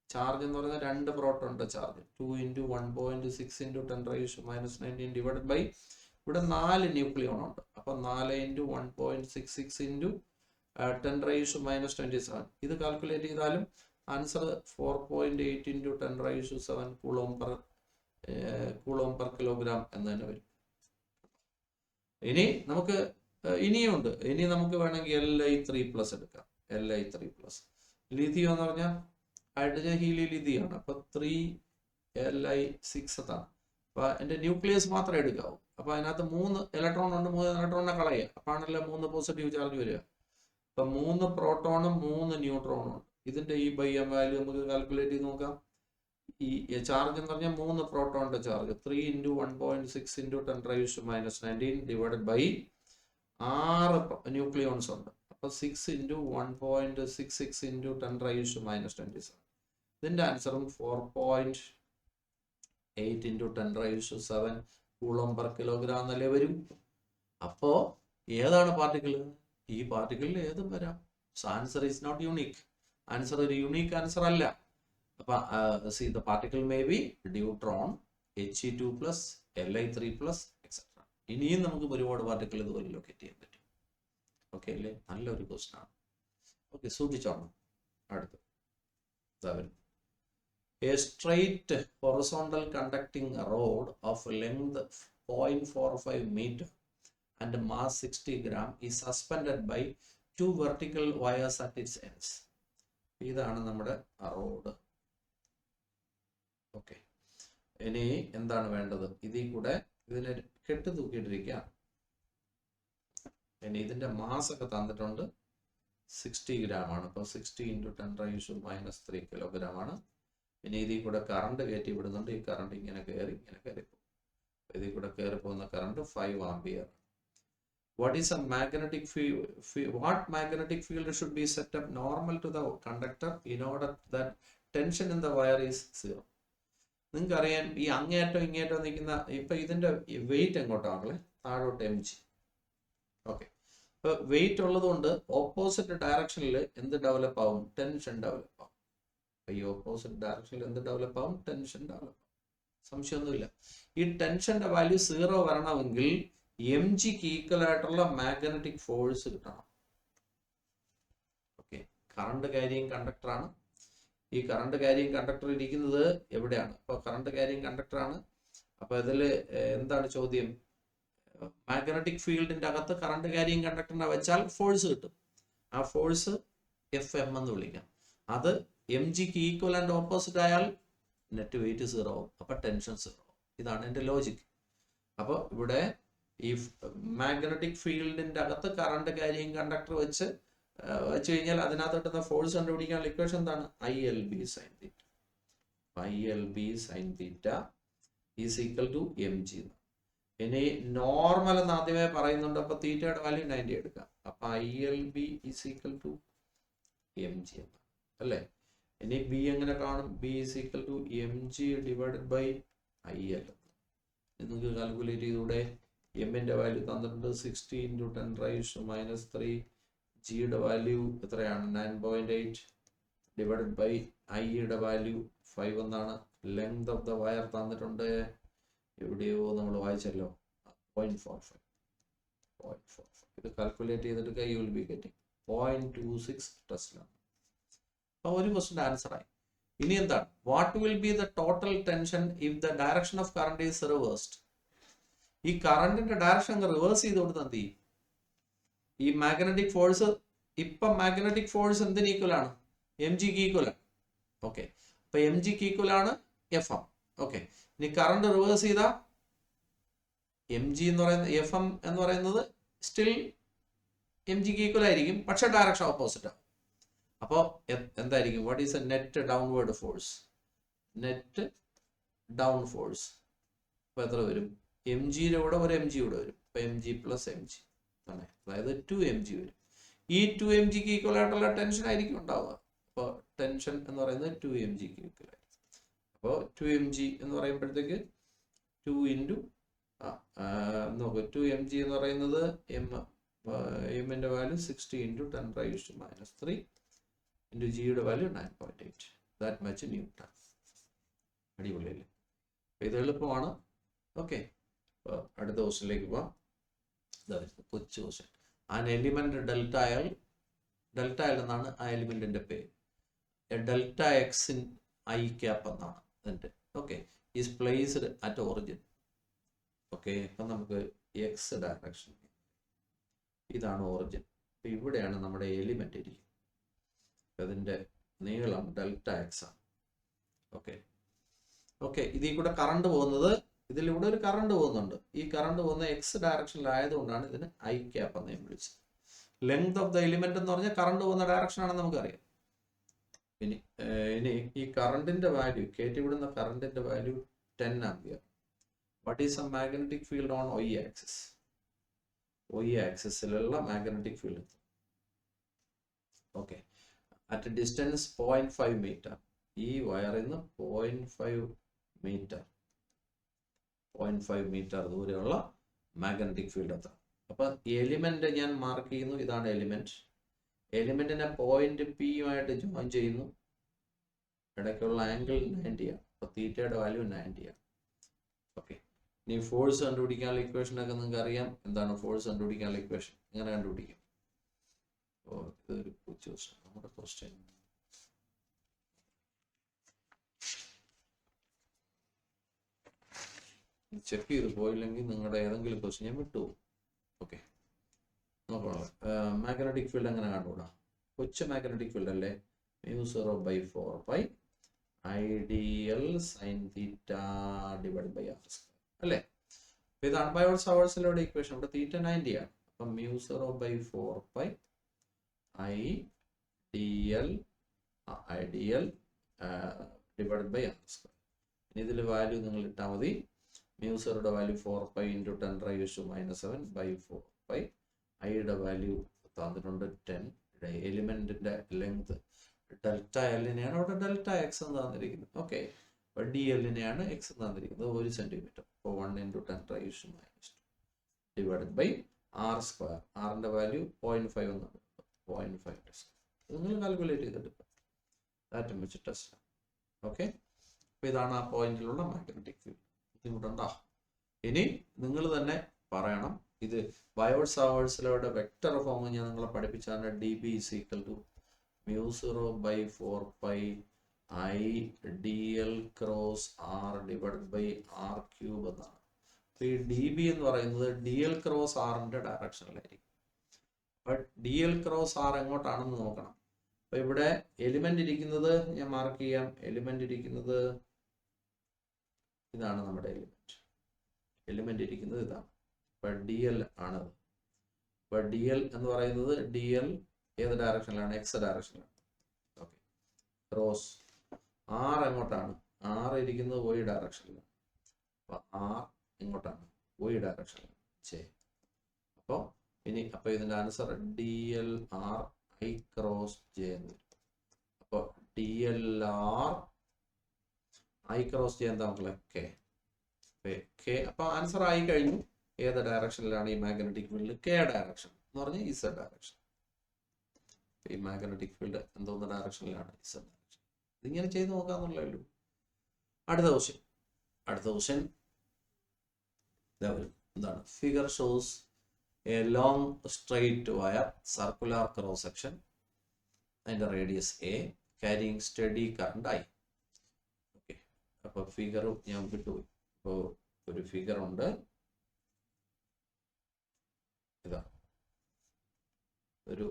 ചാർജ് എന്ന് പറയുന്നത് 2 പ്രോട്ടോണിന്റെ ചാർജ് 2 × 1.6 × 10⁻⁻19 ഡിവൈഡ് ബൈ ഇവിടെ 4 ന്യൂക്ലിയോൺ ഉണ്ട്. അപ്പൊ 4 × 1.66 × 10⁻⁻27. ഇത് കാൽക്കുലേറ്റ് ചെയ്താലും ആൻസർ 4.8 × 10⁻⁷ കൂളോം പെർ കിലോഗ്രാം എന്ന് തന്നെ വരും. ഇനി നമുക്ക് ഇനിയുണ്ട്. ഇനി നമുക്ക് വേണമെങ്കിൽ Li3+ എടുക്കാം. Li3+. ലിഥിയം എന്ന് പറഞ്ഞാൽ ഹൈഡ്രജൻ ഹീലിയം ലിഥിയാണ്. അപ്പൊ 3Li6 ആണ്. അപ്പൊ എന്റെ ന്യൂക്ലിയസ് മാത്രമേ എടുക്കാവൂ. അപ്പൊ അതിനകത്ത് 3 ഇലക്ട്രോൺ ഉണ്ട്. 3 ഇലക്ട്രോണിനെ കളയുക. അപ്പാണല്ലോ 3 പോസിറ്റീവ് ചാർജ് വരിക. അപ്പൊ 3 പ്രോട്ടോണും 3 ന്യൂട്രോണും ഉണ്ട്. ഇതിന്റെ E/m വാല്യൂ നമുക്ക് കാൽക്കുലേറ്റ് ചെയ്ത് നോക്കാം. ഈ ചാർജ് എന്ന് പറഞ്ഞാൽ 3 പ്രോട്ടോണിന്റെ ചാർജ് 3 × 1.6 × 10⁻⁻19 ഡിവൈഡഡ് ബൈ 6 ന്യൂക്ലിയോൺസ് ഉണ്ട്. അപ്പൊ 6 × 1.66 × 10⁻⁻27. ഇതിന്റെ ആൻസറും 4.8 × 10⁻⁷ കൂളോം പെർ കിലോഗ്രാം എന്നല്ലേ വരും. അപ്പോ ഏതാണ് പാർട്ടിക്കിൾ? ഈ പാർട്ടിക്കിളിൽ ഏതും വരാം. Answer is not unique. Answer ഒരു യൂണിക് ആൻസർ അല്ല. അപ്പൊ the particle may be deuteron, He2+, Li3+, et cetera. ഇനിയും നമുക്ക് ഒരുപാട് പാർട്ടിക്കിൾ ഇതുപോലെ ലൊക്കേറ്റ് ചെയ്യാൻ പറ്റും. ഓക്കെ അല്ലേ? നല്ലൊരു ക്വസ്റ്റൻ ആണ്. ഓക്കെ, സൂക്ഷിച്ചോണം. അടുത്ത് a straight horizontal conducting rod of length 0.45 meter and mass 60 gram is suspended by 2 vertical wires at its ends. ഇതാണ് നമ്മുടെ റോഡ്. ഓക്കെ, ഇനി എന്താണ് വേണ്ടത്? ഇതിൽ കൂടെ ഇതിനെ കെട്ട് തൂക്കിയിട്ടിരിക്കുക. ഇനി ഇതിൻ്റെ മാസ് ഒക്കെ തന്നിട്ടുണ്ട് 60 gram ആണ്. അപ്പോൾ 60 × 10⁻³ കിലോഗ്രാം ആണ്. ഇനി ഇതിൽ കൂടെ കറണ്ട് കയറ്റി വിടുന്നുണ്ട്. ഈ കറണ്ട് ഇങ്ങനെ കയറി പോകും. ഇതിൽ കൂടെ കയറി പോകുന്ന current 5 ampere. What is a magnetic field? What magnetic field should be set up normal to the conductor in order that tension in the wire is 0? നിങ്ങൾക്ക് അറിയാം, ഈ അങ്ങേറ്റം ഇങ്ങേറ്റം നിൽക്കുന്ന ഇപ്പം ഇതിൻ്റെ വെയിറ്റ് എങ്ങോട്ടാണല്ലേ? താഴോട്ട് mg. ഓക്കെ, ഇപ്പോൾ വെയിറ്റ് ഉള്ളതുകൊണ്ട് ഓപ്പോസിറ്റ് ഡയറക്ഷനിൽ എന്ത് ഡെവലപ്പ് ആവും? ടെൻഷൻ ഡെവലപ്പ് ആവും. ഈ ഓപ്പോസിറ്റ് ഡയറക്ഷനിൽ എന്ത് ഡെവലപ്പ് ആവും? ടെൻഷൻ ഡെവലപ്പ് ആവും. സംശയമൊന്നുമില്ല. ഈ ടെൻഷന്റെ വാല്യൂ 0 വരണമെങ്കിൽ mgക്ക് ഈക്വൽ ആയിട്ടുള്ള മാഗ്നറ്റിക് ഫോഴ്സ് കിട്ടണം. ഓക്കെ, കറണ്ട് ക്യാരിയിങ് കണ്ടക്ടറാണ്. ഈ കറണ്ട് ക്യാരിയിങ് കണ്ടക്ടർ ഇരിക്കുന്നത് എവിടെയാണ്? അപ്പോൾ കറണ്ട് ക്യാരിയിങ് കണ്ടക്ടറാണ്. അപ്പോൾ ഇതിൽ എന്താണ് ചോദ്യം? മാഗ്നറ്റിക് ഫീൽഡിന്റെ അകത്ത് കറണ്ട് ക്യാരിയിങ് കണ്ടക്ടറിനെ വെച്ചാൽ ഫോഴ്സ് കിട്ടും. ആ ഫോഴ്സ് FM എന്ന് വിളിക്കാം. അത് mgക്ക് ഈക്വൽ ആൻഡ് ഓപ്പോസിറ്റ് ആയാൽ നെറ്റ് വെയിറ്റ് 0 ആവും. അപ്പോൾ ടെൻഷൻ 0 ആവും. ഇതാണ് എൻ്റെ ലോജിക്. അപ്പോൾ ഇവിടെ ഈ മാഗ്നറ്റിക് ഫീൽഡിന്റെ അകത്ത് കറണ്ട് ക്യാരിയിങ് കണ്ടക്ടർ വെച്ച് കഴിഞ്ഞാൽ അതിനകത്ത് കിട്ടുന്ന ഫോഴ്സ് കണ്ടുപിടിക്കാനുള്ള ഇക്വേഷൻ എന്താണ്? ILB sin θ. ILB sin θ is equal to mg. ഇനി നോർമൽ എന്ന് ആദ്യമേ പറയുന്നുണ്ട്. അപ്പോൾ തീറ്റയുടെ വാല്യൂ 90 എടുക്കാം. അപ്പോൾ ILB is equal to mg അല്ലേ? ഇനി ബി എങ്ങനെ കാണും? B is equal to mg divided by IL. നിങ്ങൾക്ക് കാൽക്കുലേറ്റ് ചെയ്തൂടെ? എമ്മിൻ്റെ വാല്യൂ തന്നിട്ടുണ്ട് 60 × 10⁻³ ജിയുടെ വാല്യൂ എത്രയാണ്? 9.8 ഡിവൈഡഡ് ബൈ ഐയുടെ വാല്യൂ 5 എന്നാണ്. ലെങ്ത് ഓഫ് ദ വയർ തന്നിട്ടുണ്ട്. എവിടെയോ നമ്മൾ വായിച്ചല്ലോ, 0.45. ഇത് കാൽക്കുലേറ്റ് ചെയ്തിട്ട് U will be getting 0.26 Tesla. അപ്പോൾ ഒരു ക്വസ്റ്റിൻ്റെ ആൻസറായി. ഇനി എന്താണ്? What will be the total tension if the direction of current is reversed? ഈ കറണ്ടിന്റെ ഡയറക്ഷൻ റിവേഴ്സ് ചെയ്ത് കൊടുത്ത് എന്ത് ചെയ്യും? ഈ മാഗ്നറ്റിക് ഫോഴ്സ്, ഇപ്പം മാഗ്നറ്റിക് ഫോഴ്സ് എന്തിന് ഈക്വൽ ആണ്? mgക്ക് ഈക്വൽ ആണ്. ഓക്കെ, അപ്പൊ mgക്ക് ഈക്വൽ ആണ് FM. ഓക്കെ, ഇനി കറണ്ട് റിവേഴ്സ് ചെയ്താൽ mg എന്ന് പറയുന്ന FM എന്ന് പറയുന്നത് സ്റ്റിൽ mgക്ക് ഈക്വൽ ആയിരിക്കും, പക്ഷെ ഡയറക്ഷൻ ഓപ്പോസിറ്റ് ആണ്. അപ്പോൾ എന്തായിരിക്കും? What is a net downward force? Net down force അപ്പോൾ എത്ര വരും? mgയുടെ കൂടെ ഒരു mg കൂടെ വരും. അപ്പോൾ mg + mg ആണ്, അതായത് 2mg വരും. ഈ 2mgക്ക് ഈക്വൽ ആയിട്ടുള്ള ടെൻഷൻ ആയിരിക്കും ഉണ്ടാവുക. അപ്പോൾ ടെൻഷൻ എന്ന് പറയുന്നത് 2mgക്ക് ഈക്വൽ ആയിരിക്കും. അപ്പോൾ 2mg എന്ന് പറയുമ്പോഴത്തേക്ക് 2 × നോക്കൂ, 2mg എന്ന് പറയുന്നത് എമ്മിൻ്റെ വാല്യൂ 60 × 10⁻³ ഇൻറ്റു ജിയുടെ വാല്യൂ 9.8. That much newton. അടിപൊളിയല്ലേ? ഇത് എളുപ്പമാണ്. ഓക്കെ, അടുത്ത ക്വസ്റ്റിനിലേക്ക് പോവാം. കൊച്ചു question. An element delta L എന്നാണ് ആ എലിമെന്റിന്റെ പേര്. Delta X in I cap എന്നാണ് അതിൻ്റെ. Okay, is placed at origin. Okay, അപ്പം നമുക്ക് എക്സ് ഡയറക്ഷൻ, ഇതാണ് ഒറിജിൻ. അപ്പം ഇവിടെയാണ് നമ്മുടെ എലിമെന്റ് ഇരിക്കുന്നത്. അതിൻ്റെ നീളം ഡെൽറ്റ എക്സ് ആണ്. ഓക്കെ ഓക്കെ, ഇതിൽ കൂടെ കറണ്ട് പോകുന്നത്, ഇതിലൂടെ ഒരു കറണ്ട് പോകുന്നുണ്ട്. ഈ കറണ്ട് പോകുന്ന എക്സ് ഡയറക്ഷനിലായതുകൊണ്ടാണ് ഇതിന് I ക്യാപ്പ് എന്ന് വിളിച്ചത്. ലെങ്ത് ഓഫ് ദ എലിമെന്റ് എന്ന് പറഞ്ഞാൽ കറണ്ട് പോകുന്ന ഡയറക്ഷൻ ആണെന്ന് നമുക്കറിയാം. ഇനി ഈ കറണ്ടിന്റെ വാല്യൂ, കയറ്റിവിടുന്ന കറണ്ടിന്റെ value 10 ampere. What is a magnetic field on Y axis? Y ആക്സിസിലുള്ള magnetic field. Okay, at distance 0.5 metre. ഈ വയറിൽ നിന്ന് 0.5 മീറ്റർ ദൂരെയുള്ള മാഗ്നറ്റിക് ഫീൽഡ് എത്ര? അപ്പൊ എലിമെന്റ് ഞാൻ മാർക്ക് ചെയ്യുന്നു. ഇതാണ് എലിമെന്റ്. എലിമെന്റിനെ പോയിന്റ് P യുമായിട്ട് ജോയിൻ ചെയ്യുന്നു. ഇടയ്ക്കുള്ള ആംഗിൾ 90 ആണ്. അപ്പൊ തീറ്റയുടെ വാല്യൂ 90 ആണ്. ഓക്കെ, ഇനി ഫോഴ്സ് കണ്ടുപിടിക്കാനുള്ള ഇക്വേഷൻ ഒക്കെ നിങ്ങൾക്ക് അറിയാം. എന്താണ് ഫോഴ്സ് കണ്ടുപിടിക്കാനുള്ള ഇക്വേഷൻ? എങ്ങനെ കണ്ടുപിടിക്കും? ഇതൊരു ക്വസ്റ്റ്യൻ, നമ്മുടെ ക്വസ്റ്റ്യൻ. ചെക്ക് ചെയ്ത് പോയില്ലെങ്കിൽ നിങ്ങളുടെ ഏതെങ്കിലും ക്വസ്റ്റ്യൻ ഞാൻ വിട്ടുപോകും. ഓക്കെ, നോക്കണം. മാഗ്നറ്റിക് ഫീൽഡ് എങ്ങനെ കണ്ടുകൂടാ? കൊച്ചു മാഗ്നറ്റിക് ഫീൽഡ് അല്ലേ? μ0/4π IDL sin θ / r² അല്ലേ? ഇത് അൺബയോൺസ് അവേഴ്സിലൂടെ ഇക്വേഷൻ. ഇവിടെ തീറ്റ 90 ആണ്. അപ്പം mu0/4 pi ideal ideal divided by r square. ഇനി ഇതിൽ വാല്യൂ നിങ്ങൾ ഇട്ടാൽ മതി. mu0യുടെ വാല്യൂ 4 pi into 10⁻⁻⁷/4 pi. ഐയുടെ വാല്യൂ തന്നിട്ടുണ്ട് 10. എലിമെന്റിന്റെ ലെങ്ത് ഡെൽറ്റ എല്ലിനെയാണ് അവിടെ ഡെൽറ്റ എക്സ് എന്ന് തന്നിരിക്കുന്നത്. ഓക്കെ, അപ്പോൾ ഡി എല്ലിനെയാണ് എക്സ് എന്ന് തന്നിരിക്കുന്നത് 1 സെന്റിമീറ്റർ. അപ്പോൾ 1 × 10⁻⁻² ഡിവൈഡഡ് ബൈ ആർ സ്ക്വയർ. ആറിന്റെ വാല്യൂ 0.5 എന്നാണ്. 0.5 നിങ്ങൾ കാൽക്കുലേറ്റ് ചെയ്തെടുക്കുക. ദാറ്റും വെച്ച് ടെസ്റ്റ്. ഓക്കെ, അപ്പോൾ ഇതാണ് ആ പോയിന്റിലുള്ള മാഗ്നറ്റിക് ഫീൽഡ്. ബുദ്ധിമുട്ടുണ്ടോ? ഇനി നിങ്ങൾ തന്നെ പറയണം. ഇത് ബയോട്ട്-സാവേർട്സ്-ലോയുടെ വെക്റ്റർ ഫോം ഞാൻ നിങ്ങളെ പഠിപ്പിച്ചാണ്. dB = mu0/4 pi ideal cross r divided by r³ എന്നാണ്. അപ്പോൾ ഈ dB എന്ന് പറയുന്നത് dl ക്രോസ് ആറിന്റെ ഡയറക്ഷനിലായിരിക്കും. അപ്പോൾ dl ക്രോസ് r എങ്ങോട്ടാണെന്ന് നോക്കണം. അപ്പോൾ ഇവിടെ എലിമെന്റ് ഇരിക്കുന്നത് ഞാൻ മാർക്ക് ചെയ്യാം. എലിമെന്റ് ഇരിക്കുന്നത് ഇതാണ്. നമ്മുടെ എലിമെന്റ് ഇരിക്കുന്നത് ഇതാണ്. അപ്പോൾ dl ആണത്. അപ്പോൾ dl എന്ന് പറയുന്നത് dl ഏത് ഡയറക്ഷനിലാണ്? എക്സ് ഡയറക്ഷനിലാണ്. ഓക്കെ, ക്രോസ് ആർ എങ്ങോട്ടാണ്? ആർ ഇരിക്കുന്നത് y ഡയറക്ഷനിലാണ്. അപ്പോൾ ആർ എങ്ങോട്ടാണ്? y ഡയറക്ഷനിലാണ്. അപ്പോൾ ഇതിന്റെ answer DLR I cross J എന്ന് വരും. അപ്പോൾ DLR I ക്രോസ് J എന്താ മക്കളെ? K. അപ്പോൾ ആൻസർ ആയി കഴിഞ്ഞു. ഏത് ഡയറക്ഷനിലാണ് ഈ മാഗ്നറ്റിക് ഫീൽഡ്? K ഡയറക്ഷൻ എന്ന് പറഞ്ഞാൽ Z ഡയറക്ഷൻ. ഈ മാഗ്നറ്റിക് ഫീൽഡ് എന്തോന്ന് ഡയറക്ഷനിലാണ്? Z direction. ഇതിങ്ങനെ ചെയ്ത് നോക്കാന്നുള്ളേ ഉള്ളൂ. അടുത്ത ക്വസ്റ്റ്യൻ എന്താണ്? Figure shows a long straight wire circular cross section, അതിന്റെ radius A, carrying steady current I. Okay, അപ്പോൾ ഫിഗർ ഞാൻ വിട്ടുപോയി. അപ്പോൾ ഒരു ഫിഗർ ഉണ്ട്. ഇതാ ഒരു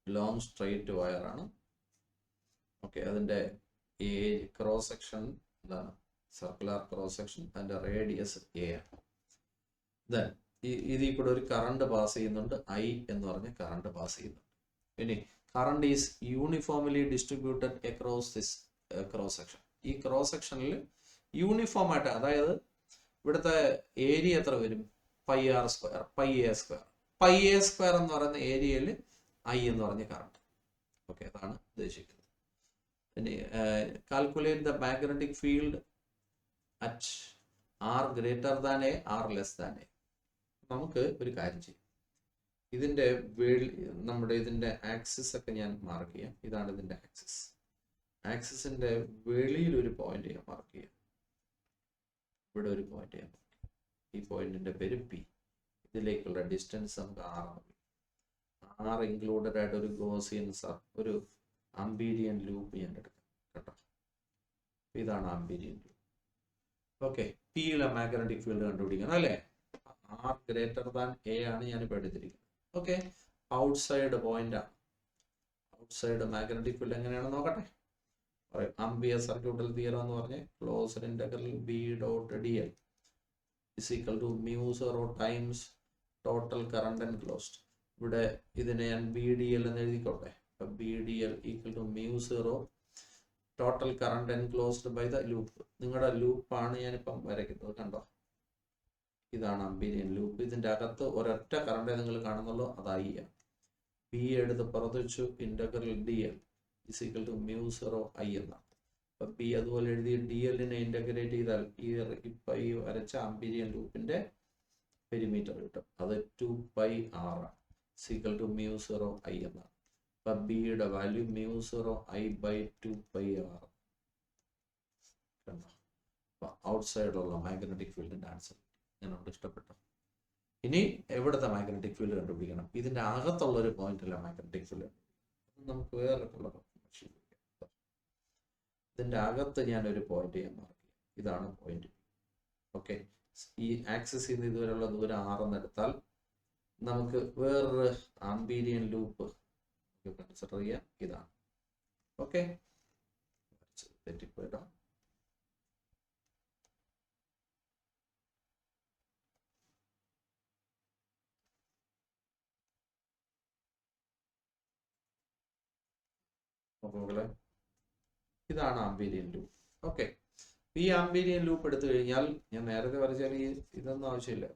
ലോങ് സ്ട്രെയിറ്റ് വയർ ആണ്. ഓക്കെ, അതിന്റെ ക്രോസ് സെക്ഷൻ എന്താണ്? Circular cross section. അതിന്റെ റേഡിയസ് A ആണ്. ദെൻ ഇതിൽ കൂടെ ഒരു കറണ്ട് പാസ് ചെയ്യുന്നുണ്ട്. I എന്ന് പറഞ്ഞ കറണ്ട് പാസ് ചെയ്യുന്നുണ്ട്. ഇനി current is uniformly distributed across this cross section. ഈ ക്രോസ് സെക്ഷനിൽ യൂണിഫോം ആയിട്ട്, അതായത് ഇവിടുത്തെ ഏരിയ എത്ര വരും? πr², πa². πa² എന്ന് പറയുന്ന ഏരിയയിൽ I എന്ന് പറഞ്ഞ കറണ്ട്. ഓക്കെ, അതാണ് ഉദ്ദേശിക്കുന്നത്. ഇനി calculate the magnetic field at r > a, r < a. നമുക്ക് ഒരു കാര്യം ചെയ്യാം. ഇതിന്റെ ആക്സിസ് ഒക്കെ ഞാൻ മാർക്ക് ചെയ്യാം. ഇതാണ് ഇതിന്റെ ആക്സിസ്. ആക്സിസിന്റെ വെളിയിൽ ഒരു പോയിന്റ് ഞാൻ മാർക്ക് ചെയ്യാം. ഇവിടെ ഒരു പോയിന്റ് ഞാൻ മാർക്ക് ചെയ്യാം. ഈ പോയിന്റിന്റെ പേര് P. ഇതിലേക്കുള്ള ഡിസ്റ്റൻസ് നമുക്ക് R ഇൻക്ലൂഡഡ് ആയിട്ട് ഒരു ഗോസിയൻ ഒരു ആംബീരിയൻ ലൂപ്പ് ഞാൻ എടുക്കാം. കേട്ടോ, ഇതാണ് ആംബീരിയൻ ലൂപ്പ്. ഓക്കെ, പിയിലെ മാഗ്നറ്റിക് ഫീൽഡ് കണ്ടുപിടിക്കണം അല്ലേ? r > a ആണ് ഞാനിപ്പോൾ എടുത്തിരിക്കുന്നത്. ഓക്കെ, ഔട്ട്സൈഡ് പോയിന്റ് ആണ്. ഔട്ട്സൈഡ് മാഗ്നറ്റിക് ഫീൽഡ് എങ്ങനെയാണെന്ന് നോക്കട്ടെ. ആംബിയർ സർക്യൂട്ടൽ തിയറം എന്ന് പറഞ്ഞ് closed integral B.dl = mu0 times total current enclosed. ഇവിടെ ഇതിനെ ഞാൻ BDL എന്ന് എഴുതിക്കോട്ടെ. അപ്പം BDL = mu0 total current enclosed by the loop. നിങ്ങളുടെ ലൂപ്പാണ് ഞാനിപ്പം വരയ്ക്കുന്നത്. കണ്ടോ, ഇതാണ് ആംബീരിയൻ ലൂപ്പ്. ഇതിന്റെ അകത്ത് ഒരൊറ്റ കറണ്ടേ നിങ്ങൾ കാണുന്നുള്ളൂ, അത് I ആണ്. B എടുത്ത് പുറത്ത് വെച്ചു. ഇന്റഗ്രൽ DL = mu0 I എന്നാണ്. അപ്പം B അതുപോലെ എഴുതി DL-നെ ഇന്റഗ്രേറ്റ് ചെയ്താൽ ഈ വരച്ച ആംബീരിയൻ ലൂപ്പിന്റെ പെരിമീറ്റർ കിട്ടും. അത് 2πr ആണ്. = mu0 I എന്നാണ്. അപ്പം ബിയുടെ വാല്യൂ mu0 I/2πr. കണ്ടോ, അപ്പം ഔട്ട്സൈഡിലുള്ള മാഗ്നറ്റിക് ഫീൽഡിന്റെ ആൻസർ. ഞാനോട് ഇഷ്ടപ്പെട്ടു. ഇനി എവിടുത്തെ മാഗ്നറ്റിക് ഫീൽഡ് കണ്ടുപിടിക്കണം? ഇതിന്റെ അകത്തുള്ള ഒരു പോയിന്റില്ല മാഗ്നറ്റിക് ഫീൽഡ്. നമുക്ക് വേറെ കളർ ഇതിന്റെ അകത്ത് ഞാൻ ഒരു പോയിന്റ് ഞാൻ മാർക്ക് ചെയ്യാം. ഇതാണ് പോയിന്റ്. ഓക്കെ, ഈ ആക്സിസിൽ നിന്ന് ഇതുവരെയുള്ള ദൂരം r എന്ന് എടുത്താൽ നമുക്ക് വേറൊരു ആംബീരിയൻ ലൂപ്പ് കൺസിഡർ ചെയ്യാം. ഇതാണ്. ഓക്കെ, തെറ്റിപ്പോയിട്ടോ. നോക്കുമ്പോൾ ഇതാണ് ആംബീരിയൻ ലൂപ്പ്. ഓക്കെ, ഈ ആംബീരിയൻ ലൂപ്പ് എടുത്തു കഴിഞ്ഞാൽ ഞാൻ നേരത്തെ വരച്ചാൽ ഇതൊന്നും ആവശ്യമില്ല.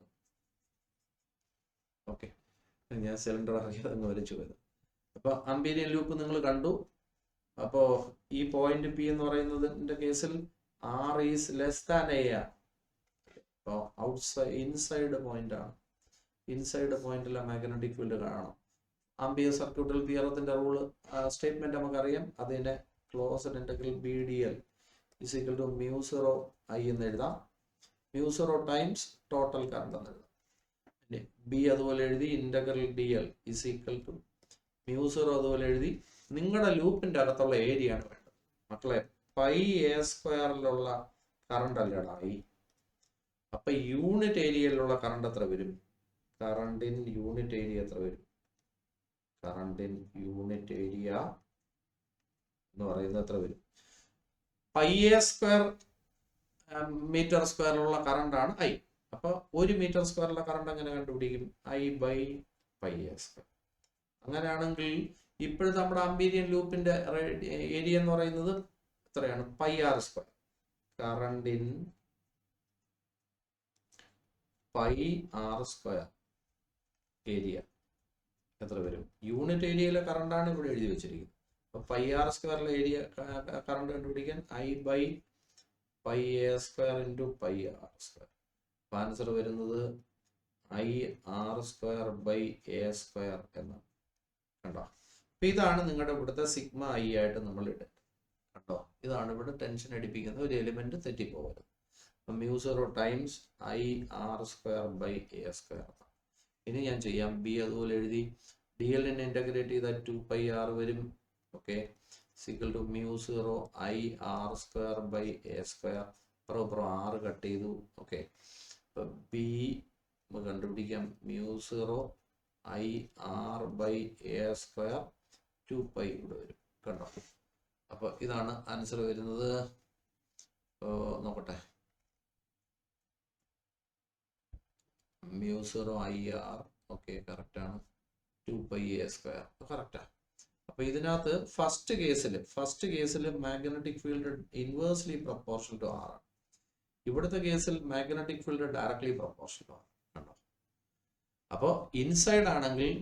ഓക്കെ, ഞാൻ സിലിണ്ടർ അറിയാതെ വരച്ചു പോയത്. അപ്പോൾ ആംബീരിയൻ ലൂപ്പ് നിങ്ങൾ കണ്ടു. അപ്പോൾ ഈ പോയിന്റ് പി എന്ന് പറയുന്നതിന്റെ കേസിൽ r is less than a ആണ്. അപ്പോൾ ഔട്ട്സൈഡ് ഇൻസൈഡ് പോയിന്റ് ആണ്. ഇൻസൈഡ് പോയിന്റിലെ മാഗ്നറ്റിക് ഫീൽഡ് കാണണം. ആംബിയർ സർക്യൂട്ടൽ തിയറത്തിന്റെ റൂൾ സ്റ്റേറ്റ്മെന്റ് നമുക്കറിയാം. അതിനെ closed integral B d l is equal to mu zero I എന്ന് എഴുതാം. Mu zero times total current എന്ന് എഴുതാം. ബി അതുപോലെ എഴുതി. Integral d l is equal to mu zero അതുപോലെ എഴുതി. നിങ്ങളുടെ ലൂപ്പിന്റെ അകത്തുള്ള ഏരിയ ആണ് വേണ്ടത് മക്കളെ. പൈ എ സ്ക്വയറിലുള്ള കറണ്ട് അല്ലടാ ഈ. അപ്പൊ യൂണിറ്റ് ഏരിയയിലുള്ള കറണ്ട് എത്ര വരും? കറണ്ട് ഇൻ യൂണിറ്റ് ഏരിയ എത്ര വരും? കറണ്ട് ഇൻ യൂണിറ്റ് ഏരിയ എന്ന് പറയുന്നത് എത്ര വരും? പൈ എ സ്ക്വയർ മീറ്റർ സ്ക്വയറിലുള്ള കറണ്ട് ആണ് ഐ. അപ്പൊ 1 മീറ്റർ സ്ക്വയറിലുള്ള കറണ്ട് എങ്ങനെ കണ്ടുപിടിക്കും? I by pi A square. അങ്ങനെയാണെങ്കിൽ ഇപ്പോഴത്തെ നമ്മുടെ ആംബീരിയൻ ലൂപ്പിന്റെ ഏരിയ എന്ന് പറയുന്നത് എത്രയാണ്? Pi r square. Current in pi r square area എത്ര വരും? യൂണിറ്റ് ഏരിയയിലെ കറണ്ടാണ് ഇവിടെ എഴുതി വെച്ചിരിക്കുന്നത്. അപ്പൊ പൈ ആർ സ്ക്വയറിലെ ഏരിയ കറണ്ട് കണ്ടുപിടിക്കാൻ I by pi A square into pi r square. അപ്പൊ ആൻസർ വരുന്നത് I r square by A square എന്നാണ്. കണ്ടോ? അപ്പൊ ഇതാണ് നിങ്ങളുടെ ഇവിടുത്തെ സിഗ്മ ഐ ആയിട്ട് നമ്മൾ ഇടുന്നത്. കണ്ടോ? ഇതാണ് ഇവിടെ ടെൻഷൻ അടിപ്പിക്കുന്ന ഒരു എലിമെന്റ് തെറ്റിപ്പോകരുത്. അപ്പൊ mu zero times I r square by A square. ഇനി ഞാൻ ചെയ്യാം. ബി അതുപോലെ എഴുതി. ഡി എല്ലിനെ ഇന്റഗ്രേറ്റ് ചെയ്താൽ 2πr വരും. ഓക്കെ, സിക്കൽ to mu zero I r square by A square. അപ്പുറം ആറ് കട്ട് ചെയ്തു. ഓക്കെ, അപ്പൊ ബി കണ്ടുപിടിക്കാം. Mu zero I r by A square 2π ഇവിടെ വരും. കണ്ടോ? അപ്പൊ ഇതാണ് ആൻസർ വരുന്നത്. നോക്കട്ടെ. Mu zero I r okay correct ആണ്. 2π എ സ്ക്വയർ കറക്റ്റാ. അപ്പൊ ഇതിനകത്ത് ഫസ്റ്റ് കേസിൽ magnetic field inversely proportional to r ആണ്. ഇവിടുത്തെ കേസിൽ magnetic field directly proportional to r. കണ്ടോ? അപ്പോൾ ഇൻസൈഡ് ആണെങ്കിൽ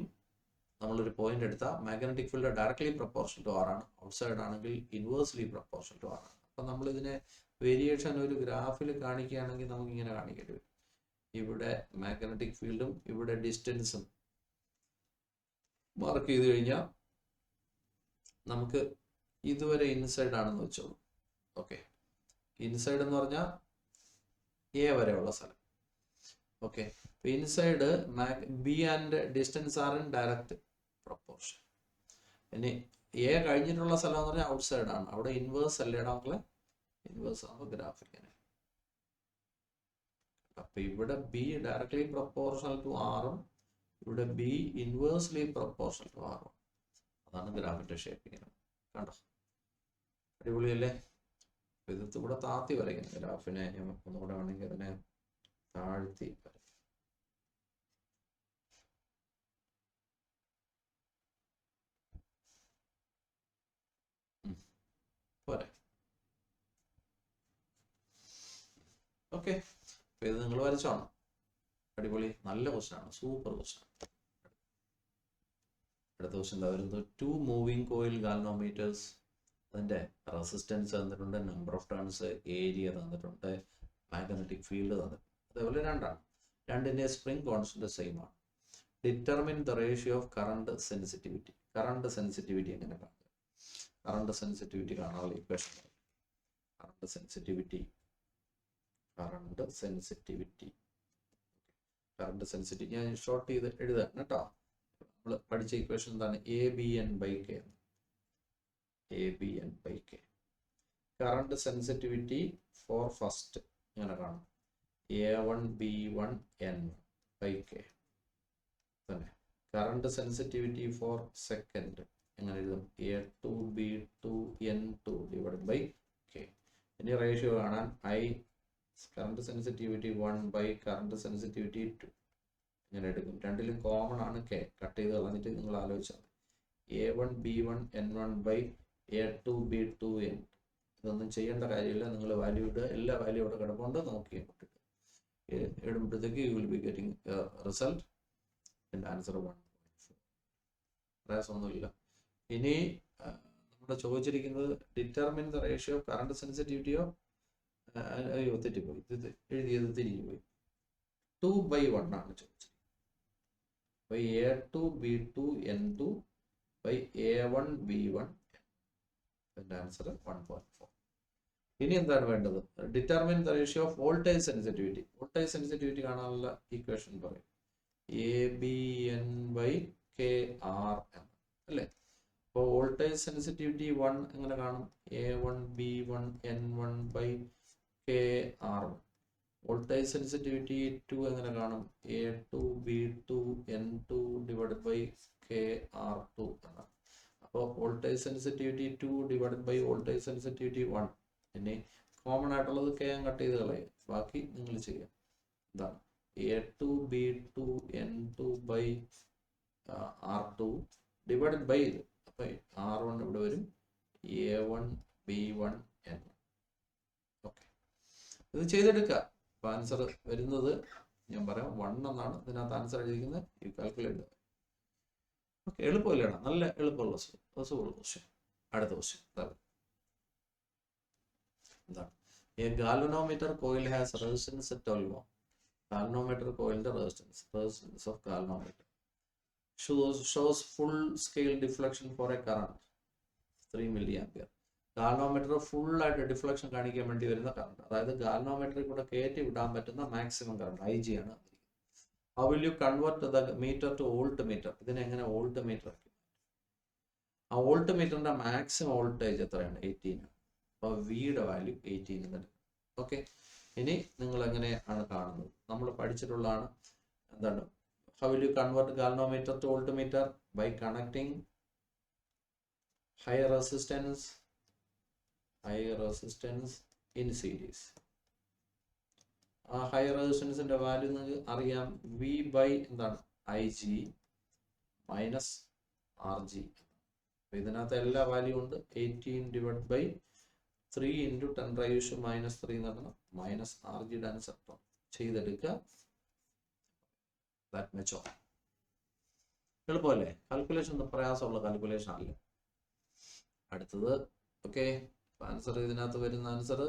നമ്മളൊരു പോയിന്റ് എടുത്താൽ magnetic field directly proportional to r ആണ്. ഔട്ട്സൈഡ് ആണെങ്കിൽ ഇൻവേഴ്സ്ലി പ്രൊപ്പോർഷണൽ ടു ആർ ആണ്. അപ്പൊ നമ്മൾ ഇതിനെ വേരിയേഷൻ ഒരു ഗ്രാഫിൽ കാണിക്കുകയാണെങ്കിൽ നമുക്ക് ഇങ്ങനെ കാണിക്കേണ്ടി വരും. ഇവിടെ മാഗ്നറ്റിക് ഫീൽഡും ഇവിടെ ഡിസ്റ്റൻസും മാർക്ക് ചെയ്ത് കഴിഞ്ഞാൽ നമുക്ക് ഇതുവരെ ഇൻസൈഡ് ആണെന്ന് വെച്ചോളൂ. ഓക്കെ, ഇൻസൈഡ് എന്ന് പറഞ്ഞാൽ എ വരെയുള്ള സ്ഥലം. Okay, inside B and distance are in direct proportion. ഇനി എ കഴിഞ്ഞിട്ടുള്ള സ്ഥലം എന്ന് പറഞ്ഞാൽ ഔട്ട്സൈഡ് ആണ്. അവിടെ ഇൻവേഴ്സ് അല്ലേടാ മക്കളെ? ഇൻവേഴ്സ് ആകുമ്പോൾ ഗ്രാഫ് ഇങ്ങനെ. അപ്പൊ ഇവിടെ ബി ഡയറക്ട്ലി പ്രൊപ്പോർഷണൽ ടു ആറും ഇവിടെ ബി ഇൻവേഴ്സ്ലി പ്രൊപ്പോർഷണൽ ടു ആറും. അതാണ് ഗ്രാഫിന്റെ ഷേപ്പിങ്. കണ്ടോ? അടിപൊളിയല്ലേ? ഇത് ഇവിടെ താത്തി വരയ്ക്കണം ഗ്രാഫിനെ. ഒന്നുകൂടെ വേണമെങ്കിൽ അതിനെ താഴ്ത്തി വരയ്ക്കാം. പോരെ? ഓക്കെ, ഇത് നിങ്ങൾ വരച്ചോണം. അടിപൊളി, നല്ല ക്വസ്റ്റ്യൻ ആണ്, സൂപ്പർ ക്വസ്റ്റ്യൻ. അടുത്ത ക്വസ്റ്റ്യൻ എന്താ വരുന്നത്? 2 മൂവിങ് കോയിൽ ഗാൽവനോമീറ്റേഴ്സ്. അതിന്റെ റെസിസ്റ്റൻസ് തന്നിട്ടുണ്ട്, നമ്പർ ഓഫ് ടേൺസ്, ഏരിയ തന്നിട്ടുണ്ട്, മാഗ്നറ്റിക് ഫീൽഡ് തന്നിട്ടുണ്ട്. അതേപോലെ രണ്ടിന്റെ സ്പ്രിംഗ് കോൺസ്റ്റന്റ് സെയിം ആണ്. Determine the ratio of current sensitivity. Current sensitivity എങ്ങനെ കാണുക? കറണ്ട് സെൻസിറ്റിവിറ്റി കാണാനുള്ള ഇക്വേഷൻ. കറണ്ട് സെൻസിറ്റിവിറ്റി ഞാൻ ഷോർട്ട് ചെയ്ത് എഴുതാം കേട്ടോ. നമ്മൾ പഠിച്ച ഇക്വേഷൻ എന്താണ്? ABN/K. Current sensitivity for first ഇങ്ങനെ കാണും. A1B1N/K തന്നെ. കറണ്ട് സെൻസിറ്റിവിറ്റി ഫോർ സെക്കൻഡ് എങ്ങനെ എഴുതും? A2B2N2/K. ഇനി റേഷ്യോ കാണാൻ കറണ്ട് സെൻസിറ്റിവിറ്റി 1 കറണ്ട് സെൻസിറ്റിവിറ്റി 2 ഇങ്ങനെ എടുക്കും. രണ്ടിലും കോമൺ ആണ് K. കട്ട് ചെയ്ത് കളഞ്ഞിട്ട് നിങ്ങൾ ആലോചിച്ചാൽ A1B1N1 A2 B2 N. ഇതൊന്നും ചെയ്യേണ്ട കാര്യമില്ല. നിങ്ങൾ വാല്യൂ ഇടുക. എല്ലാ വാല്യൂ ഇവിടെ കിടപ്പുണ്ട്. നോക്കി ഇടുമ്പോഴത്തേക്ക് you will be getting result. എൻ്റെ ആൻസർ 1.4. പ്രയാസമൊന്നുമില്ല. ഇനി നമ്മുടെ ചോദിച്ചിരിക്കുന്നത് determine the ratio of current സെൻസിറ്റിവിറ്റിയോ, അയ്യോ തെറ്റിപ്പോയി, ഇത് എഴുതിയത് തിരിഞ്ഞു പോയി. 2/1 ആണ് ചോദിച്ചത്. by A2 B2 N2 by A1 B1. എൻ്റെ ആൻസർ 1.4. ഇനി എന്താണ് വേണ്ടത്? Determine the ratio of voltage sensitivity. Voltage sensitivity കാണാനുള്ള ഇക്വേഷൻ പറയും. ABN/KRM അല്ലേ? അപ്പോൾ വോൾട്ടേജ് സെൻസിറ്റിവിറ്റി 1 എങ്ങനെ കാണും? A1 B1 N1/KR1. Voltage sensitivity 2 എങ്ങനെ കാണും? A2 B2 N2 divided by KR2 എന്നാണ്. അപ്പോൾ voltage sensitivity 2 divided by voltage sensitivity 1. ഇനി കോമൺ ആയിട്ടുള്ളത് K കട്ട് ചെയ്ത് കളയും. ബാക്കി നിങ്ങൾ ചെയ്യാം. എന്താണ്? A2 B2 N2 by R2 divided by ഇത്. അപ്പോൾ R1 ഇവിടെ വരും. A1 B1 N1. ഓക്കെ, ഇത് ചെയ്തെടുക്കുക. അപ്പോൾ ആൻസർ വരുന്നത് ഞാൻ പറയാം 1 എന്നാണ്. ഇതിനകത്ത് ആൻസർ എഴുതിയിരിക്കുന്നത്. You calculate. ഓക്കെ, എളുപ്പമില്ലാണ്. നല്ല എളുപ്പമുള്ള ക്വസ്റ്റ്യൻ. അടുത്ത ക്വസ്റ്റ്യൻ എന്താണ്? A galvanometer coil has resistance 12 ohm. Galvanometer കോയിലിന്റെ resistance of galvanometer shows full scale deflection for a current 3 milliampere. Galvanometer full ആയിട്ട് ഡിഫ്ലക്ഷൻ കാണിക്കാൻ വേണ്ടി വരുന്ന കറണ്ട്, അതായത് ഗാൽവനോമീറ്ററിൽ കൂടെ കയറ്റി വിടാൻ പറ്റുന്ന മാക്സിമം കറണ്ട് IG ആണ്. How will you convert the meter to voltmeter? ഇതിനെ എങ്ങനെ വോൾട്ട് മീറ്റർ ആക്കി? ആ വോൾട്ട് മീറ്ററിന്റെ മാക്സിമം വോൾട്ടേജ് എത്രയാണ്? 18. അപ്പോൾ വിയുടെ വാല്യൂ 18 തന്നെ. ഓക്കെ, ഇനി നിങ്ങൾ എങ്ങനെയാണ് കാണുന്നത്? നമ്മൾ പഠിച്ചിട്ടുള്ളതാണ്. എന്താണ്? How will you convert galvanometer to voltmeter? By connecting high resistance in series. ആ ഹൈ റെസിസ്റ്റൻസിന്റെ വാല്യൂ നിങ്ങൾക്ക് അറിയാം. വി ബൈ എന്താണ്? IG minus RG. ഇതിനകത്ത് എല്ലാ വാല്യൂ ഉണ്ട്. 18 ഡിവൈഡ് ബൈ 3 ഇൻറ്റു 10⁻³ നടണം. മൈനസ് RG ആൻസർ ചെയ്തെടുക്കുക. That much all. എളുപ്പമല്ലേ? കാൽക്കുലേഷൻ ഒന്നും പ്രയാസമുള്ള കാൽക്കുലേഷൻ അല്ല. അടുത്തത് ഓക്കെ, ആൻസർ ഇതിനകത്ത് വരുന്ന ആൻസർ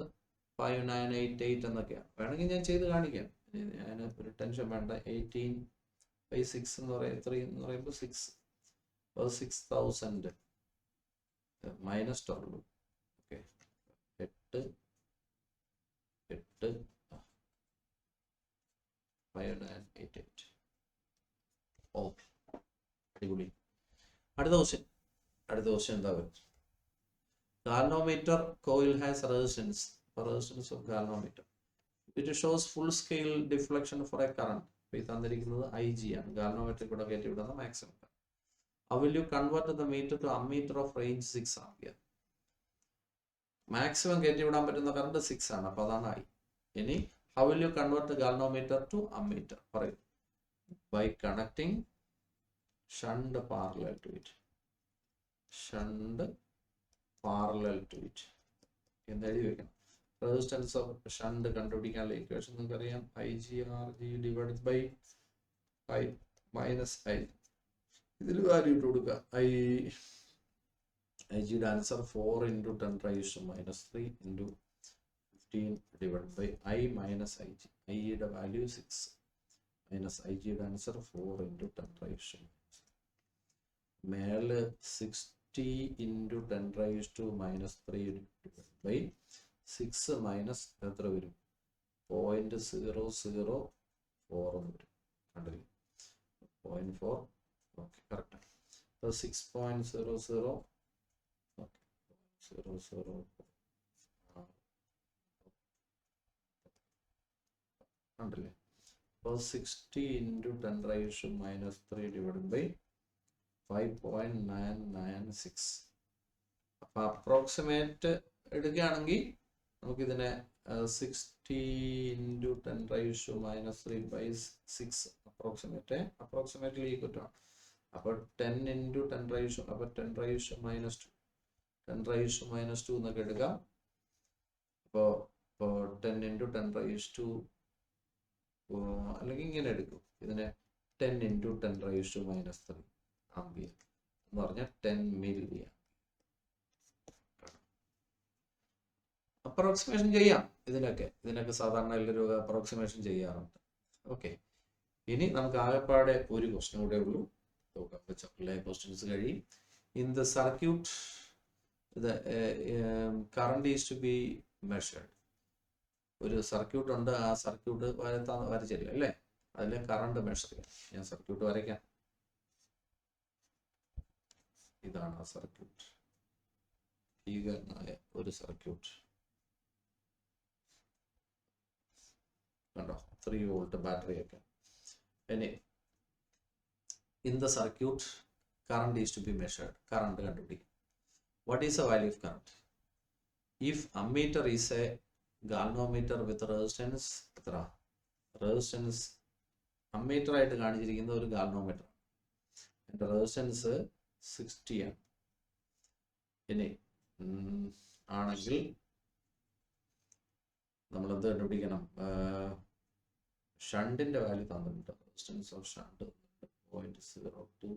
5988 എന്നൊക്കെയാണ്. വേണമെങ്കിൽ ഞാൻ ചെയ്ത് കാണിക്കാം. ഞാൻ ഒരു ടെൻഷൻ വേണ്ട. 18/6 എന്ന് പറയുമ്പോൾ 3 എന്ന് പറയുമ്പോൾ 6 6000 മൈനസ് 12. ഓക്കെ, 8 5988. ഓക്കെ, അടിപൊളി. അടുത്ത ക്വസ്റ്റ്യൻ എന്താ വരുന്നത്? Galvanometer coil has resistance of galvanometer. It shows full scale deflection for a current. ഇത് തന്നിരിക്കുന്നത് IG ആണ്. ഗാൽവനോമീറ്ററിൽ കൂടെ കയറ്റി വിടുന്ന maximum. How will you convert the meter to ammeter of range 6 ampere? Maximum കയറ്റി വിടാൻ പറ്റുന്ന കറണ്ട് 6 ആണ്. അപ്പോൾ അതാണ് I. ഇനി how will you convert the galvanometer to ammeter? പറയൂ. By connecting shunt parallel to it. എന്ന് എഴുതി വെക്കണം. റെസിസ്റ്റൻസ് ഓഫ് ഷണ്ട് കണ്ടുപിടിക്കാനുള്ള ഇക്വേഷൻ നിങ്ങൾക്ക് അറിയാം. IG RG divided by 5 minus I. ഇതിൽ വാല്യൂ ഇട്ട് കൊടുക്കുക. IGയുടെ answer 4 into 10⁻³ into 15 divide by I minus IG. Iയുടെ വാല്യൂ 6 മൈനസ് IGയുടെ ആൻസർ 4 ഇൻറ്റു 10⁻³. മേലെ 60 ഇൻറ്റു 10⁻³ ബൈ 6 മൈനസ് എത്ര വരും? 0.004 എന്ന് വരും. കണ്ടില്ലേ? 0.4. ഓക്കെ, കറക്റ്റാണ്. അപ്പോൾ 6.00. ഓക്കെ, 00 കണ്ടില്ലേ? അപ്പോൾ 60 ഇൻറ്റു 10⁻³ ഡിവൈഡ് ബൈ 5.996. അപ്പോൾ അപ്രോക്സിമേറ്റ് എടുക്കുകയാണെങ്കിൽ നമുക്കിതിനെ 60 ഇൻറ്റു 10⁻³ ബൈ 6 അപ്രോക്സിമേറ്റ്ലി ഈക്വൽ ആണ്. അപ്പോൾ 10 ഇൻറ്റു 10⁻², അപ്പോൾ 10⁻², 10⁻² എന്നൊക്കെ എടുക്കാം. അപ്പോൾ 10 × 10⁻², അല്ലെങ്കിൽ ഇങ്ങനെ എടുക്കും, ഇതിനെ 10 × 10⁻³ ആംപിയർ എന്ന് പറഞ്ഞാൽ 10 മില്ലി. അപ്രോക്സിമേഷൻ ചെയ്യാം, ഇതിനൊക്കെ സാധാരണ എല്ലാവരും അപ്രോക്സിമേഷൻ ചെയ്യാറുണ്ട്. ഓക്കെ, ഇനി നമുക്ക് ആകെപ്പാടെ ഒരു ക്വസ്റ്റ്യൻ കൂടെ ഉള്ളൂ. ചാപ്റ്ററിലെ ക്വസ്റ്റ്യൻസ് കഴിയും. In the circuit current is to be measured. ഒരു സർക്യൂട്ട് ഉണ്ട്, ആ സർക്യൂട്ട് വരച്ചില്ല അല്ലേ, അതിലെ കറണ്ട് മെഷർ ചെയ്യാം. ഞാൻ സർക്യൂട്ട് വരയ്ക്കാം. ഇതാണ് ആ സർക്യൂട്ട്, ഭീകരനായ ഒരു സർക്യൂട്ട് കണ്ടോ, 3 വോൾട്ട് ബാറ്ററി ഒക്കെ. ഇനി in the circuit current is to be measured. Current കണ്ടുപിടിക്കും. What is the value of current? If ammeter is a galvanometer with resistance, എത്ര resistance ammeter ആയിട്ട് കാണിച്ചിരിക്കുന്ന ഒരു galvanometer, അതിന്റെ റെസിസ്റ്റൻസ് 60 ആണ്. ഇനി ആണെങ്കിൽ നമ്മൾ എന്ത് കണ്ടുപിടിക്കണം? ഷണ്ടിന്റെ വാല്യൂ തന്നിട്ടുണ്ട്. റെസിസ്റ്റൻസ് ഓഫ് ഷണ്ട് 0.02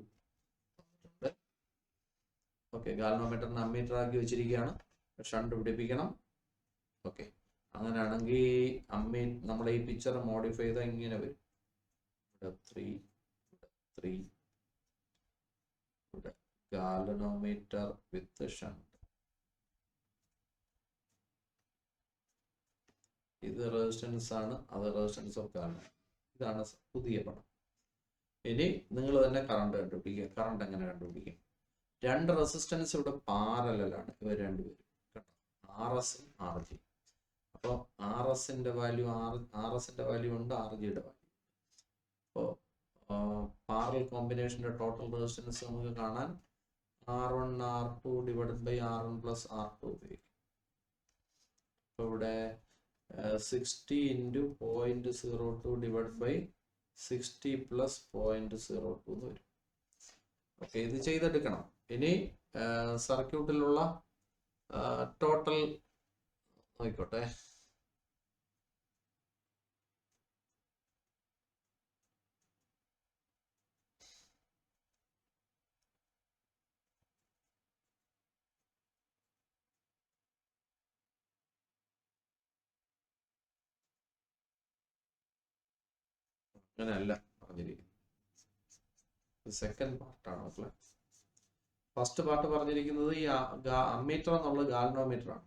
തന്നിട്ടുണ്ട്. ഓക്കെ, ഗാൽവനോമീറ്ററിന് അമ്മീറ്റർ ആക്കി വെച്ചിരിക്കുകയാണ്, ഷണ്ട് പിടിപ്പിക്കണം. ഓക്കെ, അങ്ങനെയാണെങ്കിൽ നമ്മളെ ഈ പിക്ചർ മോഡിഫൈ ചെയ്താൽ ഇങ്ങനെ വരും. ഇവിടെ 3 ഇവിടെ ഗാൽവനോമീറ്റർ വിത്ത് ഷണ്ട്. ഇത് റെസിസ്റ്റൻസ് ആണ്, അത് റെസിസ്റ്റൻസ് ഓഫ് ഗാൽവനോമീറ്റർ. ഇതാണ് പുതിയ പടം. ഇനി നിങ്ങൾ തന്നെ കറണ്ട് കണ്ടുപിടിക്കുക. കറണ്ട് എങ്ങനെ കണ്ടുപിടിക്കും? 2 റെസിസ്റ്റൻസ് ഇവിടെ പാരലാണ്, ഇവർ രണ്ടുപേരും കേട്ടോ, RS ഉം RG. അപ്പോൾ RSന്റെ വാല്യൂ RSന്റെ വാല്യൂ ഉണ്ട്, RGയുടെ വാല്യൂ. അപ്പോൾ പാരലൽ കോമ്പിനേഷന്റെ ടോട്ടൽ റെസിസ്റ്റൻസ് നമുക്ക് കാണാൻ R1 R2 / R1 + R2 ഉപയോഗിക്കും. അപ്പോൾ ഇവിടെ 60 × 0.02 / 60 + 0.02 എന്ന് വരും. ഓക്കെ, ഇത് ചെയ്തെടുക്കണം. ഇനി സർക്യൂട്ടിലുള്ള ടോട്ടൽ നോക്കിക്കോട്ടെ. അങ്ങനെയല്ല പറഞ്ഞിരിക്കുന്നത്, സെക്കൻഡ് പാർട്ടാണ് മക്കളെ. ഫസ്റ്റ് പാർട്ട് പറഞ്ഞിരിക്കുന്നത് ഈ അമ്മീറ്റർ എന്നുള്ളത് ഗാൽവനോമീറ്റർ ആണ്,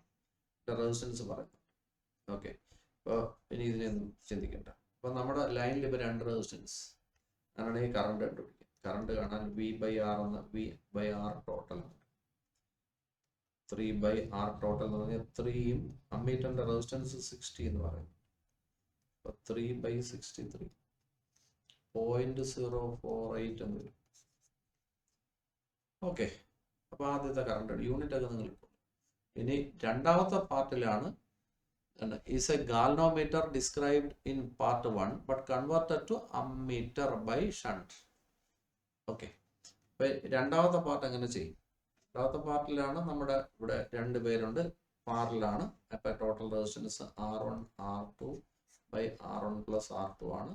റെസിസ്റ്റൻസ് പറയുന്നത്. ഓക്കെ, അപ്പോൾ ഇനി ഇതിനൊന്നും ചിന്തിക്കണ്ട. അപ്പോൾ നമ്മുടെ ലൈനിൽ ഇപ്പോൾ 2 റെസിസ്റ്റൻസ് അങ്ങനെയാണ് ഈ കറണ്ട് കണ്ടുപിടിക്കുക. കറണ്ട് കാണാൻ V/R എന്ന V/R ടോട്ടൽ ആണ്. 3/R ടോട്ടൽ എന്ന് പറഞ്ഞാൽ 3യും അമ്മീറ്ററിന്റെ റെസിസ്റ്റൻസ് 60 എന്ന് പറയുന്നത്. അപ്പോൾ 3/63 0.048 എന്ന് വരും. ഓക്കെ, അപ്പോൾ ആദ്യത്തെ കറണ്ട് യൂണിറ്റ് ഒക്കെ നിങ്ങൾ ഇപ്പോൾ. ഇനി രണ്ടാമത്തെ പാർട്ടിലാണ് is a galvanometer described in part 1 but converted to ammeter by shunt. Okay, അപ്പോൾ രണ്ടാമത്തെ പാർട്ട് എങ്ങനെ ചെയ്യും? രണ്ടാമത്തെ പാർട്ടിലാണ് നമ്മുടെ ഇവിടെ 2 പേരുണ്ട്, പാരലാണ്. അപ്പോൾ total resistance R1 R2 / R1 + R2 ആണ്.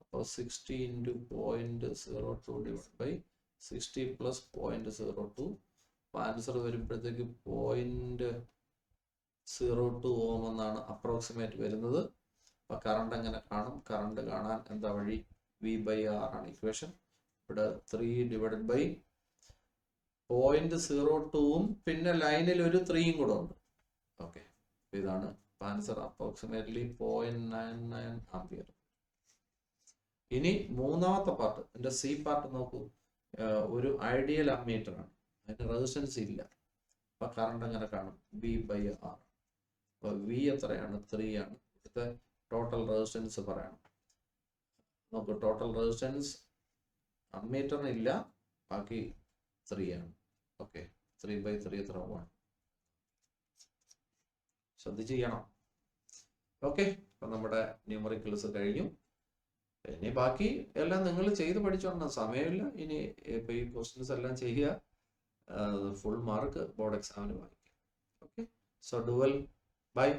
അപ്പോൾ 60 × 0.02 / 60 + 0.02. അപ്പോൾ ആൻസർ വരുമ്പോഴത്തേക്ക് 0.02 ഓം എന്നാണ് അപ്രോക്സിമേറ്റ് വരുന്നത്. അപ്പോൾ കറണ്ട് എങ്ങനെ കാണും? കറണ്ട് കാണാൻ എന്താ വഴി? V/R ആണ് ഇക്വേഷൻ. ഇവിടെ 3 / 0.02ഉം പിന്നെ ലൈനിൽ ഒരു 3യും കൂടെ ഉണ്ട്. ഓക്കെ, ഇതാണ് ആൻസർ. Approximately 0.99 ampere. ഇനി മൂന്നാമത്തെ പാർട്ട്, എൻ്റെ സി പാർട്ട് നോക്കൂ. ഒരു ഐഡിയൽ അമ്മീറ്റർ ആണ്, അതിന് റെസിസ്റ്റൻസ് ഇല്ല. അപ്പോൾ കറണ്ട് എങ്ങനെ കാണും? V/R. അപ്പോൾ V എത്രയാണ്? 3 ആണ്. ഇവിടുത്തെ ടോട്ടൽ റെസിസ്റ്റൻസ് പറയണം. നോക്കൂ, ടോട്ടൽ റെസിസ്റ്റൻസ് അമ്മീറ്ററിന് ഇല്ല, ബാക്കി 3 ആണ്. ഓക്കെ, 3/3 എത്ര? 1. ശ്രദ്ധിച്ച് ചെയ്യണം. ഓക്കെ, അപ്പം നമ്മുടെ ന്യൂമറിക്കൽസ് കഴിഞ്ഞു. ഇനി ബാക്കി എല്ലാം നിങ്ങൾ ചെയ്ത് പഠിച്ചോണം, സമയമില്ല. ഇനി ഇപ്പൊ ഈ ക്വസ്റ്റ്യൻസ് എല്ലാം ചെയ്യുക. ഫുൾ മാർക്ക് ബോർഡ് എക്സാമിന് വാങ്ങിക്കാം. Okay, so do well, by.